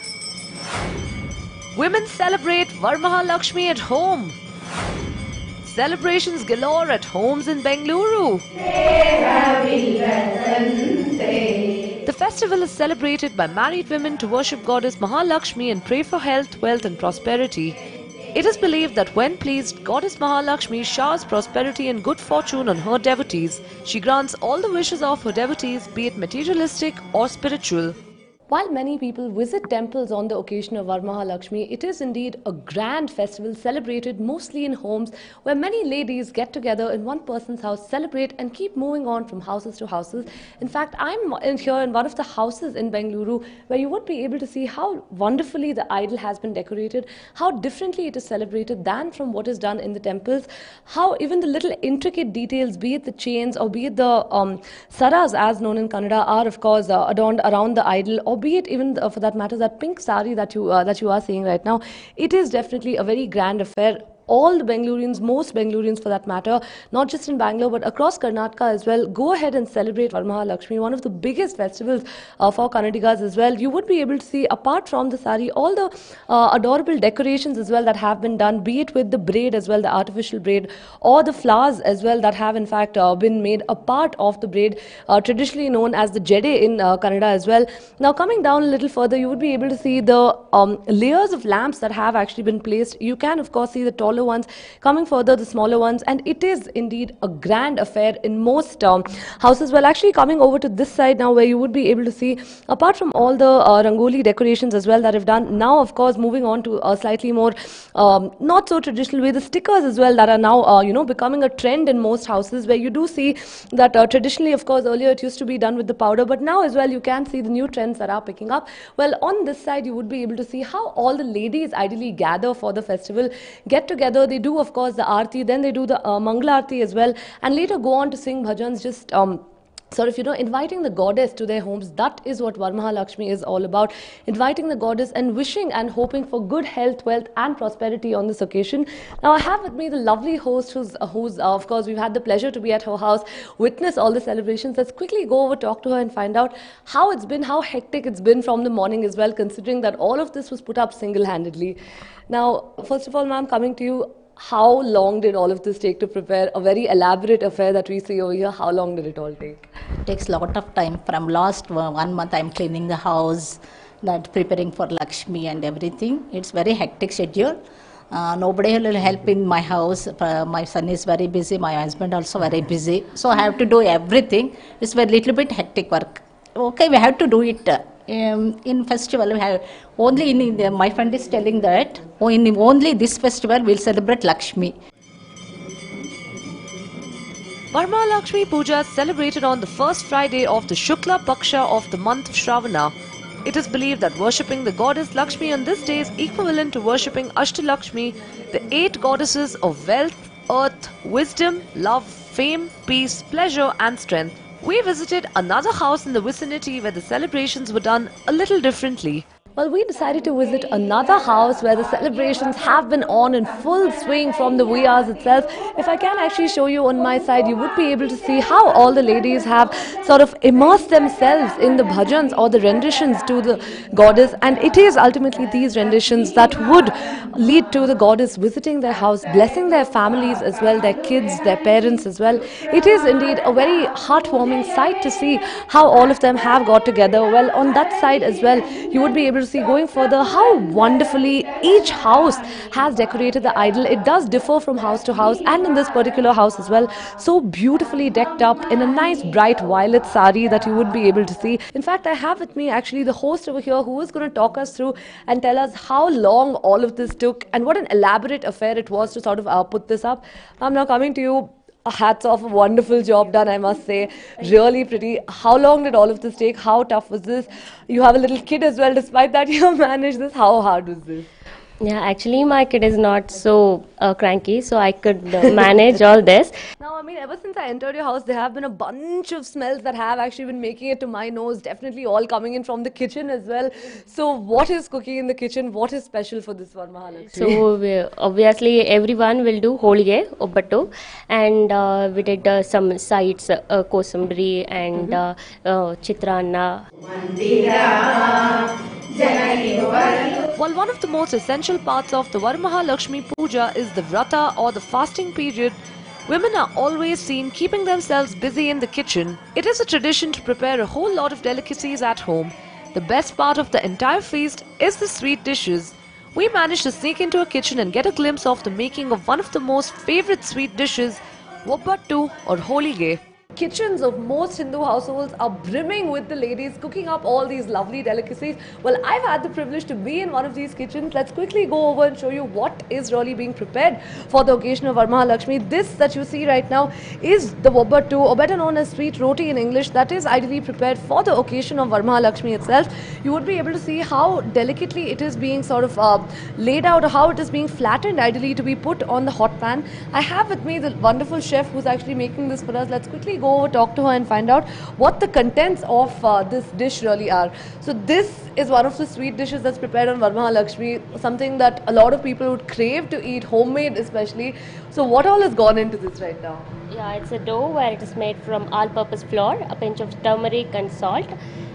Women celebrate Varamahalakshmi at home. Celebrations galore at homes in Bengaluru. The festival is celebrated by married women to worship goddess Mahalakshmi and pray for health, wealth and prosperity. It is believed that when pleased, goddess Mahalakshmi showers prosperity and good fortune on her devotees. She grants all the wishes of her devotees, be it materialistic or spiritual. While many people visit temples on the occasion of Varamahalakshmi, it is indeed a grand festival celebrated mostly in homes where many ladies get together in one person's house, celebrate and keep moving on from houses to houses. In fact, I'm here in one of the houses in Bengaluru where you would be able to see how wonderfully the idol has been decorated, how differently it is celebrated than from what is done in the temples, how even the little intricate details, be it the chains or be it the saras as known in Kannada, are of course adorned around the idol, or be it even for that matter that pink sari that you are seeing right now. It is definitely a very grand affair. All the Bengaloreans, most Bengaloreans for that matter, not just in Bangalore but across Karnataka as well, go ahead and celebrate Varamahalakshmi, one of the biggest festivals for Kannadigas as well. You would be able to see, apart from the sari, all the adorable decorations as well that have been done, be it with the braid as well, the artificial braid, or the flowers as well that have in fact been made a part of the braid, traditionally known as the jede in Kannada as well. Now coming down a little further, you would be able to see the layers of lamps that have actually been placed. You can of course see the taller ones, coming further the smaller ones, and it is indeed a grand affair in most houses. Well, actually coming over to this side now, where you would be able to see, apart from all the rangoli decorations as well that have done, now of course moving on to a slightly more not so traditional way, the stickers as well that are now becoming a trend in most houses, where you do see that traditionally of course earlier it used to be done with the powder, but now as well you can see the new trends that are picking up. Well, on this side you would be able to see how all the ladies ideally gather for the festival, get together. They do of course the aarti, then they do the Mangala Aarti as well, and later go on to sing bhajans, just sort of, inviting the goddess to their homes. That is what Varamahalakshmi is all about. Inviting the goddess and wishing and hoping for good health, wealth and prosperity on this occasion. Now I have with me the lovely host who's of course, we've had the pleasure to be at her house, witness all the celebrations. Let's quickly go over, talk to her and find out how it's been, how hectic it's been from the morning as well, considering that all of this was put up single-handedly. Now, first of all, ma'am, coming to you, how long did all of this take to prepare a very elaborate affair that we see over here? How long did it all take? It takes a lot of time. From last 1 month, I'm cleaning the house, that preparing for Lakshmi and everything. It's very hectic schedule. Nobody will help in my house. My son is very busy. My husband also very busy. So I have to do everything. It's a little bit hectic work. Okay, we have to do it. In festival, we have only my friend is telling that in only this festival we'll celebrate Lakshmi. Varamahalakshmi Puja is celebrated on the first Friday of the Shukla Paksha of the month of Shravana. It is believed that worshipping the goddess Lakshmi on this day is equivalent to worshipping Ashtalakshmi, the 8 goddesses of wealth, earth, wisdom, love, fame, peace, pleasure and strength. We visited another house in the vicinity where the celebrations were done a little differently. Well, we decided to visit another house where the celebrations have been on in full swing from the wee hours itself. If I can actually show you on my side, you would be able to see how all the ladies have sort of immersed themselves in the bhajans or the renditions to the goddess, and it is ultimately these renditions that would lead to the goddess visiting their house, blessing their families as well, their kids, their parents as well. It is indeed a very heartwarming sight to see how all of them have got together. Well, on that side as well, you would be able to see, going further, how wonderfully each house has decorated the idol. It does differ from house to house, and in this particular house as well, so beautifully decked up in a nice bright violet sari that you would be able to see. In fact, I have with me actually the host over here who is going to talk us through and tell us how long all of this took and what an elaborate affair it was to sort of put this up. I'm now coming to you. Hats off, a wonderful job done, I must say. Really pretty. How long did all of this take? How tough was this? You have a little kid as well. Despite that, you managed this. How hard was this? Yeah, actually my kid is not so cranky, so I could manage all this. Now, I mean, ever since I entered your house, there have been a bunch of smells that have actually been making it to my nose, definitely all coming in from the kitchen as well. So what is cooking in the kitchen? What is special for this one, Mahalakshmi? So obviously everyone will do holige, obbattu, and we did some sides, kosambri and chitrana. Well, one of the most essential parts of the Varamahalakshmi Puja is the Vrata or the fasting period. Women are always seen keeping themselves busy in the kitchen. It is a tradition to prepare a whole lot of delicacies at home. The best part of the entire feast is the sweet dishes. We managed to sneak into a kitchen and get a glimpse of the making of one of the most favorite sweet dishes, Obbattu or Holige. Kitchens of most Hindu households are brimming with the ladies cooking up all these lovely delicacies. Well, I've had the privilege to be in one of these kitchens. Let's quickly go over and show you what is really being prepared for the occasion of Varamahalakshmi. This that you see right now is the Obbattu, or better known as sweet roti in English, that is ideally prepared for the occasion of Varamahalakshmi itself. You would be able to see how delicately it is being sort of laid out, or how it is being flattened ideally to be put on the hot pan. I have with me the wonderful chef who's actually making this for us. Let's quickly go over, talk to her and find out what the contents of this dish really are. So this is one of the sweet dishes that's prepared on Varamahalakshmi, something that a lot of people would crave to eat, homemade especially. So what all has gone into this right now? Yeah, it's a dough where it is made from all-purpose flour, a pinch of turmeric and salt,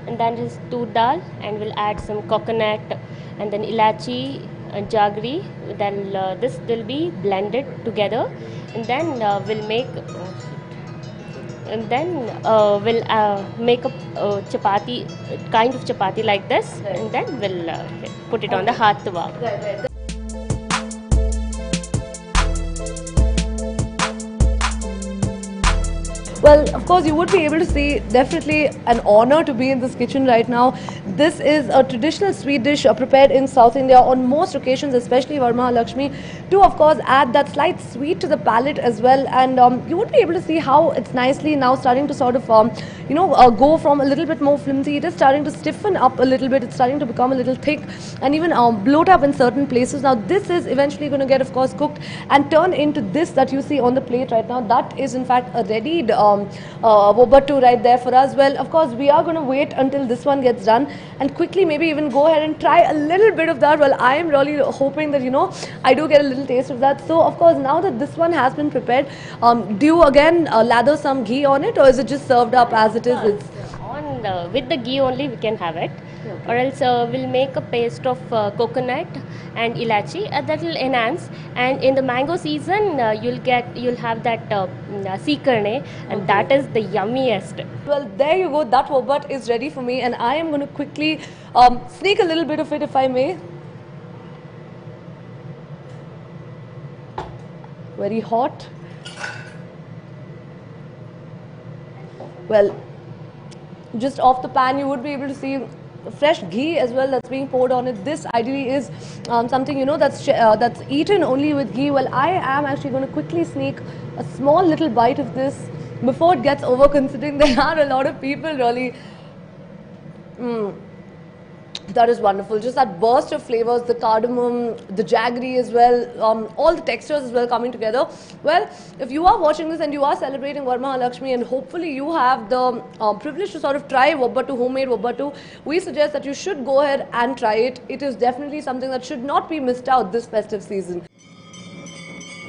and then is tur dal, and we'll add some coconut and then ilachi and jaggery. Then this will be blended together, and then we'll make a chapati, kind of chapati like this, right. And then we'll put it on the hot tawa. Right. Well, of course, you would be able to see, definitely an honor to be in this kitchen right now. This is a traditional sweet dish prepared in South India on most occasions, especially Varamahalakshmi, to of course add that slight sweet to the palate as well. And you would be able to see how it's nicely now starting to sort of, go from a little bit more flimsy. It is starting to stiffen up a little bit. It's starting to become a little thick and even bloat up in certain places. Now, this is eventually going to get, of course, cooked and turn into this that you see on the plate right now. That is, in fact, a readied Obbattu right there for us. Well, of course, we are going to wait until this one gets done and quickly maybe even go ahead and try a little bit of that. Well, I am really hoping that, I do get a little taste of that. So, of course, now that this one has been prepared, do you again lather some ghee on it, or is it just served up as it is? With the ghee only we can have it. Okay. Or else we'll make a paste of coconut and ilachi that will enhance. And in the mango season, you'll have that seekarne, and that is the yummiest. Well, there you go. That obbat is ready for me, and I am going to quickly sneak a little bit of it, if I may. Very hot. Well, just off the pan, you would be able to see fresh ghee as well that's being poured on it. This ideally is something that's eaten only with ghee. Well, I am actually going to quickly sneak a small little bite of this before it gets over, considering there are a lot of people really. That is wonderful. Just that burst of flavors, the cardamom, the jaggery as well, all the textures as well coming together. Well, if you are watching this and you are celebrating Varamahalakshmi, and hopefully you have the privilege to sort of try Obbattu, homemade Obbattu, we suggest that you should go ahead and try it. It is definitely something that should not be missed out this festive season.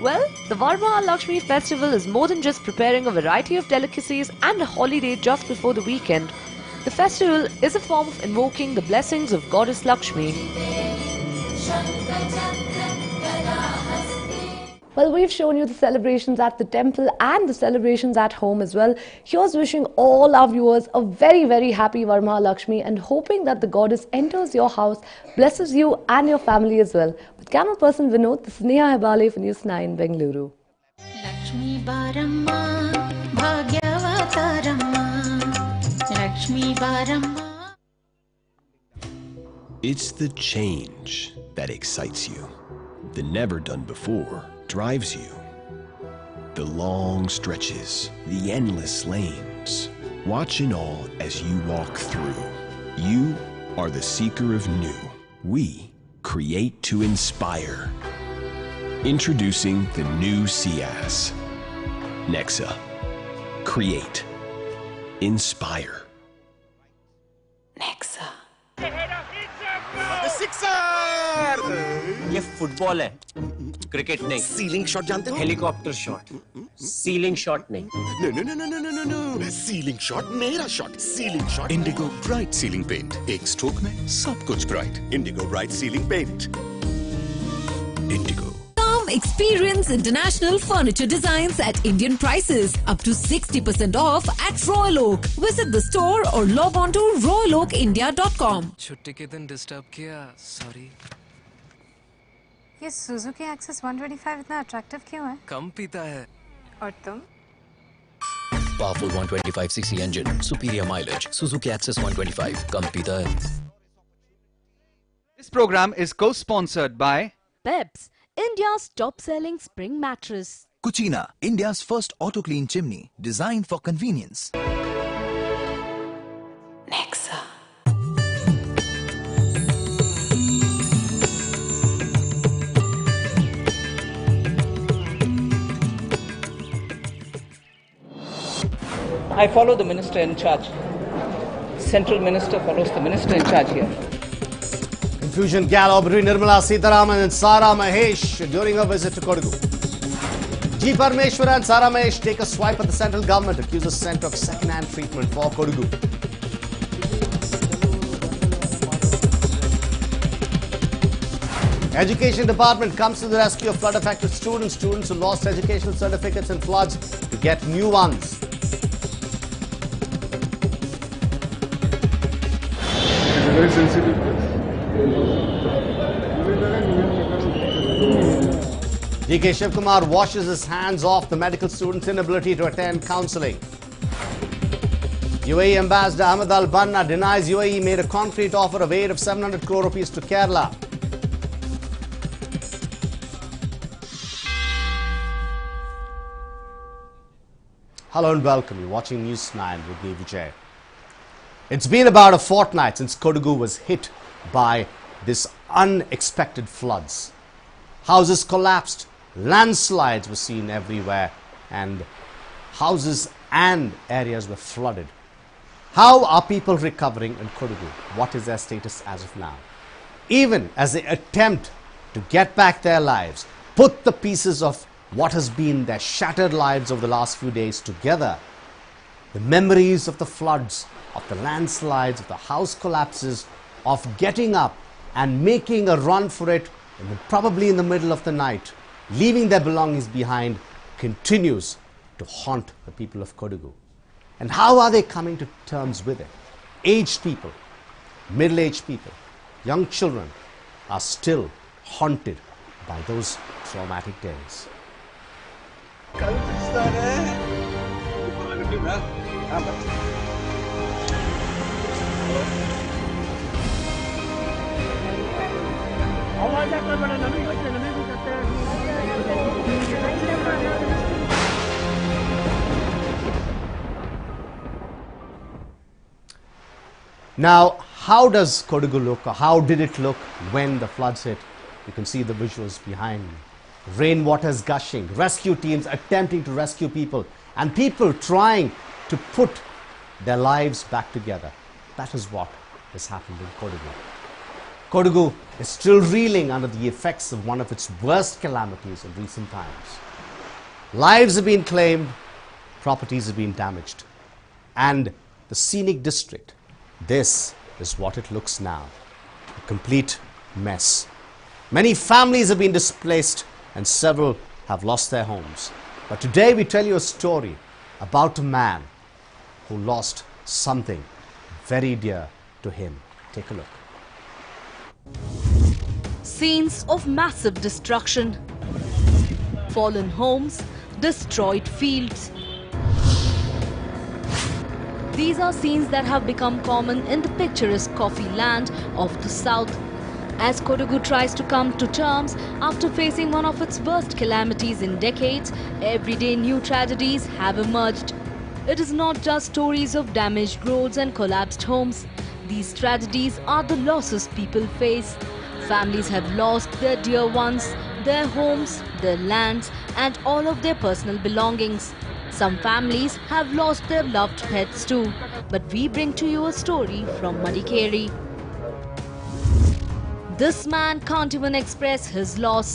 Well, the Varamahalakshmi festival is more than just preparing a variety of delicacies and a holiday just before the weekend. The festival is a form of invoking the blessings of Goddess Lakshmi. Well, we've shown you the celebrations at the temple and the celebrations at home as well. Here's wishing all our viewers a very, very happy Varamahalakshmi and hoping that the goddess enters your house, blesses you and your family as well. With camera person Vinod, this is Neha Hebale for NEWS9 Bengaluru. Lakshmi Baramma, Bhagyavataramma, Lakshmi Baramma. It's the change that excites you. The never done before drives you. The long stretches, the endless lanes. Watch in all as you walk through. You are the seeker of new. We create to inspire. Introducing the new Ciaz. Nexa. Create. Inspire. Nexa. Sixer ये football है cricket नहीं ceiling shot जानते हो helicopter shot ceiling shot नहीं no no no no no no no ceiling shot मेरा shot ceiling shot Indigo bright ceiling paint एक stroke में सब कुछ bright Indigo bright ceiling paint Indigo Experience international furniture designs at Indian prices. Up to 60% off at Royal Oak. Visit the store or log on to royaloakindia.com. छुट्टी के दिन disturb किया, sorry. ये Suzuki Access 125 इतना attractive क्यों है? कम पीता है। और तुम? Powerful 125cc engine, superior mileage. Suzuki Access 125, कम पीता है। This program is co-sponsored by Peps, India's top-selling spring mattress. Cucina, India's first auto-clean chimney, designed for convenience. Nexa. I follow the minister in charge. Central minister follows the minister in charge here. Confusion galore between Nirmala Sitharaman and Sara Mahesh during a visit to Kodagu. G. Parmeshwara and Sara Mahesh take a swipe at the central government, accuses centre of second-hand treatment for Kodagu. Education Department comes to the rescue of flood-affected students. Students who lost educational certificates in floods to get new ones. Very sensitive. D.K. Shivkumar washes his hands off the medical student's inability to attend counselling. UAE Ambassador Ahmed Al-Banna denies UAE made a concrete offer of aid of 700 crore rupees to Kerala. Hello and welcome. You're watching NEWS9 with me, Vijay. It's been about a fortnight since Kodagu was hit by this unexpected floods. Houses collapsed, landslides were seen everywhere, and houses and areas were flooded. How are people recovering in Kodagu? What is their status as of now? Even as they attempt to get back their lives, put the pieces of what has been their shattered lives over the last few days together, the memories of the floods, of the landslides, of the house collapses, of getting up and making a run for it, probably in the middle of the night, leaving their belongings behind, continues to haunt the people of Kodagu. And how are they coming to terms with it? Aged people, middle-aged people, young children are still haunted by those traumatic days. Now, how does Kodagu look, or how did it look when the floods hit? You can see the visuals behind me. Rainwaters gushing, rescue teams attempting to rescue people, and people trying to put their lives back together. That is what has happened in Kodagu. Kodagu is still reeling under the effects of one of its worst calamities in recent times. Lives have been claimed, properties have been damaged, and the scenic district, this is what it looks now, a complete mess. Many families have been displaced and several have lost their homes. But today we tell you a story about a man who lost something very dear to him. Take a look. Scenes of massive destruction. Fallen homes, destroyed fields. These are scenes that have become common in the picturesque coffee land of the south. As Kodagu tries to come to terms after facing one of its worst calamities in decades, everyday new tragedies have emerged. It is not just stories of damaged roads and collapsed homes. These tragedies are the losses people face. Families have lost their dear ones, their homes, their lands, and all of their personal belongings. Some families have lost their loved pets too. But we bring to you a story from Madikeri. This man can't even express his loss.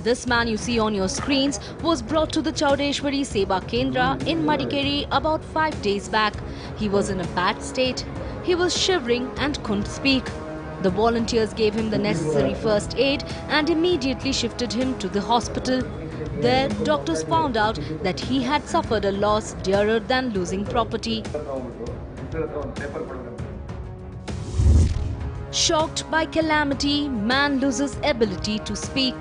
This man you see on your screens was brought to the Chaudeshwari Seva Kendra in Madikeri about 5 days back. He was in a bad state. He was shivering and couldn't speak. The volunteers gave him the necessary first aid and immediately shifted him to the hospital. There, doctors found out that he had suffered a loss dearer than losing property. Shocked by calamity, man loses ability to speak.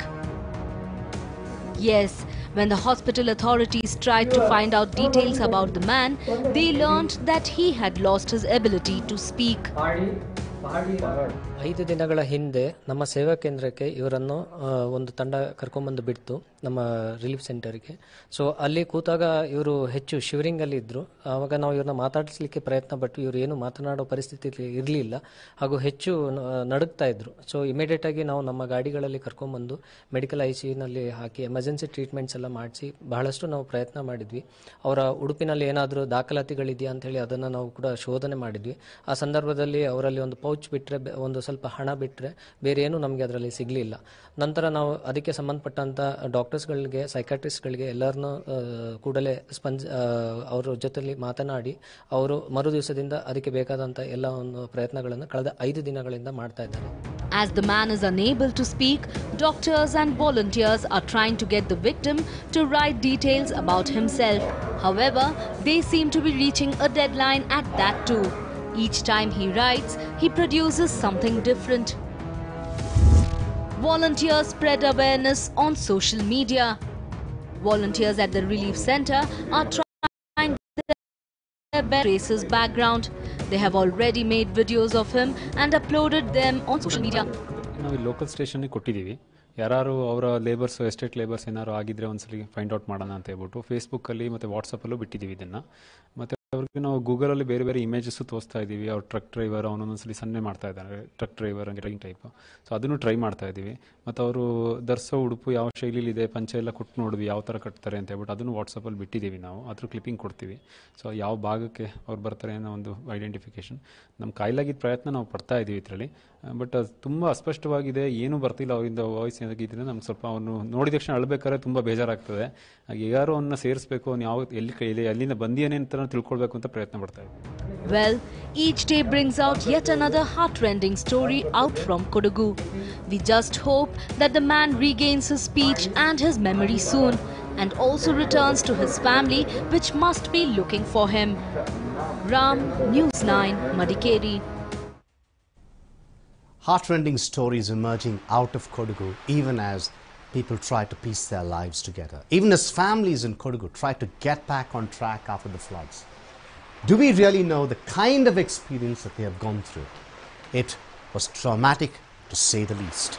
Yes, when the hospital authorities tried to find out details about the man, they learned that he had lost his ability to speak. 5 ದಿನಗಳ ಹಿಂದೆ ನಮ್ಮ ಸೇವಾ ಕೇಂದ್ರಕ್ಕೆ ಇವರನ್ನು ಒಂದು ತಂಡ ಕರ್ಕೊಂಬಂದು ಬಿಡ್ತು ನಮ್ಮ ರಿಲೀಫ್ ಸೆಂಟರ್ಗೆ. ಸೊ ಅಲ್ಲಿ ಕೂತಾಗ ಇವರು ಹೆಚ್ಚು ಶಿವರಿಂಗಲ್ಲಿ ಇದ್ದರು. ಆವಾಗ ನಾವು ಇವ್ರನ್ನ ಮಾತಾಡಿಸ್ಲಿಕ್ಕೆ ಪ್ರಯತ್ನ ಪಟ್ಟು ಇವರು ಏನು ಮಾತನಾಡೋ ಪರಿಸ್ಥಿತಿ ಇರಲಿಲ್ಲ ಹಾಗೂ ಹೆಚ್ಚು ನಡುಗ್ತಾ ಇದ್ರು. ಸೊ ಇಮಿಡಿಯೇಟಾಗಿ ನಾವು ನಮ್ಮ ಗಾಡಿಗಳಲ್ಲಿ ಕರ್ಕೊಂಬಂದು ಮೆಡಿಕಲ್ ICUನಲ್ಲಿ ಹಾಕಿ ಎಮರ್ಜೆನ್ಸಿ ಟ್ರೀಟ್ಮೆಂಟ್ಸ್ ಎಲ್ಲ ಮಾಡಿಸಿ ಬಹಳಷ್ಟು ನಾವು ಪ್ರಯತ್ನ ಮಾಡಿದ್ವಿ. ಅವರ ಉಡುಪಿನಲ್ಲಿ ಏನಾದರೂ ದಾಖಲಾತಿಗಳಿದೆಯಾ ಅಂಥೇಳಿ ಅದನ್ನು ನಾವು ಕೂಡ ಶೋಧನೆ ಮಾಡಿದ್ವಿ. ಆ ಸಂದರ್ಭದಲ್ಲಿ ಅವರಲ್ಲಿ ಒಂದು ಪೌಚ್ ಬಿಟ್ಟರೆ, ಒಂದು ಸ್ವಲ್ಪ ಹಣ ಬಿಟ್ಟರೆ ಬೇರೆ ಏನು ನಮಗೆ ಅದರಲ್ಲಿ ಸಿಗಲಿಲ್ಲ. ನಂತರ ನಾವು ಅದಕ್ಕೆ ಸಂಬಂಧಪಟ್ಟಂಥ ಡಾಕ್ಟರ್ಸ್ಗಳಿಗೆ, ಸೈಕಾಟ್ರಿಸ್ಟ್ಗಳಿಗೆ ಎಲ್ಲರನ್ನೂ ಕೂಡಲೇ ಅವರ ಜೊತೆಲಿ ಮಾತನಾಡಿ ಅವರು ಮರು ದಿವಸದಿಂದ ಅದಕ್ಕೆ ಬೇಕಾದಂಥ ಎಲ್ಲ ಒಂದು ಪ್ರಯತ್ನಗಳನ್ನು ಕಳೆದ 5 ದಿನಗಳಿಂದ ಮಾಡ್ತಾ ಇದ್ದಾರೆ. As the man is unable to speak, doctors and volunteers are trying to get the victim to write details about himself. However, they seem to be reaching a deadline at that too. Each time he writes, he produces something different. Volunteers spread awareness on social media. Volunteers at the relief center are trying their best to trace his background. They have already made videos of him and uploaded them on social media. ನಾವು local ಸ್ಟೇಷನ್ಗೆ ಕೊಟ್ಟಿದ್ದೀವಿ. ಯಾರು ಅವರ labours, estate labours ಏನಾರು ಆಗಿದ್ರೆ ಒಂದ್ಸಲಿ find out ಮಾಡೋಣ ಅಂತ ಹೇಳ್ಬಿಟ್ಟು ಫೇಸ್ಬುಕ್ಕಲ್ಲಿ ಮತ್ತು ವಾಟ್ಸಪ್ಪಲ್ಲೂ ಬಿಟ್ಟಿದ್ದೀವಿ ಇದನ್ನು. ಮತ್ತು ಅವ್ರಿಗೆ ನಾವು ಗೂಗಲಲ್ಲಿ ಬೇರೆ ಬೇರೆ ಇಮೇಜಸ್ಸು ತೋರಿಸ್ತಾ ಇದ್ದೀವಿ. ಅವ್ರು ಟ್ರಕ್ ಡ್ರೈವರ್ ಅವನೊಂದೊಂದ್ಸಲಿ ಸನ್ನೆ ಮಾಡ್ತಾ ಇದ್ದಾರೆ, truck driver getting type. So ಅದನ್ನು ಟ್ರೈ ಮಾಡ್ತಾ ಇದ್ದೀವಿ. ಮತ್ತು ಅವರು ಧರಿಸೋ ಉಡುಪು ಯಾವ ಶೈಲಿಲಿದೆ, ಪಂಚೆ ಎಲ್ಲ ಕೊಟ್ಟು ನೋಡಿದ್ವಿ ಯಾವ ಥರ ಕಟ್ತಾರೆ ಅಂತ ಹೇಳ್ಬಿಟ್ಟು ಅದನ್ನು ವಾಟ್ಸಪ್ಪಲ್ಲಿ ಬಿಟ್ಟಿದ್ದೀವಿ ನಾವು. ಅದ್ರ ಕ್ಲಿಪ್ಪಿಂಗ್ ಕೊಡ್ತೀವಿ. ಸೊ ಯಾವ ಭಾಗಕ್ಕೆ ಅವ್ರು ಬರ್ತಾರೆ ಅನ್ನೋ ಒಂದು ಐಡೆಂಟಿಫಿಕೇಷನ್ ನಮ್ಮ ಕೈಲಾಗಿದ್ದ ಪ್ರಯತ್ನ ನಾವು ಪಡ್ತಾ ಇದ್ದೀವಿ ಇದರಲ್ಲಿ. ಬಟ್ ಅದು ತುಂಬ ಅಸ್ಪಷ್ಟವಾಗಿದೆ, ಏನೂ ಬರ್ತಿಲ್ಲ ಅವರಿಂದ ವಾಯ್ಸ್ ಏನಾಗಿದ್ದರೆ ನಮ್ಗೆ ಸ್ವಲ್ಪ ಅವನು ನೋಡಿದ ತಕ್ಷಣ ಅಳ್ಬೇಕಾದ್ರೆ ತುಂಬ ಬೇಜಾರಾಗ್ತದೆ. ಯಾರೋ ಅವನ್ನ ಸೇರಿಸಬೇಕು, ಅವ್ನು ಯಾವ ಎಲ್ಲಿಂದ ಬಂದಿಯಾನೆ ಅಂತ ತಿಳ್ಕೊಳ್ಬೇಕು ಅಂತ ಪ್ರಯತ್ನ ಪಡ್ತಾ ಇದ್ದೀವಿ. Well, each day brings out yet another heart-rending story out from Kodagu. We just hope that the man regains his speech and his memory soon and also returns to his family, which must be looking for him. Ram, NEWS9, Madikeri. Heartrending stories emerging out of Kodagu even as people try to piece their lives together. Even as families in Kodagu try to get back on track after the floods. Do we really know the kind of experience that they have gone through? It was traumatic to say the least.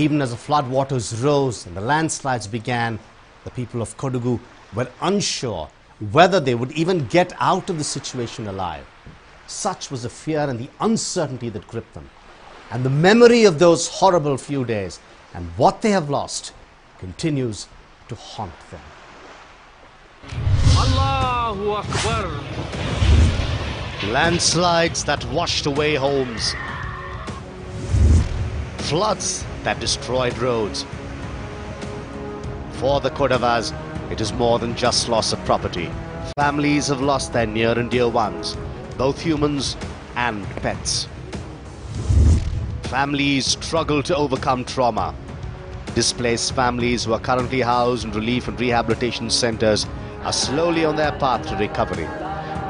Even as the flood waters rose and the landslides began, the people of Kodagu were unsure whether they would even get out of the situation alive. Such was the fear and the uncertainty that gripped them. And the memory of those horrible few days and what they have lost continues to haunt them. Allahu Akbar. Landslides that washed away homes. Floods that destroyed roads. For the Kodavas, it is more than just loss of property. Families have lost their near and dear ones, both humans and pets. Families struggle to overcome trauma. Displaced families who are currently housed in relief and rehabilitation centers are slowly on their path to recovery.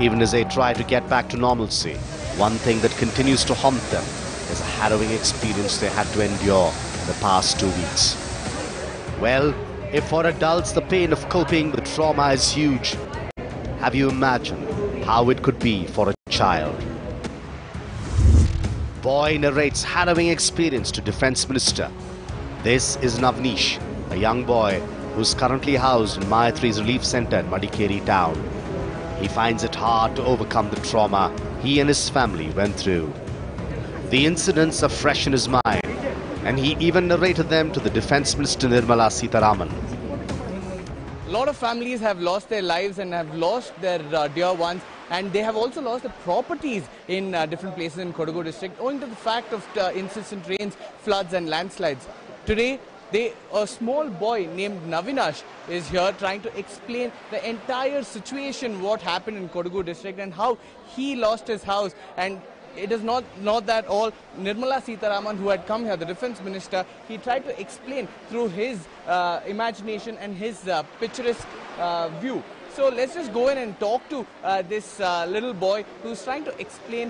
Even as they try to get back to normalcy, one thing that continues to haunt them is a harrowing experience they had to endure in the past 2 weeks. Well, if for adults the pain of coping with trauma is huge, have you imagined how it could be for a child? Boy narrates harrowing experience to Defence Minister. This is Navneesh, a young boy who's currently housed in Mayatri's Relief Centre in Madikeri town. He finds it hard to overcome the trauma he and his family went through. The incidents are fresh in his mind, and he even narrated them to the Defence Minister Nirmala Sitharaman. A lot of families have lost their lives and have lost their dear ones, and they have also lost their properties in different places in Kodagu district owing to the fact of incessant rains, floods and landslides. Today, a small boy named Navinash is here trying to explain the entire situation, what happened in Kodagu district and how he lost his house. And it is not that all. Nirmala Sitharaman, who had come here, the Defence Minister, he tried to explain through his imagination and his picturesque view. So let's just go in and talk to this little boy who's trying to explain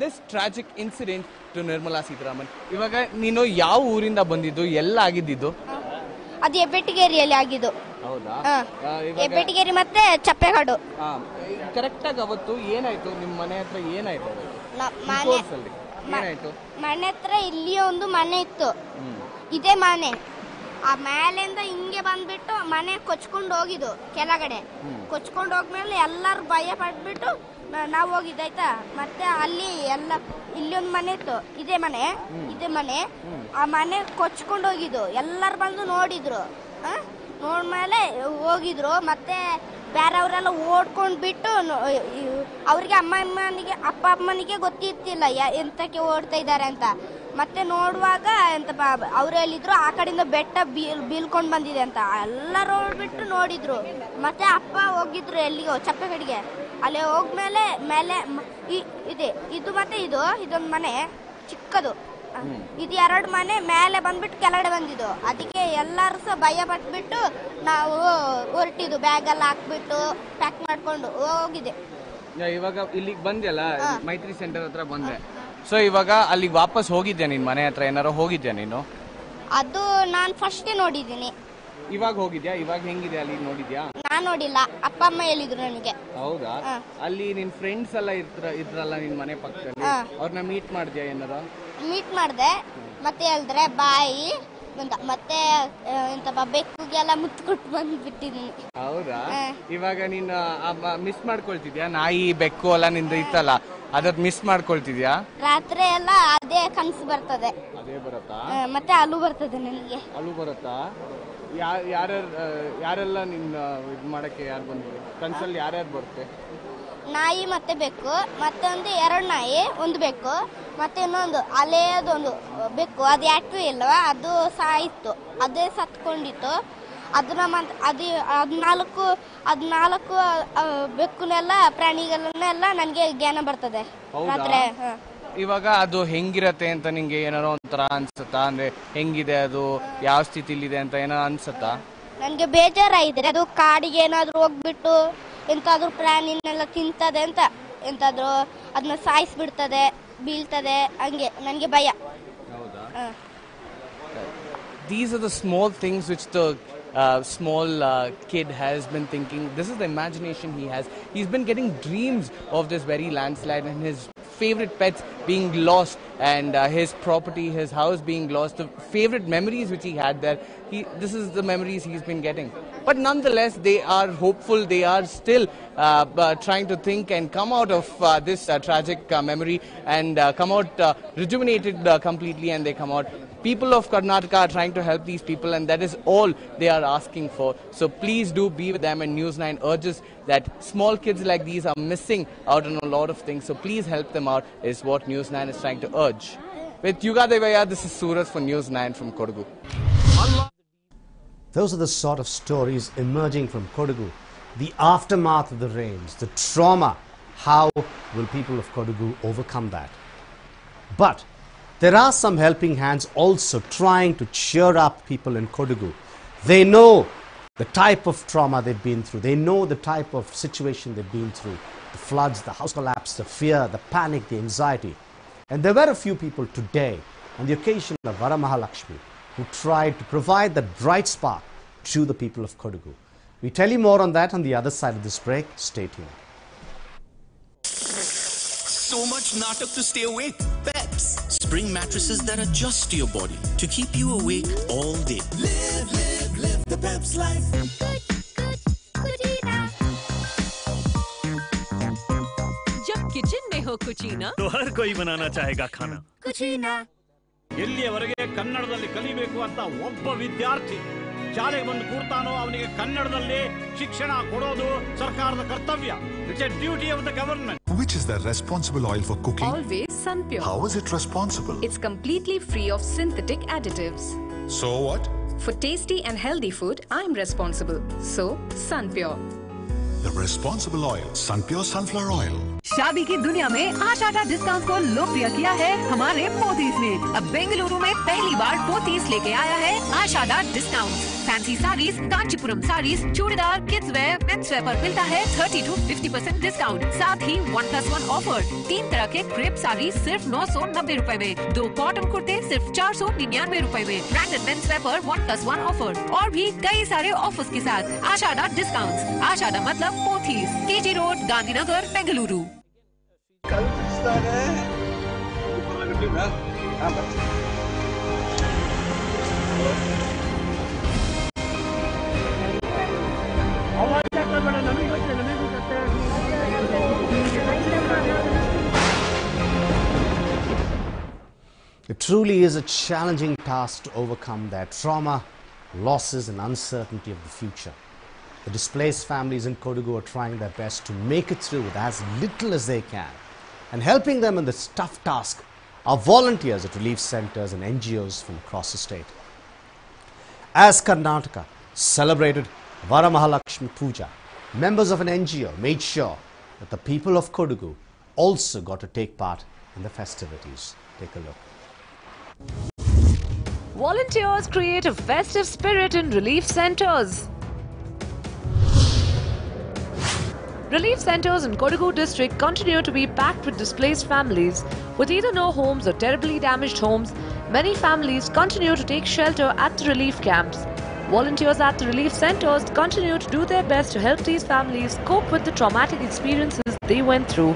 this tragic incident to Nirmala Sitharaman. ಇವಾಗ ನೀನು ಯಾವ ಊರಿಂದ ಬಂದಿದ್ದು, ಎಲ್ಲ ಆಗಿದ್ದು? ಅದು ಹೆಬ್ಬೆಟ್ಟಿಗೇರಿಯಲ್ಲಿ ಆಗಿದ್ದು. ಹೌದಾ? ಹೆಬ್ಬೆಟ್ಟಿಗೇರಿ ಮತ್ತೆ ಚಪ್ಪೆಗಾಡು. ಕರೆಕ್ಟ್ ಆಗಿ ಅವತ್ತು ಏನಾಯ್ತು ನಿಮ್ಮ ಮನೆ ಹತ್ರ ಏನಾಯ್ತು? ಮನೆ ಹತ್ರ ಇಲ್ಲಿ ಒಂದು ಮನೆ ಇತ್ತು, ಇದೇ ಮನೆ. ಆ ಮೇಲಿಂದ ಹಿಂಗೆ ಬಂದ್ಬಿಟ್ಟು ಮನೆ ಕೊಚ್ಕೊಂಡು ಹೋಗಿದ್ದು ಕೆಳಗಡೆ. ಕೊಚ್ಕೊಂಡು ಹೋಗ್ಮೇಲೆ ಎಲ್ಲರೂ ಭಯ ಪಟ್ಬಿಟ್ಟು ನಾವು ಹೋಗಿದ್ದಾಯ್ತಾ. ಮತ್ತೆ ಅಲ್ಲಿ ಇಲ್ಲಿ ಒಂದು ಮನೆ ಇತ್ತು, ಇದೇ ಮನೆ. ಆ ಮನೆ ಕೊಚ್ಕೊಂಡು ಹೋಗಿದ್ದು. ಎಲ್ಲರೂ ಬಂದು ನೋಡಿದ್ರು, ನೋಡ್ಮೇಲೆ ಹೋಗಿದ್ರು. ಮತ್ತೆ ಬೇರೆಯವರೆಲ್ಲ ಓಡ್ಕೊಂಡು ಬಿಟ್ಟು ಅವ್ರಿಗೆ ಅಪ್ಪ ಅಮ್ಮನಿಗೆ ಗೊತ್ತಿರ್ತಿಲ್ಲ ಎಂತಕ್ಕೆ ಓಡ್ತಾ ಇದ್ದಾರೆ ಅಂತ. ಮತ್ತೆ ನೋಡುವಾಗ ಅವ್ರು ಹೇಳಿದ್ರು ಆ ಕಡೆಯಿಂದ ಬೆಟ್ಟ ಬೀಳ್ಕೊಂಡು ಬಂದಿದೆ ಅಂತ. ಎಲ್ಲರೂ ಓಡ್ಬಿಟ್ಟು ನೋಡಿದ್ರು. ಮತ್ತೆ ಅಪ್ಪ ಹೋಗಿದ್ರು ಎಲ್ಲಿಗೋ ಚಪ್ಪೆಗಡಿಗೆ. ಅಲ್ಲಿ ಹೋಗ್ಮೇಲೆ ಮೇಲೆ ಇದು ಮತ್ತೆ ಇದೊಂದು ಮನೆ ಚಿಕ್ಕದು, ಇದು 2 ಮನೆ ಮೇಲೆ ಬಂದ್ಬಿಟ್ಟು ಕೆಳಗಡೆ ಬಂದಿದ್ದು. ಅದಕ್ಕೆ ಎಲ್ಲರೂ ಸಹ ಭಯ ಪಟ್ಬಿಟ್ಟು ನಾವು ಹೊರಟಿದ್ದು, ಬ್ಯಾಗ್ ಎಲ್ಲ ಹಾಕ್ಬಿಟ್ಟು ಪ್ಯಾಕ್ ಮಾಡ್ಕೊಂಡು ಹೋಗಿದೆ. ಇವಾಗ ಇಲ್ಲಿಗೆ ಬಂದ್ಯಲ್ಲ, ಮೈತ್ರಿ ಸೆಂಟರ್ ಹತ್ರ ಬಂದೆ. ಸೊ ಇವಾಗ ಅಲ್ಲಿಗೆ ವಾಪಸ್ ಹೋಗಿದ್ಯಾ ನಿನ್ ಮನೆ ಹತ್ರ? ಏನಾರು ಹೋಗಿದ್ಯಾ ನೀನು? ಅದು ನಾನು ಫಸ್ಟೇ ನೋಡಿದ್ದೀನಿ. ಇವಾಗ ಹೋಗಿದ್ಯಾ? ಇವಾಗ ಹೆಂಗಿದೆ ಅಲ್ಲಿ ನೋಡಿದ್ಯಾ? ನಾನು ನೋಡಿಲ್ಲ, ಅಪ್ಪ ಅಮ್ಮ ಹೇಳಿದ್ರು ನನಗೆ. ಹೌದಾ? ಅಲ್ಲಿ ನಿನ್ ಫ್ರೆಂಡ್ಸ್ ಎಲ್ಲ ಇದ್ರಲ್ಲ ನಿನ್ ಮನೆ ಪಕ್ಕದಲ್ಲಿ, ಅವ್ರನ್ನ ಮೀಟ್ ಮಾಡಿದ್ಯಾ ಏನಾರ? ಮೀಟ್ ಮಾಡಿದೆ. ಮತ್ತೆ ಹೇಳಿದ್ರೆ ಬಾಯಿ ಅಂತ, ಮತ್ತೆ ಬೆಕ್ಕುಗೆಲ್ಲ ಮುತ್ತು ಕೊಟ್ಟು ಬಂದ್ಬಿಟ್ಟಿದ್ದೀನಿ. ಹೌದಾ? ಇವಾಗ ನೀನು ಮಿಸ್ ಮಾಡ್ಕೊಳ್ತಿದ್ಯಾ? ನಾಯಿ ಬೆಕ್ಕು ಎಲ್ಲ ನಿಂದ ಇತ್ತಲ್ಲ, ಅದನ್ನ ಮಿಸ್ ಮಾಡ್ಕೊಳ್ತಿದ್ಯಾ? ರಾತ್ರಿ ಎಲ್ಲ ಅದೇ ಕನಸು ಬರ್ತದೆ. ಅದೇ ಬರುತ್ತಾ? ಮತ್ತೆ ಅಳು ಬರ್ತದೆ ನನಗೆ. ಅಳು ಬರುತ್ತಾ? ಯಾರೆಲ್ಲ ನಿನ್ನ ಇದು ಮಾಡಕ್ಕೆ ಯಾರು ಬಂದ್ರು ಕನ್ಸಲ್ಲಿ? ಯಾರ್ಯಾರು ಬರುತ್ತೆ? ನಾಯಿ ಮತ್ತೆ ಬೆಕ್ಕು, ಮತ್ತೆ 2 ನಾಯಿ, 1 ಬೆಕ್ಕು, ಮತ್ತೆ ಇನ್ನೊಂದು ಹಳೆಯದೊಂದು ಬೆಕ್ಕು. ಅದು ಆಕ್ಟಿವ್ ಇಲ್ವಾ, ಅದು ಸಾಯಿತ್ತು, ಅದೇ ಸತ್ಕೊಂಡಿತ್ತು. ಅದನ್ನ ಅದು 14 ಬೆಕ್ಕುನೆಲ್ಲ ಪ್ರಾಣಿಗಳನ್ನೆಲ್ಲ ನನಗೆ ಜ್ಞಾನ ಬರ್ತದೆ ರಾತ್ರಿ. ಇವಾಗ ಅದು ಹೆಂಗಿರತ್ತೆ ಅಂತ ನಿಂಗೆ ಏನಾರೋ ಒಂಥರ ಅನ್ಸುತ್ತಾ? ಅಂದ್ರೆ ಹೆಂಗಿದೆ ಅದು, ಯಾವ ಸ್ಥಿತಿಲಿದೆ ಅಂತ ಏನಾರು ಅನ್ಸುತ್ತಾ? ನನಗೆ ಬೇಜಾರಾಗಿದೆ. ಅದು ಕಾಡಿಗೆ ಏನಾದ್ರು ಹೋಗ್ಬಿಟ್ಟು ಎಂತಾದ್ರೂ ಪ್ರಾಣಿನೆಲ್ಲ ತಿಂತದೆ ಅಂತ, ಎಂತಾದ್ರೂ ಅದನ್ನ ಸಾಯಿಸ್ಬಿಡ್ತದೆ, ಬೀಳ್ತದೆ, ಹಂಗೆ ನನಗೆ ಭಯ. These are the small things which the small kid has been thinking. This is the imagination he has. He's been getting dreams of this very landslide and his favorite pets being lost and his property, his house being lost, the favorite memories which he had there. This is the memories he's been getting. But nonetheless, they are hopeful. They are still trying to think and come out of this tragic memory and come out rejuvenated completely, and they come out. People of Karnataka are trying to help these people, and that is all they are asking for. So please do be with them, and NEWS9 urges that small kids like these are missing out on a lot of things. So please help them out is what NEWS9 is trying to urge. With Yuga Devaya, this is Suraj for NEWS9 from Kodagu. Those are the sort of stories emerging from Kodagu. The aftermath of the rains, the trauma. How will people of Kodagu overcome that? But There are some helping hands also trying to cheer up people in Kodagu. They know the type of trauma they've been through. They know the type of situation they've been through. The floods, the house collapse, the fear, the panic, the anxiety. And there were a few people today on the occasion of Varamahalakshmi who tried to provide that bright spark to the people of Kodagu. We tell you more on that on the other side of this break. Stay tuned. So much natak to stay awake. Peps, spring mattresses that adjust to your body to keep you awake all day. Live the Peps life. जब kitchen में हो कुचीना तो हर कोई बनाना चाहेगा खाना कुचीना ಎಲ್ಲಿಯವರೆಗೆ ಕನ್ನಡದಲ್ಲಿ ಕಲಿಬೇಕು ಅಂತ ಒಬ್ಬ ವಿದ್ಯಾರ್ಥಿ ಶಾಲೆಗೆ ಬಂದು ಕೂರ್ತಾನೋ ಅವನಿಗೆ ಕನ್ನಡದಲ್ಲಿ ಶಿಕ್ಷಣ ಕೊಡೋದು ಸರ್ಕಾರದ ಕರ್ತವ್ಯ. It's a duty of the government. Which is the responsible oil for cooking? Always Sunpure. How is it responsible? It's completely free of synthetic additives. So what? For tasty and healthy food, I'm responsible. So, Sunpure. The responsible oil, Sunpure sunflower oil. शादी की दुनिया में आशाटा discount को लोकप्रिय किया है हमारे पोतीज ने। अब बेंगलुरु में पहली बार पोतीज लेके आया है Ashada discount. Fancy sarees, Kanchipuram sarees, churidar, kids wear, men's wear पर मिलता है 30 to 50% डिस्काउंट। साथ ही 1+1 ऑफर। 3 तरह के क्रेप साड़ी सिर्फ 990 रुपए में, 2 कॉटन कुर्ते सिर्फ 499 रुपए में, ब्रांडेड मेंस वेयर पर 1+1 ऑफर और भी कई सारे ऑफर्स के साथ आशाटा डिस्काउंट। आशाटा मतलब Pothys, KG road, Gandhinagar, Bengaluru. It truly is a challenging task to overcome their trauma, losses and uncertainty of the future. The displaced families in Kodagu are trying their best to make it through with as little as they can. And helping them in this tough task are volunteers at relief centers and NGOs from across the state. As Karnataka celebrated Varamahalakshmi Puja, members of an NGO made sure that the people of Kodagu also got to take part in the festivities. Take a look. Volunteers create a festive spirit in relief centers. Relief centers in Kodagu district continue to be packed with displaced families. With either no homes or terribly damaged homes, many families continue to take shelter at the relief camps. Volunteers at the relief centers continue to do their best to help these families cope with the traumatic experiences they went through.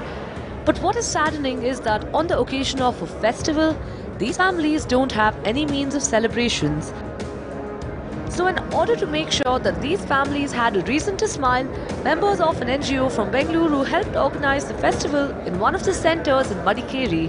But what is saddening is that on the occasion of a festival, these families don't have any means of celebrations. So in order to make sure that these families had a reason to smile, members of an NGO from Bengaluru helped organize the festival in one of the centers in Madikeri.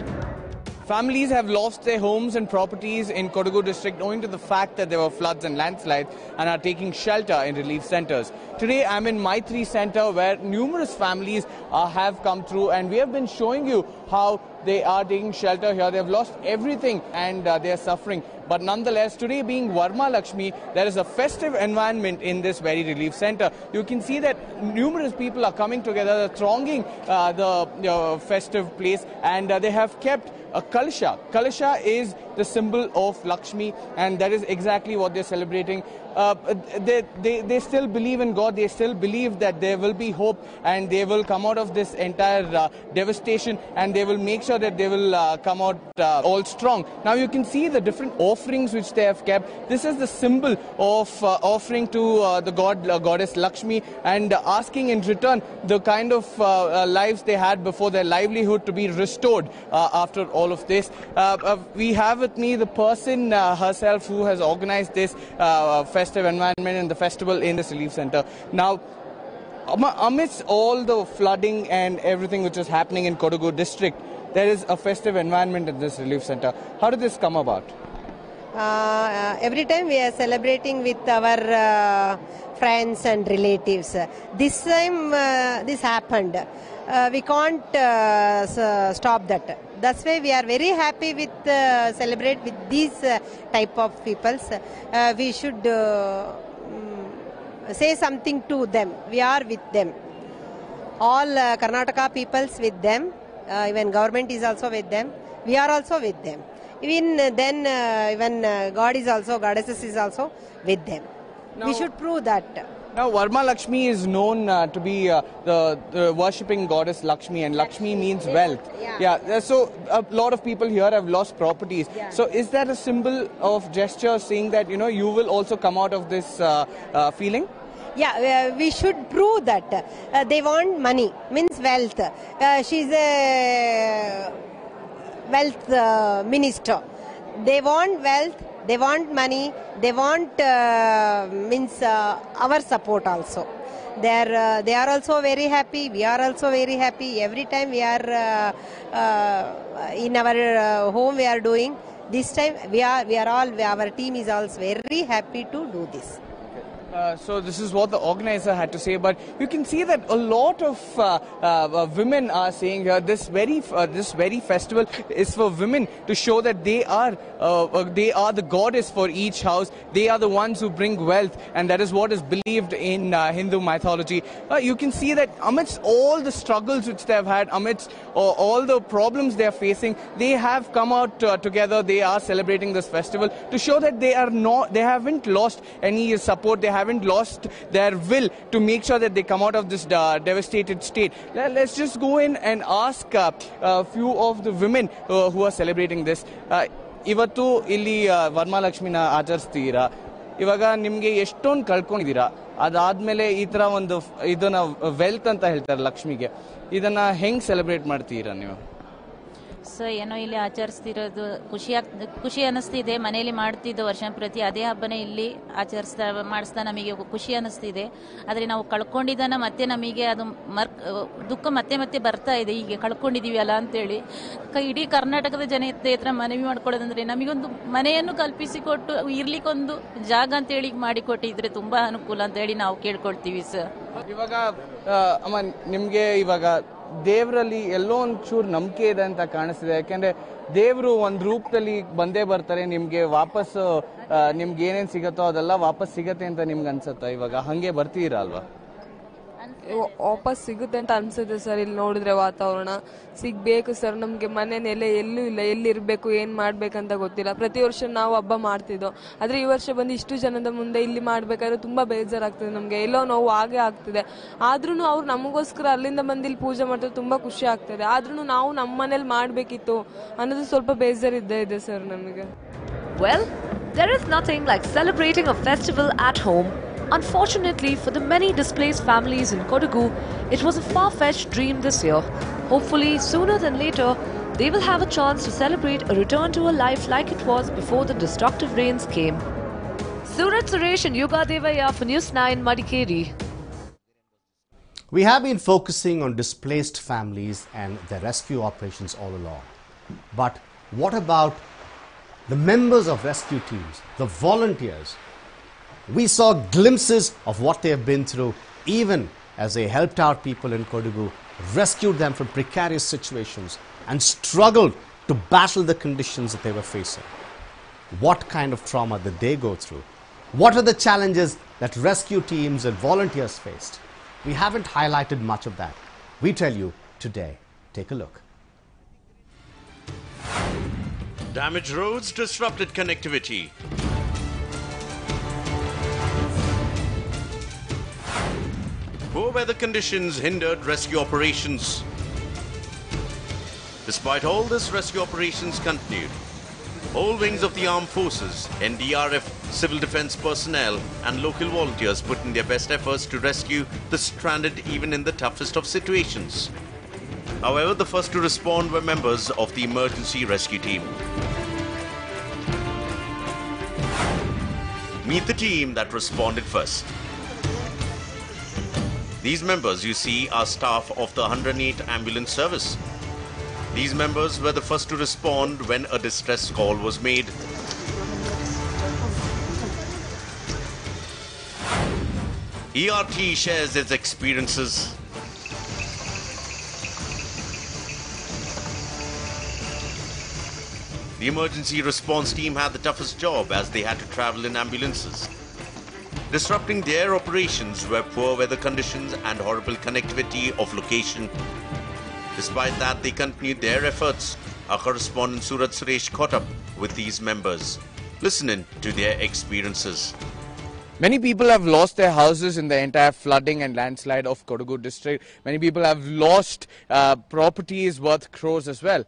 Families have lost their homes and properties in Kodagu district owing to the fact that there were floods and landslides and are taking shelter in relief centers. Today I'm in Maitri Center where numerous families have come through, and we have been showing you how they are taking shelter here. They have lost everything and they are suffering. But nonetheless, today being Varma Lakshmi, there is a festive environment in this very relief center. You can see that numerous people are coming together, thronging the festive place, and they have kept a Kalasha. Kalasha is the symbol of Lakshmi, and that is exactly what they're celebrating. They still believe in God. They still believe that there will be hope and they will come out of this entire devastation, and they will make sure that they will come out all strong. Now you can see the different offerings which they have kept. This is the symbol of offering to the goddess Lakshmi, and asking in return the kind of lives they had before, their livelihood to be restored after all of this. We have with me the person herself who has organized this festive environment and the festival in this relief center. Now, amidst all the flooding and everything which is happening in Kodagu district, there is a festive environment in this relief center. How did this come about? Every time we are celebrating with our friends and relatives. This time this happened. We can't stop that. That's why we are very happy with celebrate with these type of peoples. We should say something to them. We are with them. All Karnataka peoples with them. Even government is also with them. We are also with them. Even goddesses is also with them. We should prove that. Now, Varma Lakshmi is known to be the worshipping goddess Lakshmi, and Lakshmi means wealth. Yeah. So a lot of people here have lost properties. Yeah. So is that a symbol of gesture saying that you will also come out of this feeling? Yeah, we should prove that. They want money, means wealth. She's a wealth minister. They want wealth. They want money. They want our support also. They are also very happy. We are also very happy. Every time we are in our home, we are doing. This time we are all. Our team is also very happy to do this. So this is what the organizer had to say, but you can see that a lot of women are saying here this very festival is for women to show that they are the goddess for each house. They are the ones who bring wealth, and that is what is believed in Hindu mythology. You can see that amidst all the struggles which they have had, amidst all the problems they are facing, they have come out together. They are celebrating this festival to show that they haven't lost any support. They haven't lost their will to make sure that they come out of this devastated state. Let's just go in and ask a few of the women who are celebrating this. ಇವತ್ತು ಇಲ್ಲಿ ವರಮಹಾಲಕ್ಷ್ಮಿನ ಆಚರಿಸ್ತೀರಾ, ಇವಾಗ ನಿಮಗೆ ಎಷ್ಟೊಂದು ಕಳ್ಕೊಂಡಿದ್ದೀರಾ, ಅದಾದ್ಮೇಲೆ ಈ ತರ ಒಂದು ಇದನ್ನ ವೆಲ್ತ್ ಅಂತ ಹೇಳ್ತಾರೆ ಲಕ್ಷ್ಮಿಗೆ, ಇದನ್ನ ಹೆಂಗ್ ಸೆಲೆಬ್ರೇಟ್ ಮಾಡ್ತೀರಾ ನೀವು? ಸೊ ಏನೋ ಇಲ್ಲಿ ಆಚರಿಸ್ತಿರೋದು ಖುಷಿ ಅನ್ನಿಸ್ತಿದೆ. ಮನೆಯಲ್ಲಿ ಮಾಡ್ತಿದ್ದು ವರ್ಷ ಪ್ರತಿ ಅದೇ ಹಬ್ಬನೇ ಇಲ್ಲಿ ಮಾಡಿಸ್ತಾ ನಮಗೆ ಖುಷಿ ಅನ್ನಿಸ್ತಿದೆ. ಆದರೆ ನಾವು ಕಳ್ಕೊಂಡಿದ್ದನ್ನ ಮತ್ತೆ ನಮಗೆ ಅದು ದುಃಖ ಮತ್ತೆ ಬರ್ತಾ ಇದೆ. ಹೀಗೆ ಕಳ್ಕೊಂಡಿದೀವಿ ಅಲ್ಲ ಅಂತೇಳಿ ಇಡೀ ಕರ್ನಾಟಕದ ಜನತೆ ಹತ್ರ ಮನವಿ ಮಾಡ್ಕೊಳ್ಳೋದಂದ್ರೆ ನಮಗೊಂದು ಮನೆಯನ್ನು ಕಲ್ಪಿಸಿಕೊಟ್ಟು ಇರ್ಲಿಕ್ಕೊಂದು ಜಾಗ ಅಂತೇಳಿ ಮಾಡಿಕೊಟ್ಟಿದ್ರೆ ತುಂಬಾ ಅನುಕೂಲ ಅಂತ ಹೇಳಿ ನಾವು ಕೇಳ್ಕೊಳ್ತೀವಿ ಸರ್. ಇವಾಗ ಅಮ್ಮ ನಿಮ್ಗೆ ಇವಾಗ ದೇವರಲ್ಲಿ ಎಲ್ಲೋ ಒಂಚೂರು ನಂಬಿಕೆ ಇದೆ ಅಂತ ಕಾಣಿಸ್ತಿದೆ. ಯಾಕೆಂದ್ರೆ ದೇವರು ಒಂದು ರೂಪದಲ್ಲಿ ಬಂದೇ ಬರ್ತಾರೆ, ನಿಮ್ಗೆ ವಾಪಸ್ ನಿಮ್ಗೆ ಏನೇನ್ ಸಿಗತ್ತೋ ಅದೆಲ್ಲ ವಾಪಸ್ ಸಿಗತ್ತೆ ಅಂತ ನಿಮ್ಗೆ ಅನ್ಸುತ್ತಾ? ಇವಾಗ ಹಂಗೆ ಬರ್ತೀರಾ ಅಲ್ವಾ? ವಾಪಸ್ ಸಿಗುತ್ತೆ ಅಂತ ಅನ್ಸುತ್ತೆ ಸರ್. ಇಲ್ಲಿ ನೋಡಿದ್ರೆ ವಾತಾವರಣ ಸಿಗ್ಬೇಕು ಸರ್. ನಮ್ಗೆ ಮನೆ ನೆಲೆ ಎಲ್ಲೂ ಇಲ್ಲ, ಎಲ್ಲಿರ್ಬೇಕು ಏನ್ ಮಾಡ್ಬೇಕಂತ ಗೊತ್ತಿಲ್ಲ. ಪ್ರತಿ ವರ್ಷ ನಾವು ಹಬ್ಬ ಮಾಡ್ತಿದ್ದೋ, ಆದ್ರೆ ಈ ವರ್ಷ ಬಂದು ಇಷ್ಟು ಜನದ ಮುಂದೆ ಇಲ್ಲಿ ಮಾಡ್ಬೇಕಾದ್ರೆ ತುಂಬಾ ಬೇಜಾರಾಗ್ತದೆ ನಮ್ಗೆ. ಎಲ್ಲೋ ನೋವು ಹಾಗೆ ಆಗ್ತಿದೆ. ಆದ್ರೂ ಅವ್ರು ನಮಗೋಸ್ಕರ ಅಲ್ಲಿಂದ ಬಂದು ಇಲ್ಲಿ ಪೂಜೆ ಮಾಡ್ತಾರೆ, ತುಂಬಾ ಖುಷಿ ಆಗ್ತದೆ. ಆದ್ರೂ ನಾವು ನಮ್ಮ ಮನೇಲಿ ಮಾಡ್ಬೇಕಿತ್ತು ಅನ್ನೋದು ಸ್ವಲ್ಪ ಬೇಜಾರಿದ್ದೇ ಇದೆ ಸರ್ ನಮಗೆ. Well, there is nothing like celebrating a festival at home. Unfortunately, for the many displaced families in Kodagu, it was a far-fetched dream this year. Hopefully, sooner than later, they will have a chance to celebrate a return to a life like it was before the destructive rains came. Surat Suresh and Yuga Devaya for NEWS9 Madikeri. We have been focusing on displaced families and their rescue operations all along. But what about the members of rescue teams, the volunteers? We saw glimpses of what they have been through, even as they helped out people in Kodagu, rescued them from precarious situations, and struggled to battle the conditions that they were facing. What kind of trauma did they go through? What are the challenges that rescue teams and volunteers faced? We haven't highlighted much of that. We tell you today. Take a look. Damaged roads, disrupted connectivity. Poor weather conditions hindered rescue operations. Despite all this, rescue operations continued. All wings of the armed forces, NDRF, civil defense personnel and local volunteers put in their best efforts to rescue the stranded even in the toughest of situations. However, the first to respond were members of the emergency rescue team. Meet the team that responded first. These members you see are staff of the 108 ambulance service. These members were the first to respond when a distress call was made. ERT shares its experiences. The emergency response team had the toughest job as they had to travel in ambulances. Disrupting their operations were poor weather conditions and horrible connectivity of location. Despite that, they continued their efforts Our correspondent Surat Suresh caught up with these members. Listen in to their experiences. Many people have lost their houses in the entire flooding and landslide of Kodagu district. Many people have lost properties worth crores as well.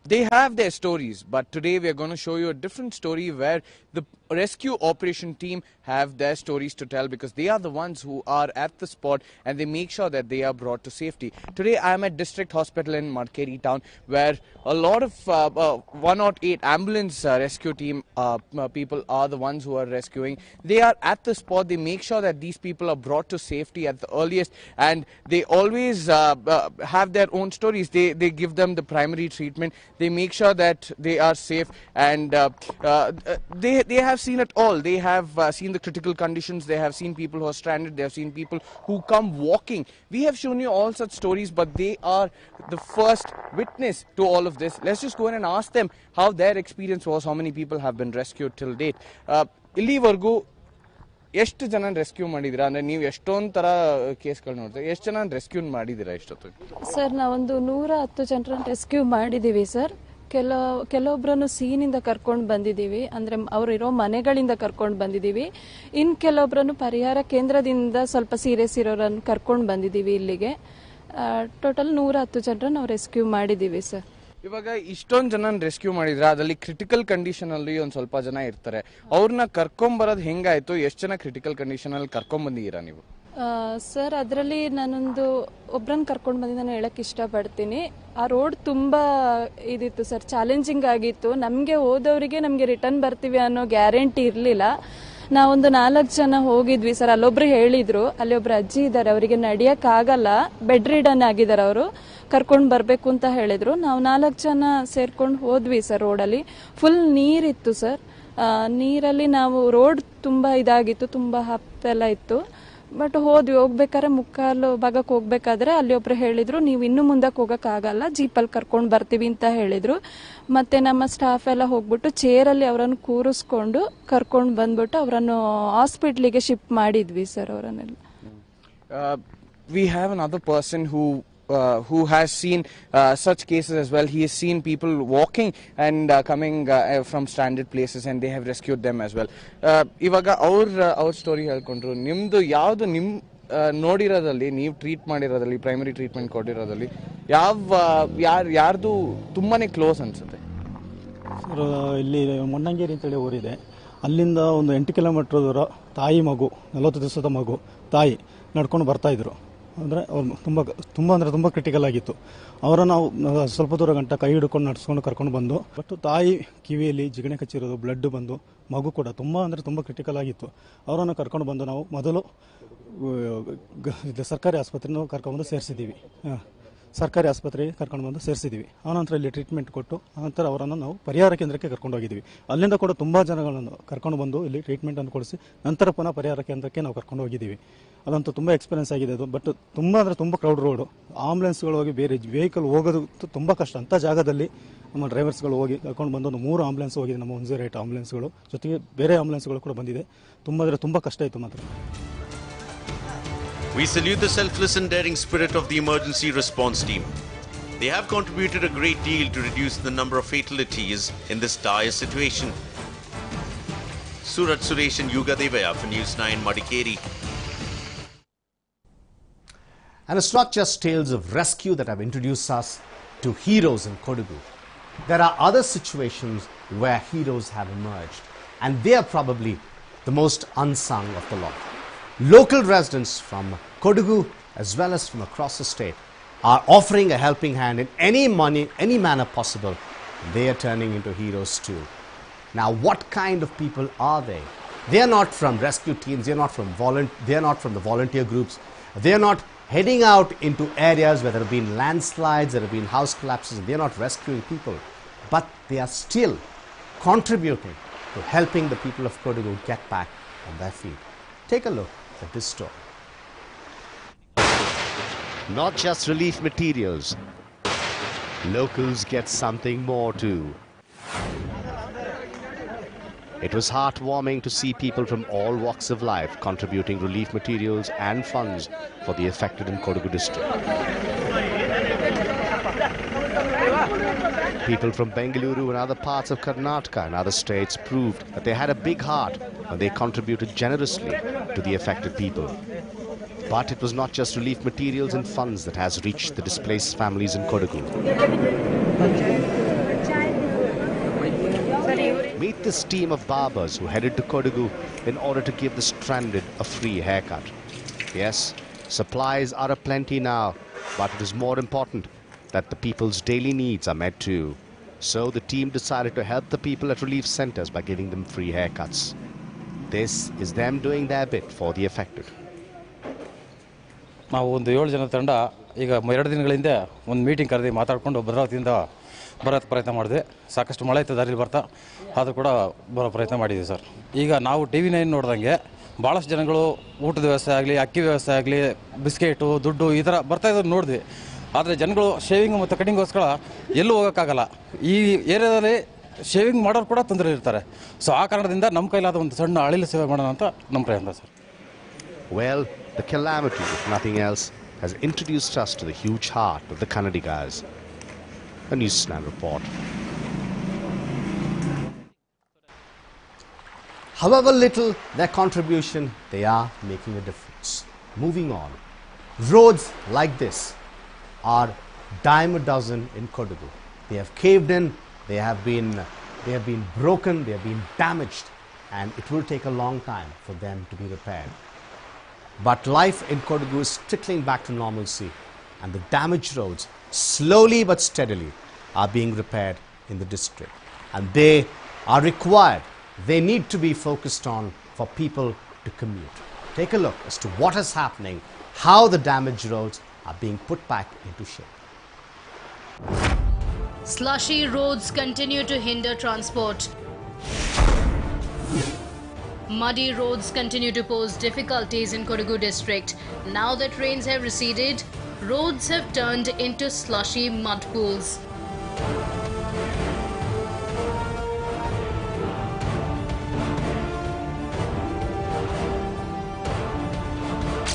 They have their stories, but today we are going to show you a different story where the rescue operation team have their stories to tell, because they are the ones who are at the spot and they make sure that they are brought to safety. Today I am at District Hospital in Madikeri town, where a lot of 108 ambulance rescue team people are the ones who are rescuing. They are at the spot. They make sure that these people are brought to safety at the earliest, and they always have their own stories. They give them the primary treatment. They make sure that they are safe, and they have seen it all. They have seen the critical conditions. They have seen people who are stranded. They have seen people who come walking. We have shown you all such stories, but they are the first witness to all of this. Let's just go in and ask them how their experience was, how many people have been rescued till date. ಇಲ್ಲಿವರೆಗೂ ಎಷ್ಟು ಜನ rescue ಮಾಡಿದಿರಾ? ಅಂದ್ರೆ ನೀವು ಎಷ್ಟೊಂದು ತರ ಕೇಸ್ಗಳು ನೋಡ್ತೀರಾ, ಎಷ್ಟು ಜನ ರೆಸ್ಕ್ಯೂ ಮಾಡಿದಿರಾ ಇಷ್ಟೊತ್ತಿಗೆ? ಸರ್, ನಾವೊಂದು 110 ಜನರನ್ನು ರೆಸ್ಕ್ಯೂ ಮಾಡಿದೀವಿ ಸರ್. ಕೆಲವೊಬ್ಬರನ್ನು ಸೀನಿಂದ ಕರ್ಕೊಂಡು ಬಂದಿದ್ದೀವಿ, ಅಂದರೆ ಅವರಿರೋ ಮನೆಗಳಿಂದ ಕರ್ಕೊಂಡು ಬಂದಿದ್ದೀವಿ. ಇನ್ನು ಕೆಲವೊಬ್ಬರನ್ನು ಪರಿಹಾರ ಕೇಂದ್ರದಿಂದ ಸ್ವಲ್ಪ ಸೀರಿಯಸ್ ಇರೋರನ್ನು ಕರ್ಕೊಂಡು ಬಂದಿದ್ದೀವಿ ಇಲ್ಲಿಗೆ. ಟೋಟಲ್ 110 ಜನರನ್ನು ನಾವು ರೆಸ್ಕ್ಯೂ ಮಾಡಿದ್ದೀವಿ ಸರ್. ಇವಾಗ ಇಷ್ಟೊಂದು ಜನ ರೆಸ್ಕ್ಯೂ ಮಾಡಿದ್ರೆ ಅದರಲ್ಲಿ ಕ್ರಿಟಿಕಲ್ ಕಂಡೀಷನ್ ಅಲ್ಲಿ ಒಂದು ಸ್ವಲ್ಪ ಜನ ಇರ್ತಾರೆ. ಅವ್ರನ್ನ ಕರ್ಕೊಂಬರೋದು ಹೆಂಗಾಯ್ತು? ಎಷ್ಟು ಜನ ಕ್ರಿಟಿಕಲ್ ಕಂಡೀಷನ್ ಅಲ್ಲಿ ಕರ್ಕೊಂಬಂದಿದ್ದೀರಾ ನೀವು? ಸರ್, ಅದರಲ್ಲಿ ನಾನೊಂದು ಒಬ್ರನ್ನ ಕರ್ಕೊಂಡು ಬಂದಿದ್ದು ಹೇಳಕ್ ಇಷ್ಟಪಡ್ತೀನಿ. ಆ ರೋಡ್ ತುಂಬಾ ಇದಿತ್ತು ಸರ್, ಚಾಲೆಂಜಿಂಗ್ ಆಗಿತ್ತು. ನಮಗೆ ಹೋದವರಿಗೆ ನಮಗೆ ರಿಟರ್ನ್ ಬರ್ತೀವಿ ಅನ್ನೋ ಗ್ಯಾರಂಟಿ ಇರಲಿಲ್ಲ. ನಾವೊಂದು 4 ಜನ ಹೋಗಿದ್ವಿ ಸರ್. ಅಲ್ಲೊಬ್ರು ಹೇಳಿದ್ರು, ಅಲ್ಲಿ ಒಬ್ರು ಅಜ್ಜಿ ಇದ್ದಾರೆ, ಅವರಿಗೆ ನಡಿಯಕ್ ಆಗಲ್ಲ, ಬೆಡ್ ರಿಡನ್ ಆಗಿದ್ದಾರೆ, ಅವರು ಕರ್ಕೊಂಡು ಬರಬೇಕು ಅಂತ ಹೇಳಿದ್ರು. ನಾವು 4 ಜನ ಸೇರ್ಕೊಂಡು ಹೋದ್ವಿ ಸರ್. ರೋಡಲ್ಲಿ ಫುಲ್ ನೀರಿತ್ತು ಸರ್. ನೀರಲ್ಲಿ ನಾವು ರೋಡ್ ತುಂಬಾ ಇದಾಗಿತ್ತು, ತುಂಬಾ ಹಪ್ಪೆಲ್ಲ ಇತ್ತು. ಬಟ್ ಹೋಗ್ಬೇಕಾದ್ರೆ ಮುಕ್ಕಾಲು ಭಾಗಕ್ಕೆ ಹೋಗ್ಬೇಕಾದ್ರೆ ಅಲ್ಲಿ ಒಬ್ರು ಹೇಳಿದ್ರು, ನೀವು ಇನ್ನೂ ಮುಂದಕ್ಕೆ ಹೋಗಕ್ಕಾಗಲ್ಲ, ಜೀಪಲ್ಲಿ ಕರ್ಕೊಂಡು ಬರ್ತೀವಿ ಅಂತ ಹೇಳಿದ್ರು. ಮತ್ತೆ ನಮ್ಮ ಸ್ಟಾಫ್ ಎಲ್ಲ ಹೋಗ್ಬಿಟ್ಟು ಚೇರಲ್ಲಿ ಅವರನ್ನು ಕೂರಿಸ್ಕೊಂಡು ಕರ್ಕೊಂಡು ಬಂದ್ಬಿಟ್ಟು ಅವರನ್ನು ಹಾಸ್ಪಿಟ್ಲಿಗೆ ಶಿಫ್ಟ್ ಮಾಡಿದ್ವಿ ಸರ್ ಅವರನ್ನೆಲ್ಲ. We have another person who has seen such cases as well. He has seen people walking and coming from stranded places, and they have rescued them as well. ಇವಾಗ ಅವ್ರ ಸ್ಟೋರಿ ಹೇಳ್ಕೊಂಡ್ರು. ನಿಮ್ದು ಯಾವ್ದು ನೋಡಿರೋದಲ್ಲಿ, ನೀವು treat ಮಾಡಿರೋದಲ್ಲಿ, primary treatment ಕೊಟ್ಟಿರೋದಲ್ಲಿ ಯಾರ್ದು ತುಂಬಾನೇ close ಅನ್ಸುತ್ತೆ? Sir, ಇಲ್ಲಿ ಮೊನ್ನಂಗೇರಿ ಅಂತೇಳಿ ಊರಿದೆ. ಅಲ್ಲಿಂದ ಒಂದು 8 ಕಿಲೋಮೀಟರ್ ದೂರ ತಾಯಿ ಮಗು, 40 ದಿವಸದ ಮಗು, ತಾಯಿ ನಡ್ಕೊಂಡು ಬರ್ತಾಯಿದ್ರು. ಅಂದರೆ ಅವ್ರು ತುಂಬ ಕ್ರಿಟಿಕಲ್ ಆಗಿತ್ತು. ಅವರನ್ನು ನಾವು ಸ್ವಲ್ಪ ದೂರ ಗಂಟ ಕೈ ಹಿಡ್ಕೊಂಡು ನಡ್ಸ್ಕೊಂಡು ಕರ್ಕೊಂಡು ಬಂದು, ಬಟ್ ತಾಯಿ ಕಿವಿಯಲ್ಲಿ ಜಿಗಣೆ ಕಚ್ಚಿರೋದು, ಬ್ಲಡ್ ಬಂದು, ಮಗು ಕೂಡ ತುಂಬ ಕ್ರಿಟಿಕಲ್ ಆಗಿತ್ತು. ಅವರನ್ನು ಕರ್ಕೊಂಡು ಬಂದು ನಾವು ಮೊದಲು ಸರ್ಕಾರಿ ಆಸ್ಪತ್ರೆನೂ ಕರ್ಕೊಂಡ್ಬಂದು ಸೇರಿಸಿದ್ದೀವಿ. ಸರ್ಕಾರಿ ಆಸ್ಪತ್ರೆಗೆ ಕರ್ಕೊಂಡು ಬಂದು ಸೇರಿಸಿದ್ದೀವಿ. ಆನಂತರ ಇಲ್ಲಿ ಟ್ರೀಟ್ಮೆಂಟ್ ಕೊಟ್ಟು ಆನಂತರ ಅವರನ್ನು ನಾವು ಪರಿಹಾರ ಕೇಂದ್ರಕ್ಕೆ ಕರ್ಕೊಂಡು ಹೋಗಿದ್ದೀವಿ. ಅಲ್ಲಿಂದ ಕೂಡ ತುಂಬ ಜನಗಳನ್ನು ಕರ್ಕೊಂಡು ಬಂದು ಇಲ್ಲಿ ಟ್ರೀಟ್ಮೆಂಟನ್ನು ಕೊಡಿಸಿ ನಂತರ ಪುನಃ ಪರಿಹಾರ ಕೇಂದ್ರಕ್ಕೆ ನಾವು ಕರ್ಕೊಂಡು ಹೋಗಿದ್ದೀವಿ. ಅದಂತೂ ತುಂಬ ಎಕ್ಸ್ಪೀರಿಯನ್ಸ್ ಆಗಿದೆ ಅದು. ಬಟ್ ತುಂಬ ಕ್ರೌಡ್ ರೋಡು, ಆಂಬುಲೆನ್ಸ್ಗಳು ಹೋಗಿ ಬೇರೆ ವೆಹಿಕಲ್ ಹೋಗೋದು ತುಂಬ ಕಷ್ಟ. ಅಂಥ ಜಾಗದಲ್ಲಿ ನಮ್ಮ ಡ್ರೈವರ್ಸ್ಗಳು ಹೋಗಿ ಕರ್ಕೊಂಡು ಬಂದು ಒಂದು 3 ಆಂಬುಲೆನ್ಸ್ ಹೋಗಿದೆ, ನಮ್ಮ 108 ಆಂಬುಲೆನ್ಸ್ಗಳು, ಜೊತೆಗೆ ಬೇರೆ ಆಂಬುಲೆನ್ಸ್ಗಳು ಕೂಡ ಬಂದಿದೆ. ತುಂಬ ಕಷ್ಟ ಇತ್ತು ಮಾತ್ರ. We salute the selfless and daring spirit of the emergency response team. They have contributed a great deal to reduce the number of fatalities in this dire situation. Surat Suresh and Yuga Devaya for NEWS9 Madikeri. And it's not just tales of rescue that have introduced us to heroes in Kodagu. There are other situations where heroes have emerged, and they are probably the most unsung of the lot. Local residents from Kodagu as well as from across the state are offering a helping hand in any manner possible. They are turning into heroes too. Now, what kind of people are they? They are not from rescue teams. They are not from the volunteer groups. They are not heading out into areas where there have been landslides, there have been house collapses. They are not rescuing people, but they are still contributing to helping the people of Kodagu get back on their feet. Take a look at this story. Not just relief materials, locals get something more too. It was heartwarming to see people from all walks of life contributing relief materials and funds for the affected in Kodagu district. People from Bengaluru and other parts of Karnataka and other states proved that they had a big heart when they contributed generously to the affected people. But it was not just relief materials and funds that has reached the displaced families in Kodagu. Meet this team of barbers who headed to Kodagu in order to give the stranded a free haircut. Yes, supplies are aplenty now, but it is more important that the people's daily needs are met too. So the team decided to help the people at relief centers by giving them free haircuts. This is them doing their bit for the affected. ನಾವು ಒಂದು 7 ಜನ ತಂಡ ಈಗ 2 ದಿನಗಳ ಹಿಂದೆ ಒಂದು meeting ಕರೆದಿ ಮಾತಾಡಿಕೊಂಡು ಭದ್ರಾವತಿಯಿಂದ ಬರೋಕ್ಕೆ ಪ್ರಯತ್ನ ಮಾಡಿದ್ವಿ. ಸಾಕಷ್ಟು ಮಳೆ ಇತ್ತು ದಾರಿಲಿ ಬರ್ತಾ, ಆದರೂ ಕೂಡ ಬರೋ ಪ್ರಯತ್ನ ಮಾಡಿದ್ವಿ ಸರ್. ಈಗ ನಾವು TV9 ನೋಡ್ದಂಗೆ ಭಾಳಷ್ಟು ಜನಗಳು ಊಟದ ವ್ಯವಸ್ಥೆ ಆಗಲಿ, ಅಕ್ಕಿ ವ್ಯವಸ್ಥೆ ಆಗಲಿ, ಬಿಸ್ಕೆಟು, ದುಡ್ಡು ಈ ಥರ ಬರ್ತಾ ಇರೋದು ನೋಡಿದ್ವಿ. ಆದರೆ ಜನಗಳು ಶೇವಿಂಗ್ ಮತ್ತು ಕಟಿಂಗ್ಗೋಸ್ಕರ ಎಲ್ಲೂ ಹೋಗೋಕ್ಕಾಗಲ್ಲ. ಈ ಏರಿಯಾದಲ್ಲಿ ಶೇವಿಂಗ್ ಮಾಡೋರು ಕೂಡ ತೊಂದರೆ ಇರ್ತಾರೆ. ಸೊ ಆ ಕಾರಣದಿಂದ ನಮ್ಮ ಕೈಲಾದ ಒಂದು ಸಣ್ಣ ಅಳಿಲು ಸೇವೆ ಮಾಡೋಣ ಅಂತ ನಮ್ಮ ಪ್ರಯತ್ನ sir. Well, the calamity, if nothing else, has introduced us to the huge heart of the Kannadigas. A NEWS9 report. However little their contribution, they are making a difference. Moving on, roads like this are dime a dozen in Kodagu. They have caved in, they have been broken, they have been damaged, and it will take a long time for them to be repaired. But life in Kodagu is trickling back to normalcy, and the damaged roads, slowly but steadily, are being repaired in the district. And they are required, they need to be focused on for people to commute. Take a look as to what is happening, how the damaged roads are being put back into shape. Slushy roads continue to hinder transport. Muddy roads continue to pose difficulties in Kodagu district. Now that rains have receded, roads have turned into slushy mud pools.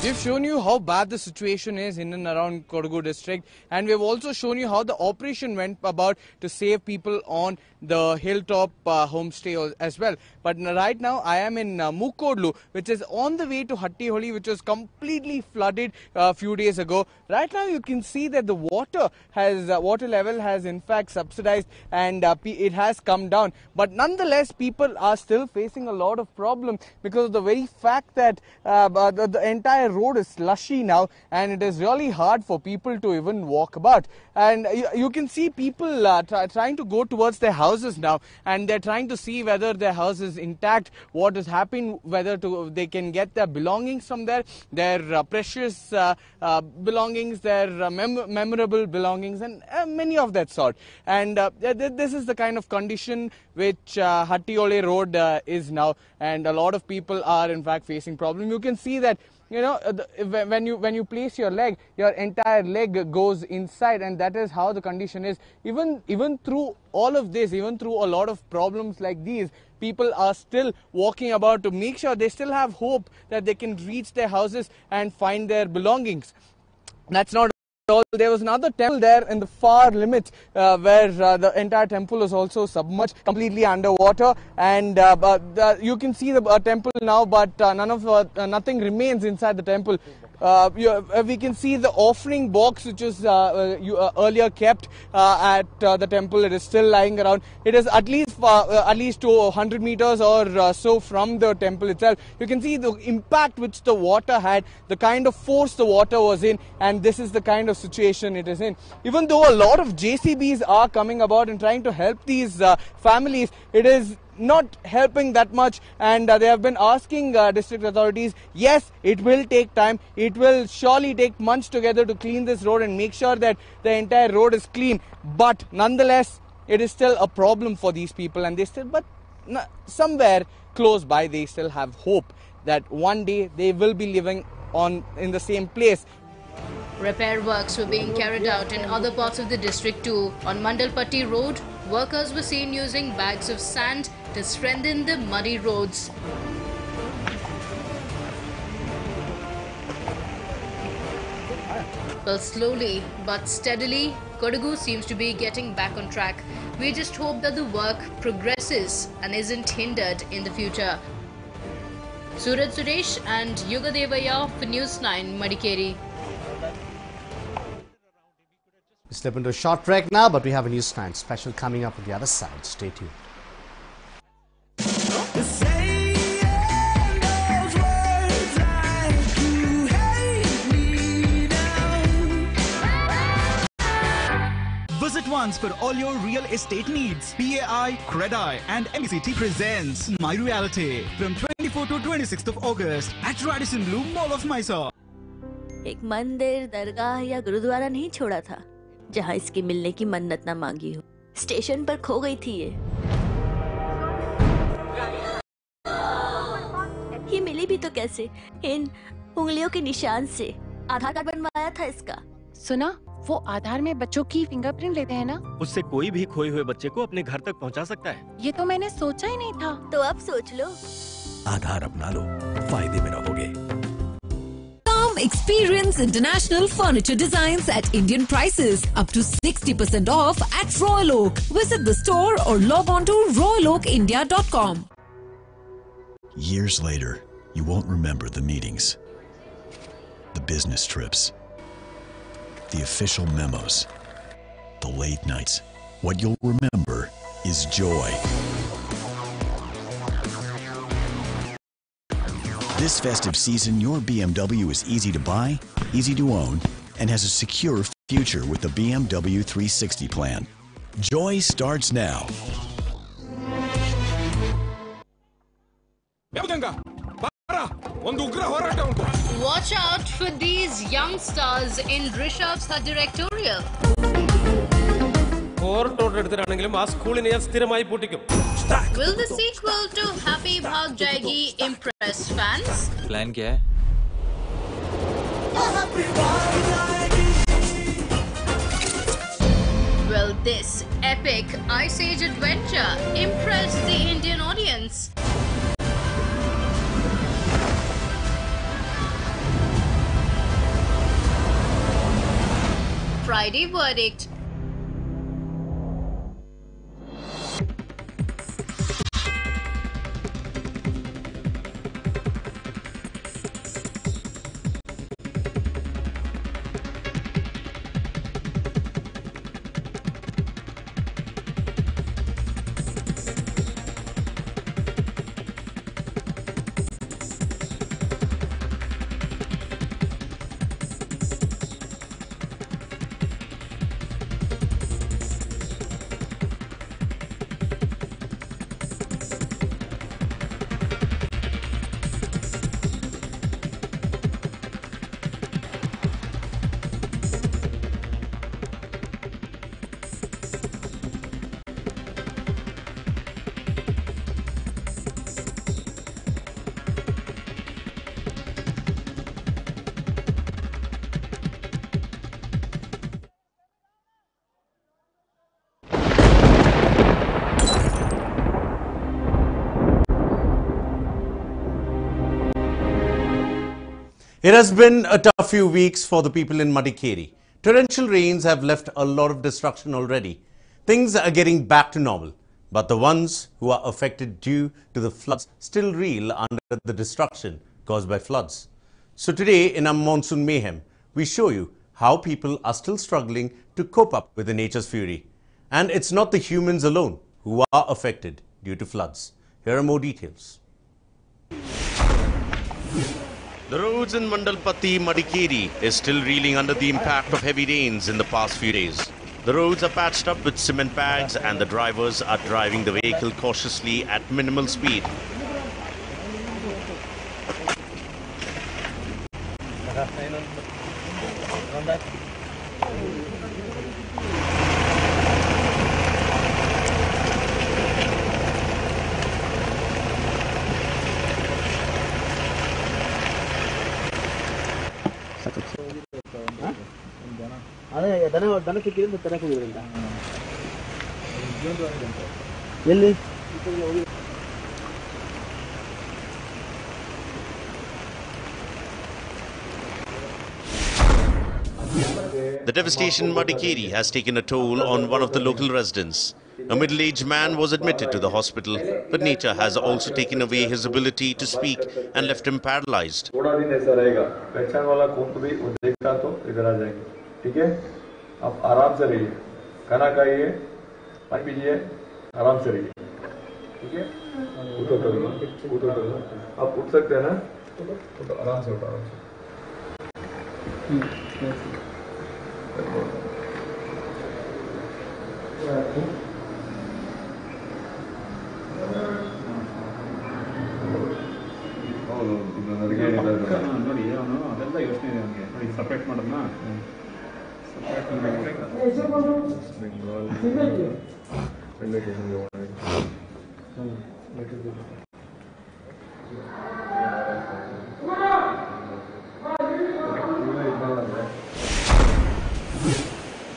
We've shown you how bad the situation is in and around Kodagu district, and we've also shown you how the operation went about to save people on the hilltop homestay as well. But right now I am in Mukodlu, which is on the way to Hattiholi, which was completely flooded a few days ago. Right now you can see that the water level has in fact subsidized, and it has come down. But nonetheless, people are still facing a lot of problems because of the very fact that the entire road is slushy now, and it is really hard for people to even walk about. And you can see people trying to go towards their houses now, and they're trying to see whether their house is intact, what is happening, whether they can get their belongings from there, their precious belongings, their memorable belongings, and many of that sort. And this is the kind of condition which Hattiholi road is now, and a lot of people are in fact facing problems. You can see that, you know, when you place your leg, your entire leg goes inside, and that is how the condition is. Even through all of this, even through a lot of problems like these, people are still walking about to make sure they still have hope that they can reach their houses and find their belongings. That's not all. There was another temple there in the far limits where the entire temple is also submerged, completely underwater, and you can see the temple now, but nothing remains inside the temple. We can see the offering box, which was earlier kept at the temple. It is still lying around. It is at least 200 meters or so from the temple itself. You can see the impact which the water had, the kind of force the water was in, and this is the kind of situation it is in. Even though a lot of JCBs are coming about and trying to help these families, it is not helping that much, and they have been asking district authorities, yes, it will take time, it will surely take months together to clean this road and make sure that the entire road is clean, but nonetheless it is still a problem for these people, and somewhere close by they still have hope that one day they will be living in the same place. Repair works were being carried out in other parts of the district too. On Mandalpatti Road, workers were seen using bags of sand to strengthen the muddy roads. Well, slowly but steadily, Kodagu seems to be getting back on track. We just hope that the work progresses and isn't hindered in the future. Suraj Suresh and Yugadevaya for News9 Madikeri. We step into a short break now, but we have a News9 special coming up on the other side. Stay tuned. Visit once for all your real estate needs. PAI, Credai and MECT presents My Reality from 24th to 26th of August at Radisson Blu Mall of Mysore. एक मंदिर, दरगाह या गुरुद्वारा नहीं छोड़ा था जहाँ इसकी मिलने की मन्नत ना मांगी हो। स्टेशन पर खो गई थी ये मिली भी तो कैसे? इन उंगलियों के निशान से। आधार कार्ड बनवाया था इसका। सुना, वो आधार में बच्चों की फिंगरप्रिंट लेते हैं ना? उससे कोई भी खोए हुए बच्चे को अपने घर तक पहुंचा सकता है। ये तो मैंने सोचा ही नहीं था। तो अब सोच लो। आधार अपना लो, फायदे में रहोगे। Come experience international furniture designs at Indian prices, up to 60% off at Royal Oak. Visit the store or log on to royaloakindia.com. Years later, you won't remember the meetings, the business trips, the official memos, the late nights. What you'll remember is joy. This festive season, your BMW is easy to buy, easy to own, and has a secure future with the BMW 360 plan. Joy starts now. Watch out for these young stars in Rishabh's directorial. Will the sequel to Happy Bhag Jayegi impress fans? Plan क्या है? Will this epic Ice Age adventure impress the Indian audience? Friday verdict. It has been a tough few weeks for the people in Madikeri. Torrential rains have left a lot of destruction already. Things are getting back to normal, but the ones who are affected due to the floods still reel under the destruction caused by floods. So today in our monsoon mayhem, we show you how people are still struggling to cope up with the nature's fury. And it's not the humans alone who are affected due to floods. Here are more details. The roads in Mandalpatti, Madikeri is still reeling under the impact of heavy rains in the past few days. The roads are patched up with cement bags and the drivers are driving the vehicle cautiously at minimal speed. ದನ ಸಿಕ್ಕಿದ್ರೆ ತರಕ್ಕೆ ಹೋಗಿದ್ರಂತ ಎಲ್ಲಿ The devastation in Madikeri has taken a toll on one of the local residents. A middle-aged man was admitted to the hospital, but nature has also taken away his ability to speak and left him paralyzed. आप आराम से रहिए, खाना खाइए, पानी पीजिए, आराम से रहिए, ठीक है? उठो, आप उठ सकते हैं ना? उठो, आराम से उठो, आराम से। ನೋಡಿ ಅವನು ಅದೆಲ್ಲ ಯೋಚನೆ ಇದೆ ಅವನಿಗೆ ನೋಡಿ ಸಪ್ರೇಟ್ ಮಾಡೋಣ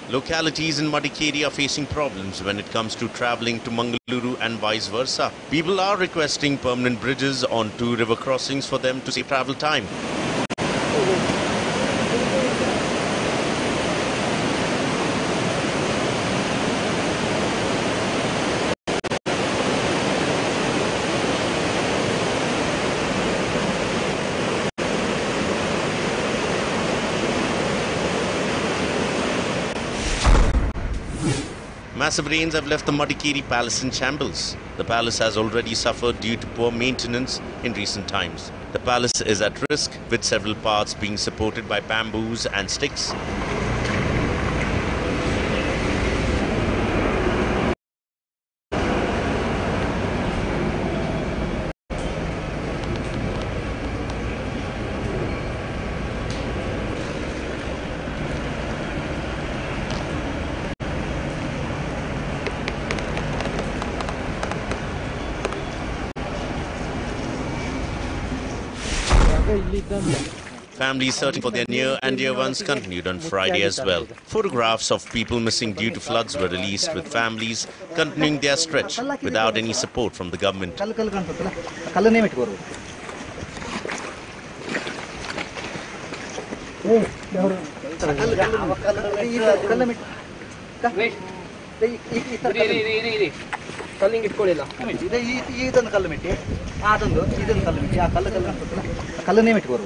Localities in Madikeri are facing problems when it comes to travelling to Mangaluru and vice versa. People are requesting permanent bridges on 2 river crossings for them to save travel time. Massive rains have left the Madikeri Palace in shambles. The palace has already suffered due to poor maintenance in recent times. The palace is at risk, with several parts being supported by bamboos and sticks. Families searching for their near and dear ones continued on Friday as well. Photographs of people missing due to floods were released, with families continuing their stretch without any support from the government. ಕಲ್ಲಿಂಗ್ ಇಟ್ಕೊಳ್ಳಿಲ್ಲ ಇದೊಂದು ಕಲ್ಲು ಮೆಟ್ಟಿ ಅದೊಂದು ಇದೊಂದು ಕಲ್ಲು ಮೆಟ್ಟಿ ಆ ಕಲ್ಲನ್ನೇ ಮೆಟ್ಕೋರು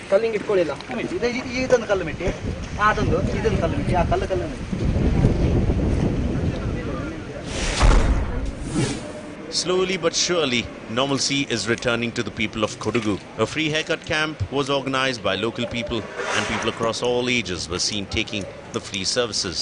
ಕಲ್ಲಿಂಗ್ ಇಟ್ಕೊಳ್ಳಿಲ್ಲ ಇದೊಂದು ಕಲ್ಲು ಮೆಟ್ಟಿ ಅದೊಂದು ಇದೊಂದು ಕಲ್ಲು ಮೆಟ್ಟಿ ಆ ಕಲ್ಲು Slowly but surely, normalcy is returning to the people of Kodagu. A free haircut camp was organized by local people, and people across all ages were seen taking the free services.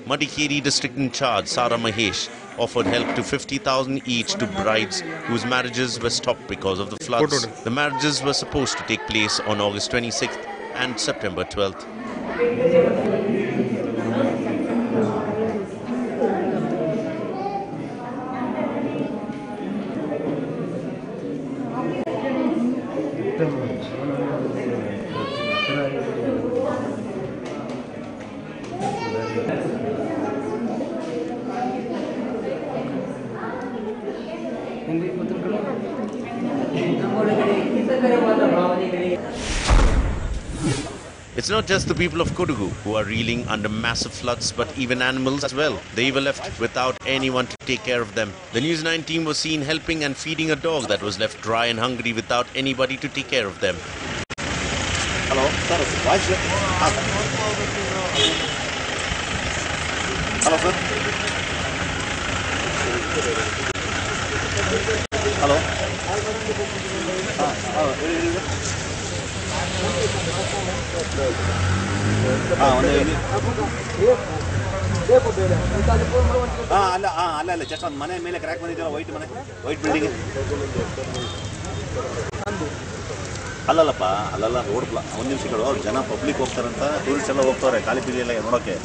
Madikeri district in charge, Sara Mahesh, offered help to 50,000 each to brides whose marriages were stopped because of the floods. The marriages were supposed to take place on August 26th and September 12th. It's not just the people of Kodagu who are reeling under massive floods, but even animals as well. They were left without anyone to take care of them. The NEWS9 team was seen helping and feeding a dog that was left dry and hungry without anybody to take care of them. Hello, sir. Hello, sir. Hello. ಅಲ್ಲ just ಒಂದು ಮನೆ ಮೇಲೆ crack ಬಂದಿದ್ದಲ್ಲ white building ಅಲ್ಲಲ್ಲಪ್ಪ ಅಲ್ಲಲ್ಲ road ಒಂದು ನಿಮಿಷಗಳು ಅವ್ರು ಜನ ಪಬ್ಲಿಕ್ ಹೋಗ್ತಾರಂತ ಟೂರಿಸ್ಟ್ ಎಲ್ಲ ಹೋಗ್ತಾರೆ ಖಾಲಿ ಬೀದಿಯೆಲ್ಲ ನೋಡೋಕ್ಕೆ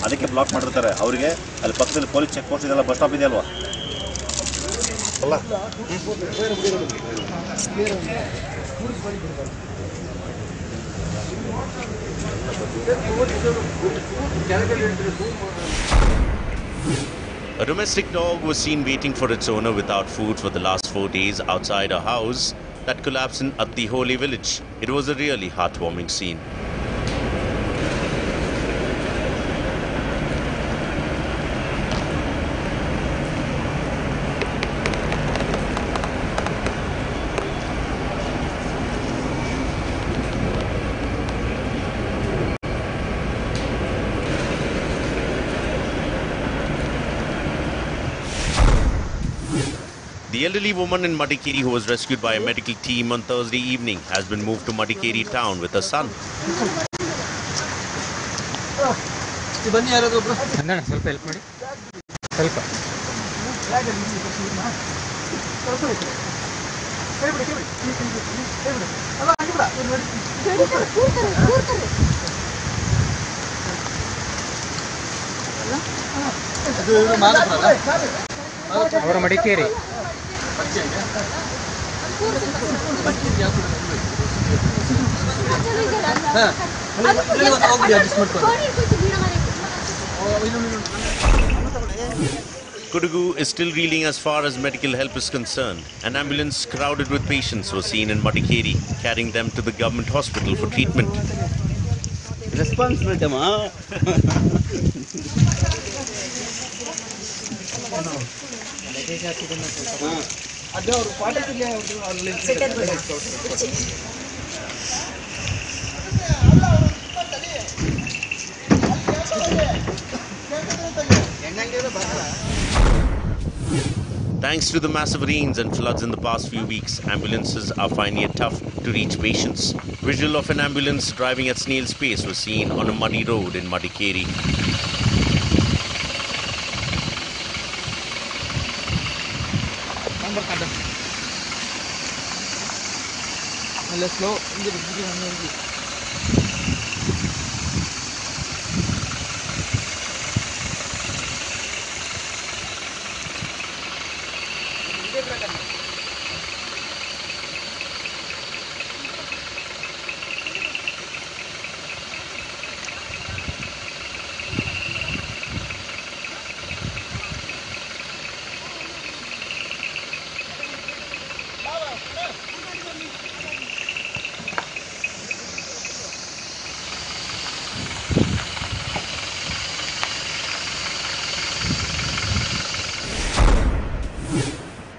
ಅದಕ್ಕೆ ಬ್ಲಾಕ್ ಮಾಡಿರ್ತಾರೆ ಅವರಿಗೆ ಅಲ್ಲಿ ಪಕ್ಕದಲ್ಲಿ ಪೊಲೀಸ್ ಚೆಕ್ ಪೋಸ್ಟ್ ಇದೆಲ್ಲ ಬಸ್ ಸ್ಟಾಪ್ ಇದೆಯಲ್ವಾ ಅಲ್ಲ A domestic dog was seen waiting for its owner without food for the last 4 days outside a house that collapsed in Attiholi village. It was a really heartwarming scene. The elderly woman in Madikeri who was rescued by a medical team on Thursday evening has been moved to Madikeri town with her son. ಅವರ Madikeri Kodagu is still reeling as far as medical help is concerned. An ambulance crowded with patients was seen in Madikeri, carrying them to the government hospital for treatment. Responsibility, ma. Thanks to the massive rains and floods in the past few weeks, ambulances are finding it tough to reach patients. Visual of an ambulance driving at snail's pace was seen on a muddy road in Madikeri.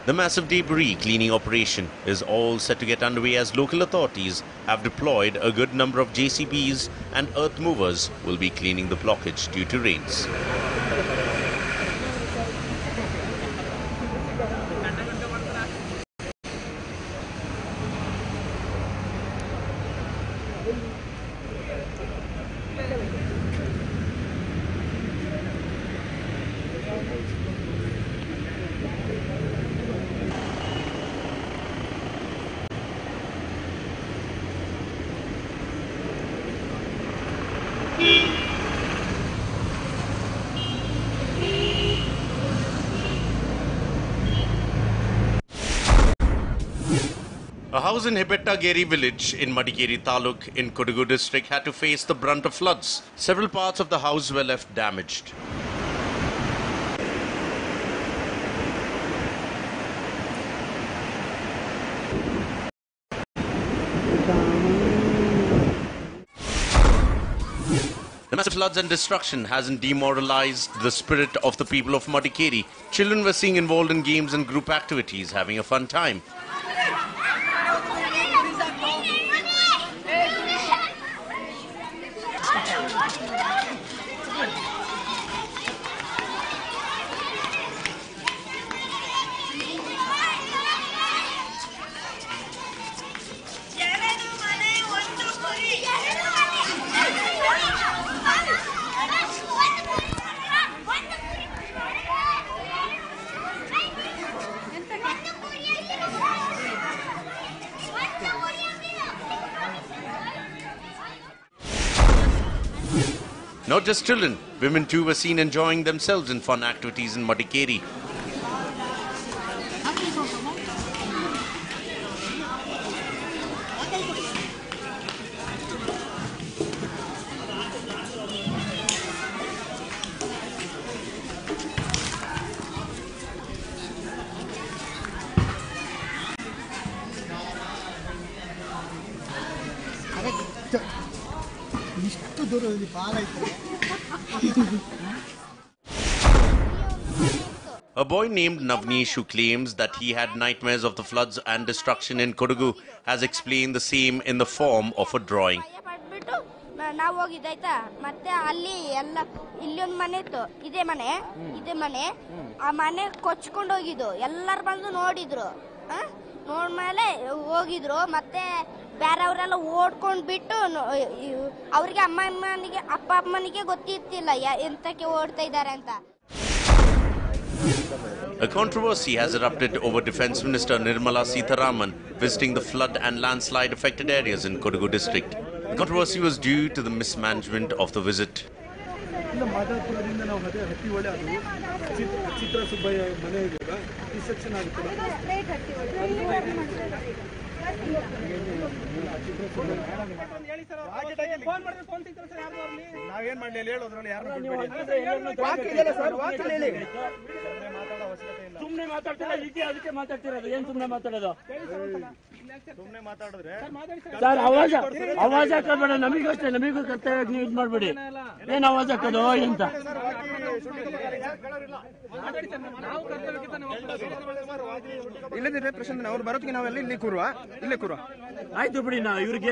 The massive debris cleaning operation is all set to get underway as local authorities have deployed a good number of JCBs and earth movers will be cleaning the blockage due to rains. A house in Hibettageri village in Madikeri Taluk in Kodagu district had to face the brunt of floods. Several parts of the house were left damaged. The massive floods and destruction hasn't demoralized the spirit of the people of Madikeri. Children were seen involved in games and group activities, having a fun time. Not just children, women too were seen enjoying themselves in fun activities in Madikeri. A boy named Navneesh, who claims that he had nightmares of the floods and destruction in Kodagu, has explained the same in the form of a drawing. ನಾವು ಹೋಗಿದ್ದಾಯ್ತಾ ಮತ್ತೆ ಅಲ್ಲಿ ಎಲ್ಲ ಇಲ್ಲೊಂದು ಮನೆ ಇತ್ತು ಇದೇ ಮನೆ ಆ ಮನೆ ಕೊಚ್ಕೊಂಡು ಹೋಗಿದ್ದು ಎಲ್ಲರೂ ಬಂದು ನೋಡಿದ್ರು ನೋಡ್ಮೇಲೆ ಹೋಗಿದ್ರು ಮತ್ತೆ ಬೇರೆಯವರೆಲ್ಲ ಓಡ್ಕೊಂಡು ಬಿಟ್ಟು ಅವ್ರಿಗೆ ಅಪ್ಪ ಅಮ್ಮನಿಗೆ ಗೊತ್ತಿರ್ತಿಲ್ಲ ಎಂತಕ್ಕೆ ಓಡ್ತಾ ಇದ್ದಾರೆ ಅಂತ. A controversy has erupted over Defence Minister Nirmala Sitharaman visiting the flood and landslide affected areas in Kodagu district. The controversy was due to the mismanagement of the visit. ಸುಮ್ಮನೆ ಮಾತಾಡ್ತೀರಾ ಅದಕ್ಕೆ ಮಾತಾಡ್ತಿರೋದು ಏನ್ ಸುಮ್ಮನೆ ಮಾತಾಡೋದು ಸರ್ ಅವಾಜ್ ಹಾಕೋಬೇಡ ನಮಗೂ ಅಷ್ಟೇ ನಮಗೂ ಕರ್ತವ್ಯಕ್ಕೆ ನೀವು ಇದು ಮಾಡ್ಬೇಡಿ ಏನ್ ಅವಾಜ್ ಹಾಕೋದು ಅಂತ ಇಲ್ಲದಿದ್ರೆ ಪ್ರಶಾಂತ್ ಅವ್ರು ಬರೋದಕ್ಕೆ ನಾವೆಲ್ಲ ಇಲ್ಲೇ ಕೂರುವ ಆಯ್ತು ಬಿಡಿ ನಾ ಇವ್ರಿಗೆ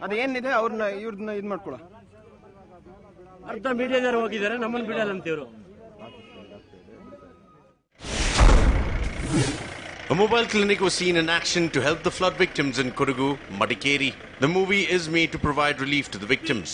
ಅದೇನಿದೆ ಅವ್ರನ್ನ ಇವ್ರನ್ನ ಇದು ಮಾಡ್ಕೊಳ ಅರ್ಧ ಮೀಡಿಯಾದವ್ರು ಹೋಗಿದ್ದಾರೆ ನಮ್ಮನ್ನು ಬಿಡಲ್ಲ ಅಂತ ಇವರು. A mobile clinic was seen in action to help the flood victims in Kodagu, Madikeri. The movie is made to provide relief to the victims.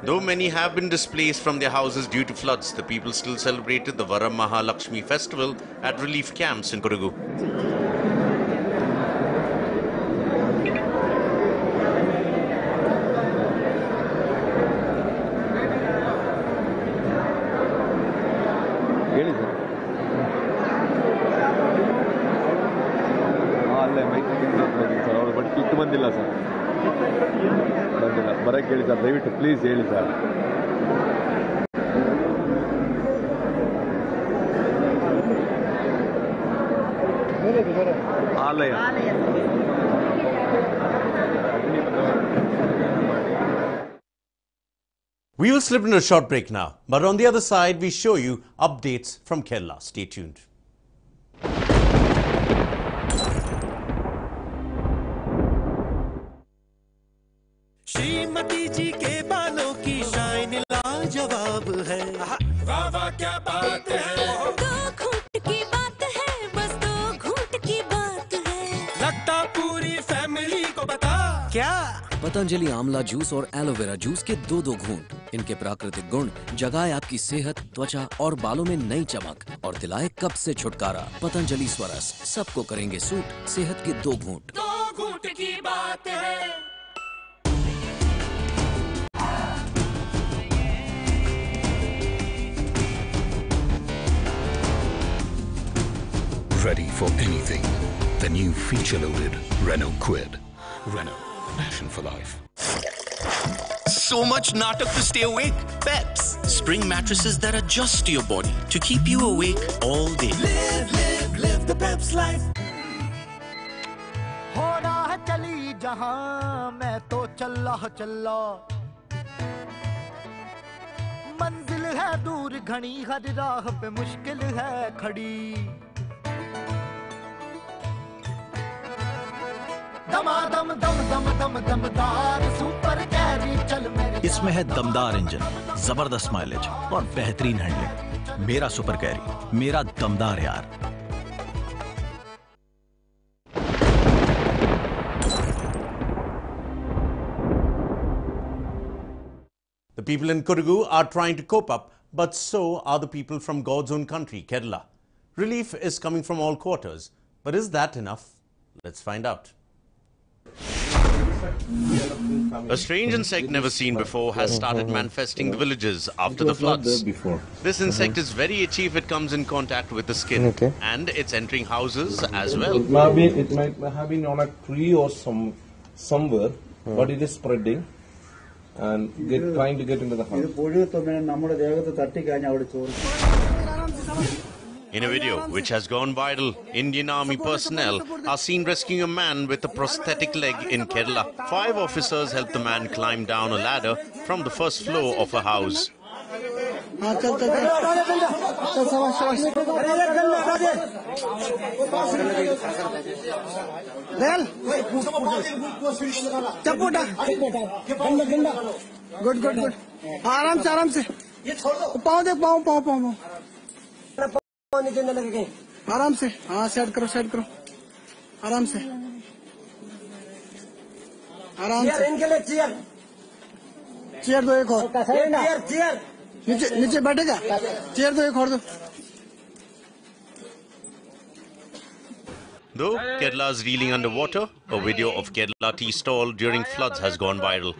Though many have been displaced from their houses due to floods, the people still celebrated the Varam Mahalakshmi festival at relief camps in Kodagu. ಅಲ್ಲೇ ಮೈತ್ರಿ sir ಅವರು but ಕಿತ್ತು ಬಂದಿಲ್ಲ sir ಬಂದಿಲ್ಲ ಬರಕ್ಕೆ ಹೇಳಿ sir ದಯವಿಟ್ಟು please ಹೇಳಿ ಸರ್. ಆಲಯ We will slip into a short break now, but on the other side we show you updates from Kerala. Stay tuned. Shrimati जी के बालों की शाइन लाजवाब है। वाह वाह क्या बात है। 2 घूंट की बात है, बस 2 घूंट की बात है। लगता पूरी फैमिली को बता क्या। पतंजलि आंवला जूस और एलोवेरा जूस के 2-2 घूंट। इनके प्राकृतिक गुण जगाए आपकी सेहत, त्वचा और बालों में नई चमक और दिलाए कब्ज से छुटकारा। पतंजलि स्वरस सबको करेंगे सूट। सेहत के 2 घूंट। 2 घूंट की बात है। Ready for anything. The new feature-loaded Renault Kwid. Renault, passion for life. So much natak to stay awake. Peps, spring mattresses that adjust to your body to keep you awake all day. Live the Peps life. होना है चली जहां मैं तो चल्ला मंजिल है दूर घनी हर राह पे मुश्किल है खड़ी दमादम दम दम दम दमदार सुपर कैरी चल मेरे इसमें है दमदार इंजन, जबरदस्त माइलेज और बेहतरीन हैंडलिंग। मेरा सुपर कैरी, मेरा दमदार यार। The people in Kodagu are trying to cope up, but so are the people from God's own country, Kerala. Relief is coming from all quarters, but is that enough? Let's find out. A strange insect never seen before has started manifesting the villages after the floods. This insect is very itchy if it comes in contact with the skin, and it's entering houses as well. It might have been on a tree or somewhere, but it is spreading and trying to get into the house. In a video which has gone viral, Indian Army personnel are seen rescuing a man with a prosthetic leg in Kerala. 5 officers helped the man climb down a ladder from the first floor of a house. Good. आराम से पाँव दे पाँव आराम से हाँ set करो आराम से इनके लिए चेयर दो एक और नीचे बैठेगा चेयर दो एक और दो Though Kerala is reeling underwater, a video of Kerala tea stall during floods has gone viral.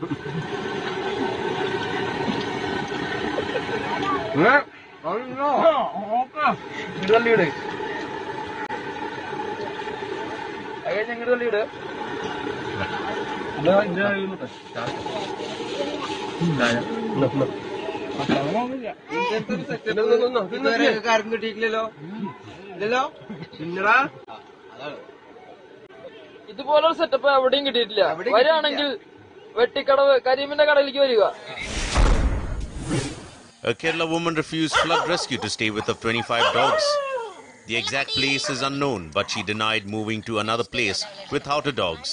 ഇതുപോലൊരു സെറ്റപ്പ് എവിടെയും കിട്ടിയിട്ടില്ല വരികയാണെങ്കിൽ വെട്ടിക്കടവ് കരിമീന്റെ കടയിലേക്ക് വരിക A Kerala woman refused flood rescue to stay with her 25 dogs. The exact place is unknown, but she denied moving to another place without her dogs.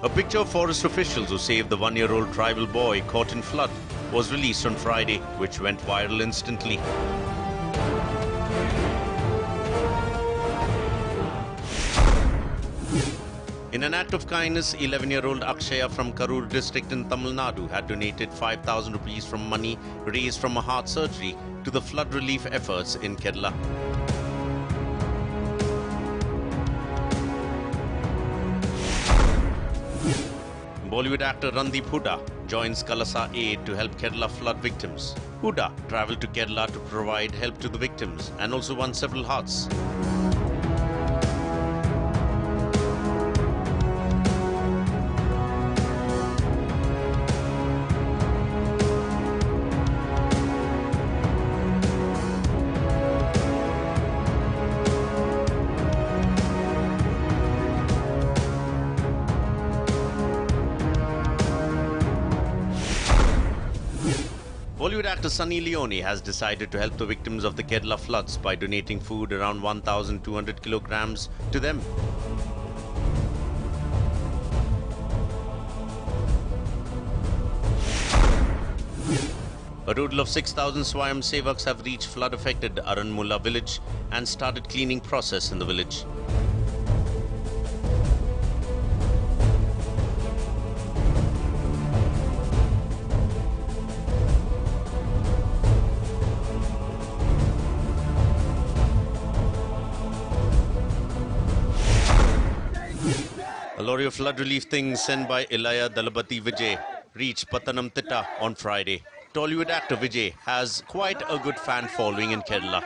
A picture of forest officials who saved the 1-year-old tribal boy caught in flood was released on Friday, which went viral instantly. In an act of kindness, 11-year-old Akshaya from Karur district in Tamil Nadu had donated 5,000 rupees from money raised from a heart surgery to the flood relief efforts in Kerala. Bollywood actor Randeep Hooda joins Kalasa Aid to help Kerala flood victims. Hooda travelled to Kerala to provide help to the victims and also won several hearts. Tollywood actor Sunny Leone has decided to help the victims of the Kerala floods by donating food around 1,200 kilograms to them. A total of 6,000 Swayam Sevaks have reached flood-affected Aranmulla village and started cleaning process in the village. A lorry of flood relief things sent by Ilaya Dalabati Vijay reached Patanamthitta on Friday. Tollywood actor Vijay has quite a good fan following in Kerala.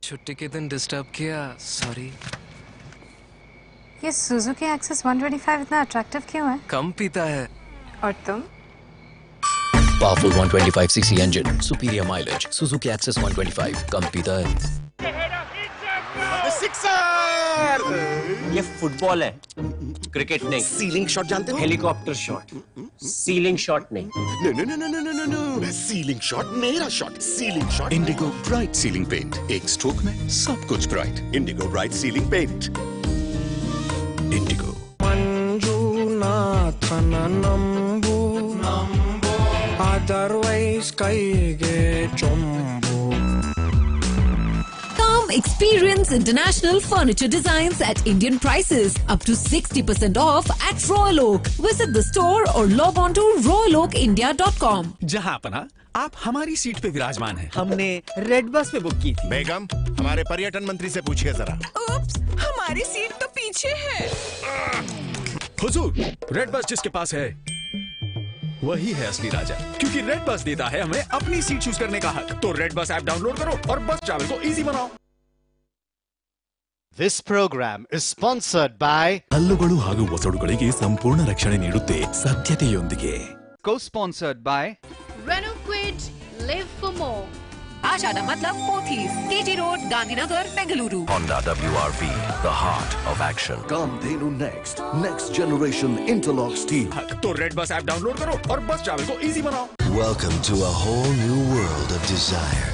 छुट्टी के दिन disturb किया, sorry. ये Suzuki access 125 इतना attractive क्यों है? कम पीता है। और तुम? Powerful 125cc engine, superior mileage. Suzuki Access 125, कम पीता है। ये फुटबॉल है, क्रिकेट नहीं। सीलिंग शॉट जानते हो? हेलीकॉप्टर शॉट, सीलिंग शॉट नहीं। नो सीलिंग शॉट मेरा shot. Ceiling shot Indigo bright ceiling paint, एक स्ट्रोक में सब कुछ bright. Indigo bright ceiling paint. Indigo. Otherwise kaige chombo. Come experience international furniture designs at Indian prices. Up to 60% off at Royal Oak. Visit the store or log on to royaloakindia.com. जहाँ अपना आप हमारी seat पे विराजमान हैं। हमने red bus पे book की थी। बेगम, हमारे पर्यटन मंत्री से पूछिए जरा। उप्स, हमारी सीट तो पीछे है। हुजूर, रेड बस जिसके पास है वही है असली राजा, क्योंकि रेड बस देता है हमें अपनी सीट चूज करने का हक। तो रेड बस ऐप डाउनलोड करो और बस ट्रैवल को इजी बनाओ। This program is sponsored by ಹಲ್ಲುಗಳು ಹಾಗೂ ಒಸಡುಗಳಿಗೆ ಸಂಪೂರ್ಣ ರಕ್ಷಣೆ ನೀಡುತ್ತೆ ಸತ್ಯತೆಯೊಂದಿಗೆ. Co-sponsored by Renault Quid, live for more. Ashada Matlab Mothis, KG Road, Gandhinagar, Bengaluru. Honda WRV, the heart of action. Kamdhenu next generation interlock steel. तो red bus app download करो और बस travel को इजी बनाओ। Welcome to a whole new world of desire.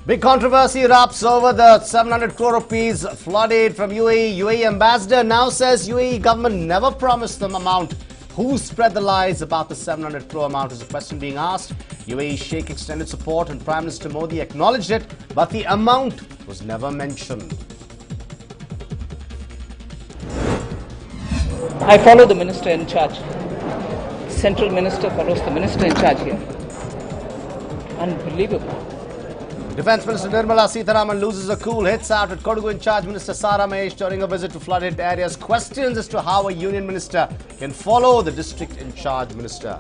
Big controversy erupts over the 700 crore rupees flood aid from UAE. UAE ambassador now says UAE government never promised them amount. Who spread the lies about the 700 crore amount is a question being asked. UAE Sheikh extended support and Prime Minister Modi acknowledged it, but the amount was never mentioned. I follow the minister in charge. Central minister follows the minister in charge here. Unbelievable. Defence Minister Nirmala Sitharaman loses her cool, hits out at Kodagu in charge Minister Sara Mahesh during a visit to flooded areas. Questions as to how a union minister can follow the district in charge minister.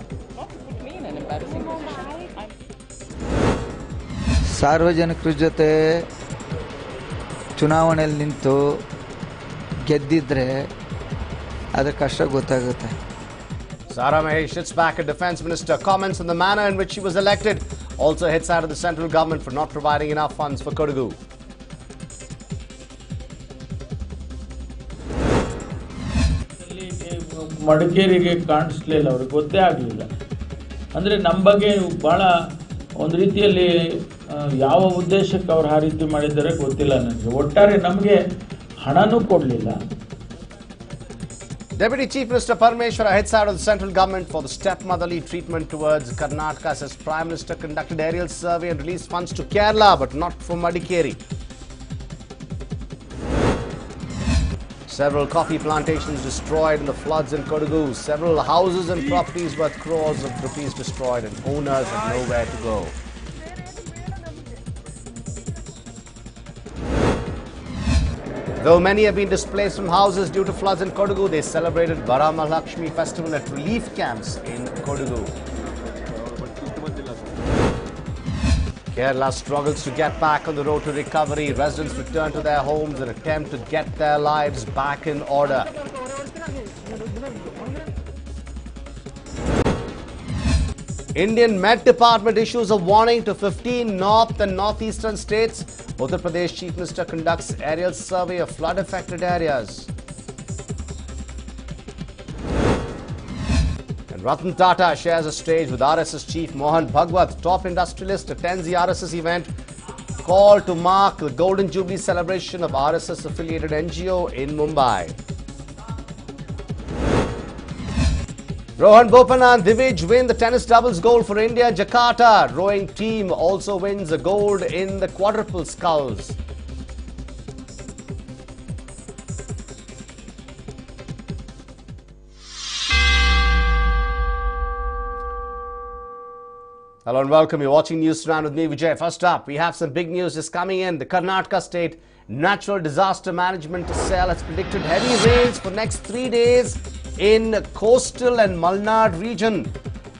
ಸಾರ್ವಜನಿಕರ ಜೊತೆ ಚುನಾವಣೆಯಲ್ಲಿ ನಿಂತು ಗೆದ್ದಿದ್ರೆ ಅದರ ಕಷ್ಟ ಗೊತ್ತಾಗುತ್ತೆ. Sara Mahesh hits back at Defence Minister, comments on the manner in which she was elected. Also hits out of the central government for not providing enough funds for Kodagu. ಮಡಿಕೇರಿಗೆ ಕಾಣಿಸ್ಲಿಲ್ಲ, ಅವ್ರಿಗೆ ಗೊತ್ತೇ ಆಗಲಿಲ್ಲ. ಅಂದರೆ ನಮ್ಮ ಬಗ್ಗೆ ಭಾಳ ಒಂದು ರೀತಿಯಲ್ಲಿ ಯಾವ ಉದ್ದೇಶಕ್ಕೆ ಅವ್ರು ಆ ರೀತಿ ಮಾಡಿದ್ದಾರೆ ಗೊತ್ತಿಲ್ಲ ನನಗೆ. ಒಟ್ಟಾರೆ ನಮಗೆ ಹಣನೂ ಕೊಡಲಿಲ್ಲ. Deputy Chief Minister Parameshwara heads out of the central government for the stepmotherly treatment towards Karnataka, says Prime Minister conducted aerial survey and released funds to Kerala but not for Madikeri. Several coffee plantations destroyed in the floods in Kodagu. Several houses and properties worth crores of rupees destroyed and owners have nowhere to go. Though many have been displaced from houses due to floods in Kodagu, they celebrated Varamahalakshmi festival at relief camps in Kodagu. Kerala struggles to get back on the road to recovery. Residents return to their homes and attempt to get their lives back in order. Indian Met Department issues a warning to 15 north and northeastern states. Uttar Pradesh Chief Minister conducts aerial survey of flood-affected areas. And Ratan Tata shares a stage with RSS Chief Mohan Bhagwat. Top industrialist attends the RSS event called to mark the Golden Jubilee celebration of RSS-affiliated NGO in Mumbai. Rohan Bopanna and Divij win the tennis doubles gold for India in Jakarta. Rowing team also wins a gold in the quadruple sculls. Hello and welcome. You're watching NEWS9 with me, Vijay. First up, we have some big news just coming in. The Karnataka State Natural Disaster Management Cell has predicted heavy rains for next 3 days in coastal and Malnad region.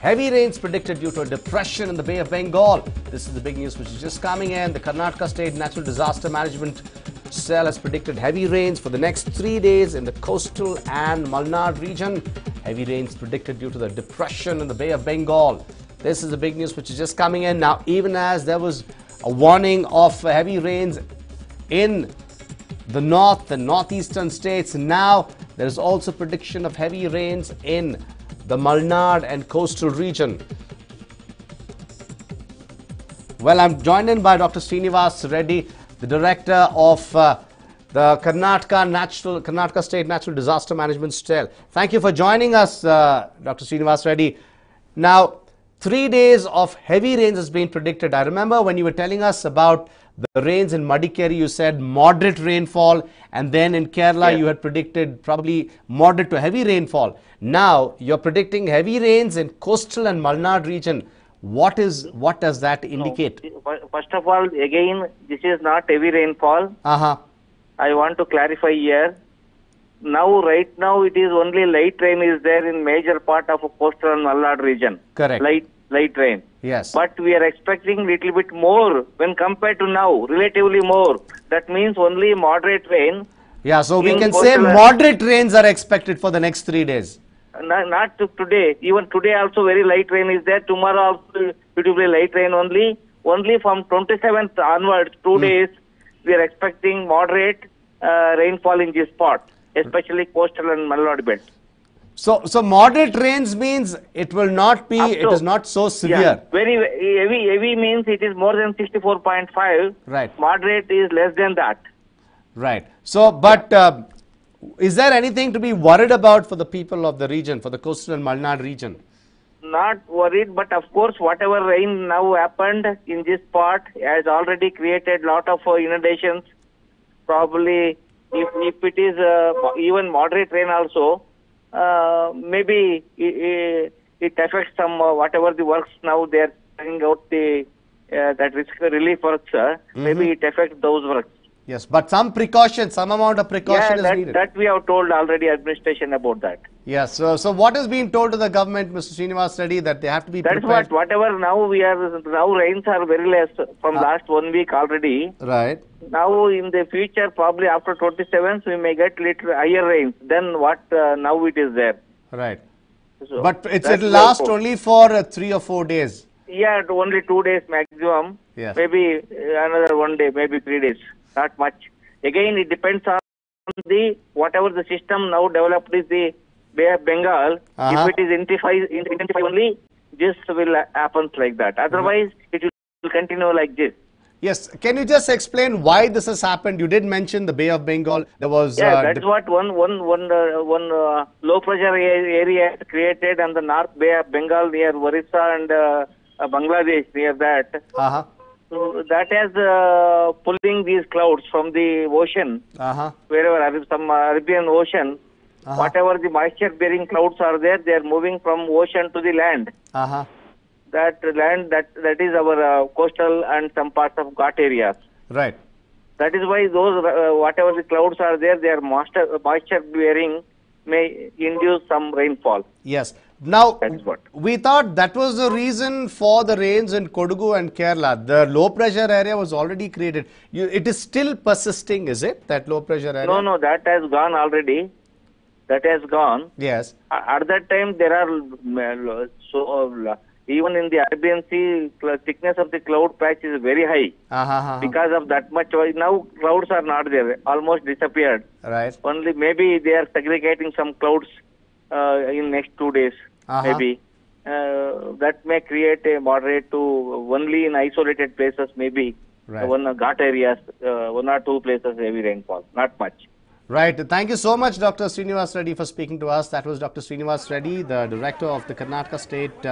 Heavy rains predicted due to a depression in the Bay of Bengal. This is the big news which is just coming in. The Karnataka State Natural Disaster Management Cell has predicted heavy rains for the next 3 days in the coastal and Malnad region. Heavy rains predicted due to the depression in the Bay of Bengal. This is the big news which is just coming in. Now, even as there was a warning of heavy rains in the north and northeastern states, now there is also prediction of heavy rains in the Malnad and coastal region. Well, I'm joined in by Dr. Srinivas Reddy, the director of the Karnataka State Natural Disaster Management Cell. Thank you for joining us, Dr. Srinivas Reddy. Now, 3 days of heavy rains has been predicted. I remember when you were telling us about the rains in Madikeri, you said moderate rainfall, and then in Kerala you had predicted probably moderate to heavy rainfall. Now you're predicting heavy rains in coastal and Malnad region. What does that indicate? First of all, again, this is not heavy rainfall. I want to clarify here. Right now, it is only light rain is there in major part of coastal and Malnad region. Correct. Light rain. Yes. But we are expecting little bit more when compared to now, relatively more. That means only moderate rain. Yeah, so we can say moderate rains are expected for the next 3 days. Not today. Even today also very light rain is there. Tomorrow also it will be light rain only. Only from 27th onwards, 2 days, we are expecting moderate rainfall in this spot, especially coastal and Malnad belt. So moderate rains means it will not be, it is not so severe. Yeah, very heavy means it is more than 64.5. Right. Moderate is less than that. Right. So, but is there anything to be worried about for the people of the region, for the coastal and Malnad region? Not worried, but of course, whatever rain now happened in this spot has already created lot of inundations. Probably, if it is even moderate rain also, maybe it affects some whatever the works now they are carrying out that risk relief works. Maybe it affects those works. Yes, but some precaution, some amount of precaution is needed. That we have told already administration about that. Yes. So what is being told to the government, Mr. Srinivas Reddy, that they have to be prepared? That's whatever now rains are very less from last 1 week already. Right. Now in the future, probably after 27th, we may get little higher rains than what now it is there. Right. So but it will last only for 3 or 4 days. Yeah, only 2 days maximum. Yes. Maybe another 1 day, maybe 3 days. Not much. Again, it depends on whatever the system now developed is the Bay of Bengal. If it is intensified only, this will happen like that. Otherwise, it will continue like this. Yes. Can you just explain why this has happened? You did mention the Bay of Bengal. There was That's what one low pressure area is created on the North Bay of Bengal near Orissa and Bangladesh near that. So that has pulling these clouds from the ocean, wherever some Arabian Ocean. Whatever the moisture-bearing clouds are there, they are moving from ocean to the land. That land that is our coastal and some parts of Ghat areas. Right. That is why those whatever the clouds are there, they are moisture-bearing, may induce some rainfall. Yes. Now, we thought that was the reason for the rains in Kodagu and Kerala. The low pressure area was already created. It is still persisting, is it? That low pressure area? No, that has gone already. That has gone. Yes. At that time, there are even in the Arabian Sea, thickness of the cloud patch is very high. Because of that much, now clouds are not there, almost disappeared. Right. Only maybe they are segregating some clouds in next 2 days, maybe. That may create a moderate to only in isolated places, maybe. Right. One Ghat areas, 1 or 2 places heavy rainfall, not much. Right. Thank you so much, Dr. Srinivas Reddy, for speaking to us. That was Dr. Srinivas Reddy, the director of the Karnataka State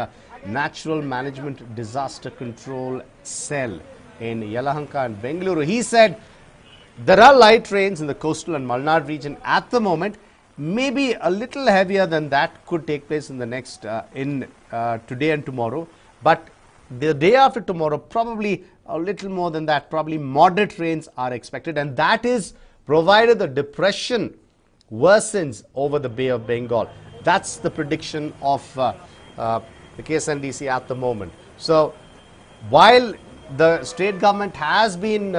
Natural Management Disaster Control Cell in Yelahanka and Bengaluru. He said there are light rains in the coastal and Malnad region at the moment. Maybe a little heavier than that could take place in the next, today and tomorrow. But the day after tomorrow, probably a little more than that, probably moderate rains are expected. And that is provided the depression worsens over the Bay of Bengal. That's the prediction of the KSNDC at the moment. So, while the state government has been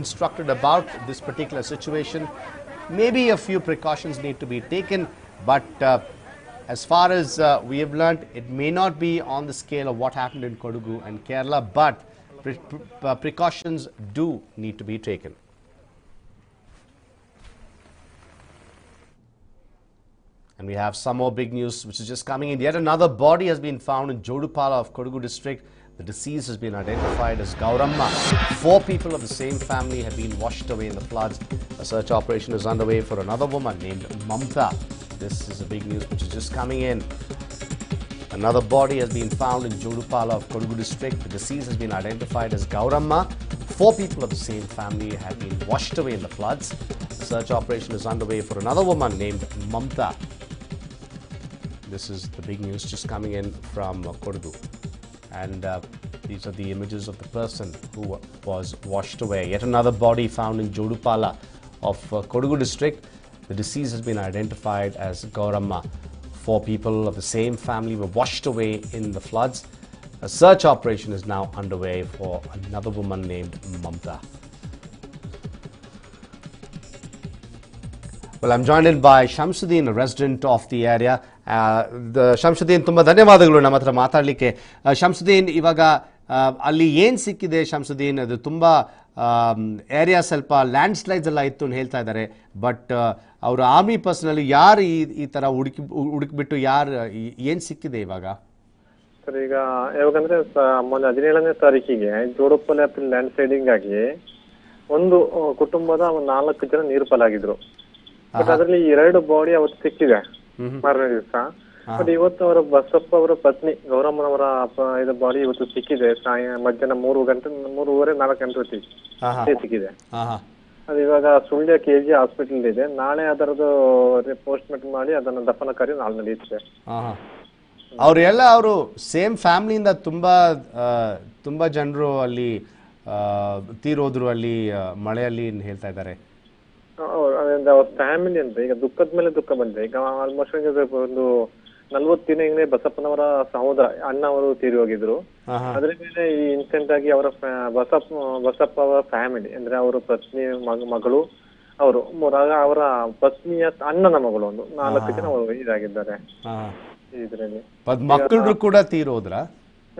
instructed about this particular situation, maybe a few precautions need to be taken. But as far as we have learned, it may not be on the scale of what happened in Kodagu and Kerala, but precautions do need to be taken. And we have some more big news which is just coming in. Yet another body has been found in Jodupala of Kodagu district. The deceased has been identified as Gauramma. 4 people of the same family have been washed away in the floods. A search operation is underway for another woman named Mamta. This is a big news which is just coming in. Another body has been found in Jodupala of Kodagu district. The deceased has been identified as Gauramma. 4 people of the same family have been washed away in the floods. A search operation is underway for another woman named Mamta. This is the big news just coming in from Kodagu. And these are the images of the person who was washed away. Yet another body found in Jodupala of Kodagu district. The deceased has been identified as Gauramma. 4 people of the same family were washed away in the floods. A search operation is now underway for another woman named Mamta. Well, I'm joined in by Shamsuddin, a resident of the area. Shamsuddin, ತುಂಬಾ ಧನ್ಯವಾದಗಳು ನಮ್ಮ ಹತ್ರ ಮಾತಾಡಲಿಕ್ಕೆ. Shamsuddin, ಇವಾಗ ಅಲ್ಲಿ ಏನು ಸಿಕ್ಕಿದೆ Shamsuddin? ಅದು ತುಂಬಾ ಏರಿಯಾ ಸ್ವಲ್ಪ ಲ್ಯಾಂಡ್ ಸ್ಲೈಡ್ಸ್ ಎಲ್ಲ ಇತ್ತು ಅಂತ ಹೇಳ್ತಾ ಇದ್ದಾರೆ. ಬಟ್ ಅವರು ಆರ್ಮಿ ಪರ್ಸನಲ್ ಯಾರು ಈ ತರ ಹುಡುಕ್ಬಿಟ್ಟು ಯಾರು ಏನು ಸಿಕ್ಕಿದೆ ಇವಾಗ? ಸರ್, ಈಗ ಯಾವಾಗಂದ್ರೆ ಮೊನ್ನೆ 17ನೇ ತಾರೀಕಿಗೆ ಜೋಡುಪಲ್ಲಿ ಲ್ಯಾಂಡ್ ಸ್ಲೈಡಿಂಗ್ ಆಗಿ ಒಂದು ಕುಟುಂಬದ 4 ಜನ ನೀರು ಪಾಲಾಗಿದ್ರು. ಬಟ್ ಅದರಲ್ಲಿ 2 ಬಾಡಿ ಅವತ್ತು ಸಿಕ್ಕಿದೆ ಮಾರನೇ ದಿವಸ. ಬಟ್ ಇವತ್ತು ಅವರ ಬಸಪ್ಪ ಅವರ ಪತ್ನಿ ಗೌರಮ್ಮನವರ ಇದು ಬಾಡಿ ಇವತ್ತು ಸಿಕ್ಕಿದೆ. ಮಧ್ಯಾಹ್ನ 3:30-4 ಗಂಟೆ ಸಿಕ್ಕಿದೆ. ಅದು ಇವಾಗ ಸುಳ್ಯ KG ಹಾಸ್ಪಿಟಲ್ ಇದೆ. ನಾಳೆ ಅದರದ್ದು ಪೋಸ್ಟ್ ಮಾರ್ಟಮ್ ಮಾಡಿ ಅದನ್ನ ದಫನ ಕಾರ್ಯ ನಾಳೆ ನಡೆಯುತ್ತೆ. ಅವರೆಲ್ಲ ಅವರು ಸೇಮ್ ಫ್ಯಾಮಿಲಿಯಿಂದ ತುಂಬಾ ಜನರು ಅಲ್ಲಿ ತೀರೋದ್ರು ಅಲ್ಲಿ ಮಳೆಯಲ್ಲಿ ಹೇಳ್ತಾ ಇದ್ದಾರೆ. ಅವ್ರ ಫ್ಯಾಮಿಲಿ ಅಂತ ಈಗ ದುಃಖದ ಮೇಲೆ ದುಃಖ ಬಂದಿದೆ. ಈಗ ಆಲ್ಮೋಸ್ಟ್ ಒಂದು 40 ದಿನ ಹಿಂದೆ ಬಸಪ್ಪನವರ ಸಹೋದರ ಅಣ್ಣ ಅವರು ತೀರಿ ಹೋಗಿದ್ರು. ಅದ್ರ ಮೇಲೆ ಈ ಇನ್ಸಿಡೆಂಟ್ ಆಗಿ ಅವರ ಬಸಪ್ಪ ಅವರ ಫ್ಯಾಮಿಲಿ ಅಂದ್ರೆ ಅವರ ಪತ್ನಿ ಮಗಳು ಅವರು ಅವರ ಪತ್ನಿಯ ಅಣ್ಣನ ಮಗಳು ಒಂದು 4 ಜನ ಅವರು ಇದಾಗಿದ್ದಾರೆ ಇದ್ರಲ್ಲಿ. ಮಕ್ಕಳು ಕೂಡ ತೀರೋದ್ರ?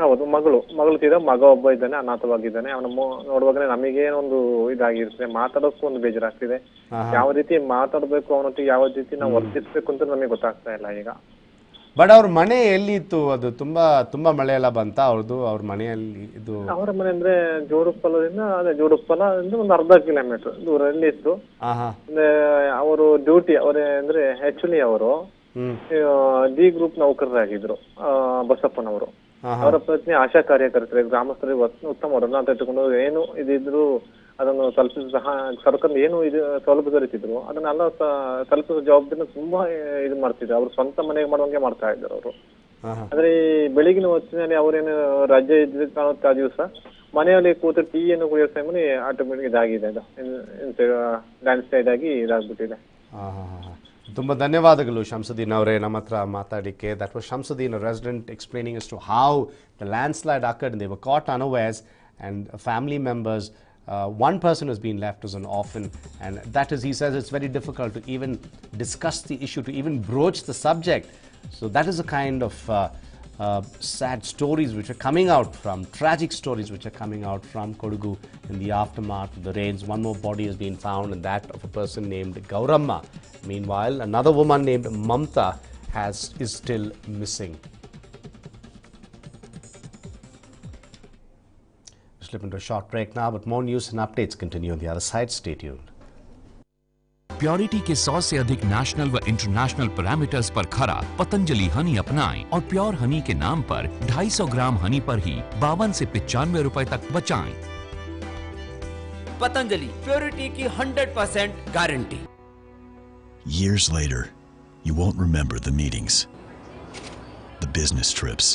ಹೌದು, ಮಗಳು ತೀರ, ಮಗ ಒಬ್ಬ ಇದ್ದಾನೆ, ಅನಾಥವಾಗಿದ್ದಾನೆ. ಅವನ ನೋಡುವಾಗಲೇ ನಮಗೇನೊಂದು ಇದಾಗಿರ್ತದೆ, ಮಾತಾಡೋಕ್ಕೂ ಒಂದು ಬೇಜಾರಾಗ್ತಿದೆ. ಯಾವ ರೀತಿ ಮಾತಾಡ್ಬೇಕು ಅವನೊಟ್ಟಿಗೆ, ಯಾವ ರೀತಿ ನಾವು ವರ್ತಿಸ್ಬೇಕು ಅಂತ ನಮಗೆ ಗೊತ್ತಾಗ್ತಾ ಇಲ್ಲ ಈಗ. ಬಟ್ ಅವ್ರ ಮನೆ ಎಲ್ಲಿ ಇತ್ತು? ಅದು ತುಂಬಾ ಮಳೆ ಎಲ್ಲ ಬಂತ ಅವ್ರ ಮನೆಯಲ್ಲಿ? ಇದು ಅವರ ಮನೆ ಅಂದ್ರೆ ಜೋಡುಪ್ಪಲದಿಂದ ಜೋಡುಪ್ಪಲ ಒಂದು ಅರ್ಧ ಕಿಲೋಮೀಟರ್ ದೂರದಲ್ಲಿ ಇತ್ತು. ಅಂದ್ರೆ ಅವರು ಡ್ಯೂಟಿ ಅಂದ್ರೆ ಆಕ್ಚುಲಿ ಅವರು ಡಿ ಗ್ರೂಪ್ ನೌಕರರಾಗಿದ್ರು ಬಸಪ್ಪನವರು. ಅವರ ಪತ್ನಿ ಆಶಾ ಕಾರ್ಯಕರ್ತರು, ಗ್ರಾಮಸ್ಥರಿಗೆ ಉತ್ತಮವರನ್ನ ತೆಗೆದುಕೊಂಡು ಏನು ಇದಿದ್ರು ಅದನ್ನು ತಲುಪಿಸ ಸರ್ಕಾರ ಏನು ಇದು ಸೌಲಭ್ಯ ದೊರೆತಿದ್ರು ಅದನ್ನೆಲ್ಲ ತಲುಪಿಸುವ ಜವಾಬ್ದಾರಿನ ತುಂಬಾ ಇದು ಮಾಡ್ತಿದ್ರು. ಅವ್ರು ಸ್ವಂತ ಮನೆಗೆ ಮಾಡುವಂಗೆ ಮಾಡ್ತಾ ಇದ್ರು ಅವರು. ಆದ್ರೆ ಈ ಬೆಳಗಿನ ಹೊತ್ತಿನಲ್ಲಿ ಅವ್ರೇನು ರಜೆ ಇದ್ರೆ ಕಾಣುತ್ತೆ ಆ ದಿವಸ ಮನೆಯಲ್ಲಿ ಕೂತು ಟೀಯನ್ನು ಕುಡಿಯೋ ಟೈಮಲ್ಲಿ ಆಟೋಮೆಟಿಕ್ ಇದಾಗಿದೆ, ಲ್ಯಾಂಡ್ ಸ್ಲೈಡ್ ಆಗಿ ಇದಾಗ್ಬಿಟ್ಟಿದೆ. ತುಂಬ ಧನ್ಯವಾದಗಳು ಶಂಸುದ್ದೀನ್ ಅವರೇ ನಮ್ಮ ಹತ್ರ ಮಾತಾಡಲಿಕ್ಕೆ. That was Shamsuddin, a resident, explaining as to how the landslide occurred and they were caught unawares, and family members, one person has been left as an orphan, and that is, he says, it's very difficult to even discuss the issue, to even broach the subject. So that is a kind of sad stories which are coming out from, tragic stories which are coming out from Kodagu in the aftermath of the rains. One more body has been found, and that of a person named Gauramma. Meanwhile, another woman named Mamta is still missing. Slip into a short break now, but more news and updates continue on the other side. Stay tuned. Purity के 100 से अधिक national व international parameters पर खरा पतंजलि हनी अपनाएं और pure Honey के नाम पर 250 ग्राम हनी पर ही 52 से 95 रुपए तक बचाएं। पतंजलि प्योरिटी की 100% guarantee. Years later, you won't remember the meetings, the business trips,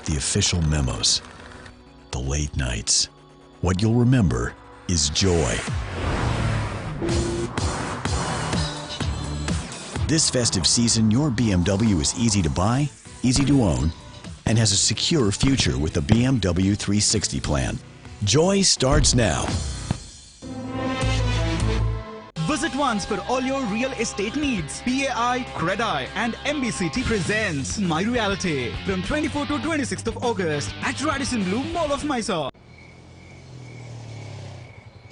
the official memos, the late nights. What you'll remember is joy. This festive season, your BMW is easy to buy, easy to own, and has a secure future with the BMW 360 plan. Joy starts now. Visit once for all your real estate needs. PAI, Credai and MBCT presents My Reality from 24 to 26th of August at Radisson Blu Mall of Mysore.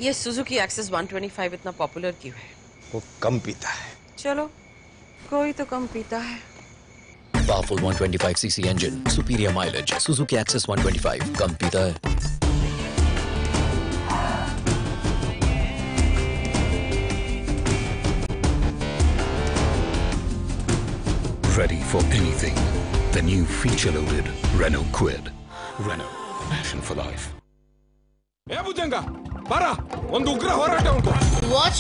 ये Suzuki access 125 इतना popular क्यों है? वो कम पीता है। चलो, कोई तो कम पीता है। Powerful 125cc engine, superior mileage. Suzuki Access 125 कम पीता है। Ready for anything. The new feature-loaded Renault Kwid. Renault, passion for life. ಏ ಭುಜಂಗ ಬಾರ ಒಂದು ಉಗ್ರ ಹೋರಾಟ ಉಂಟು. Watch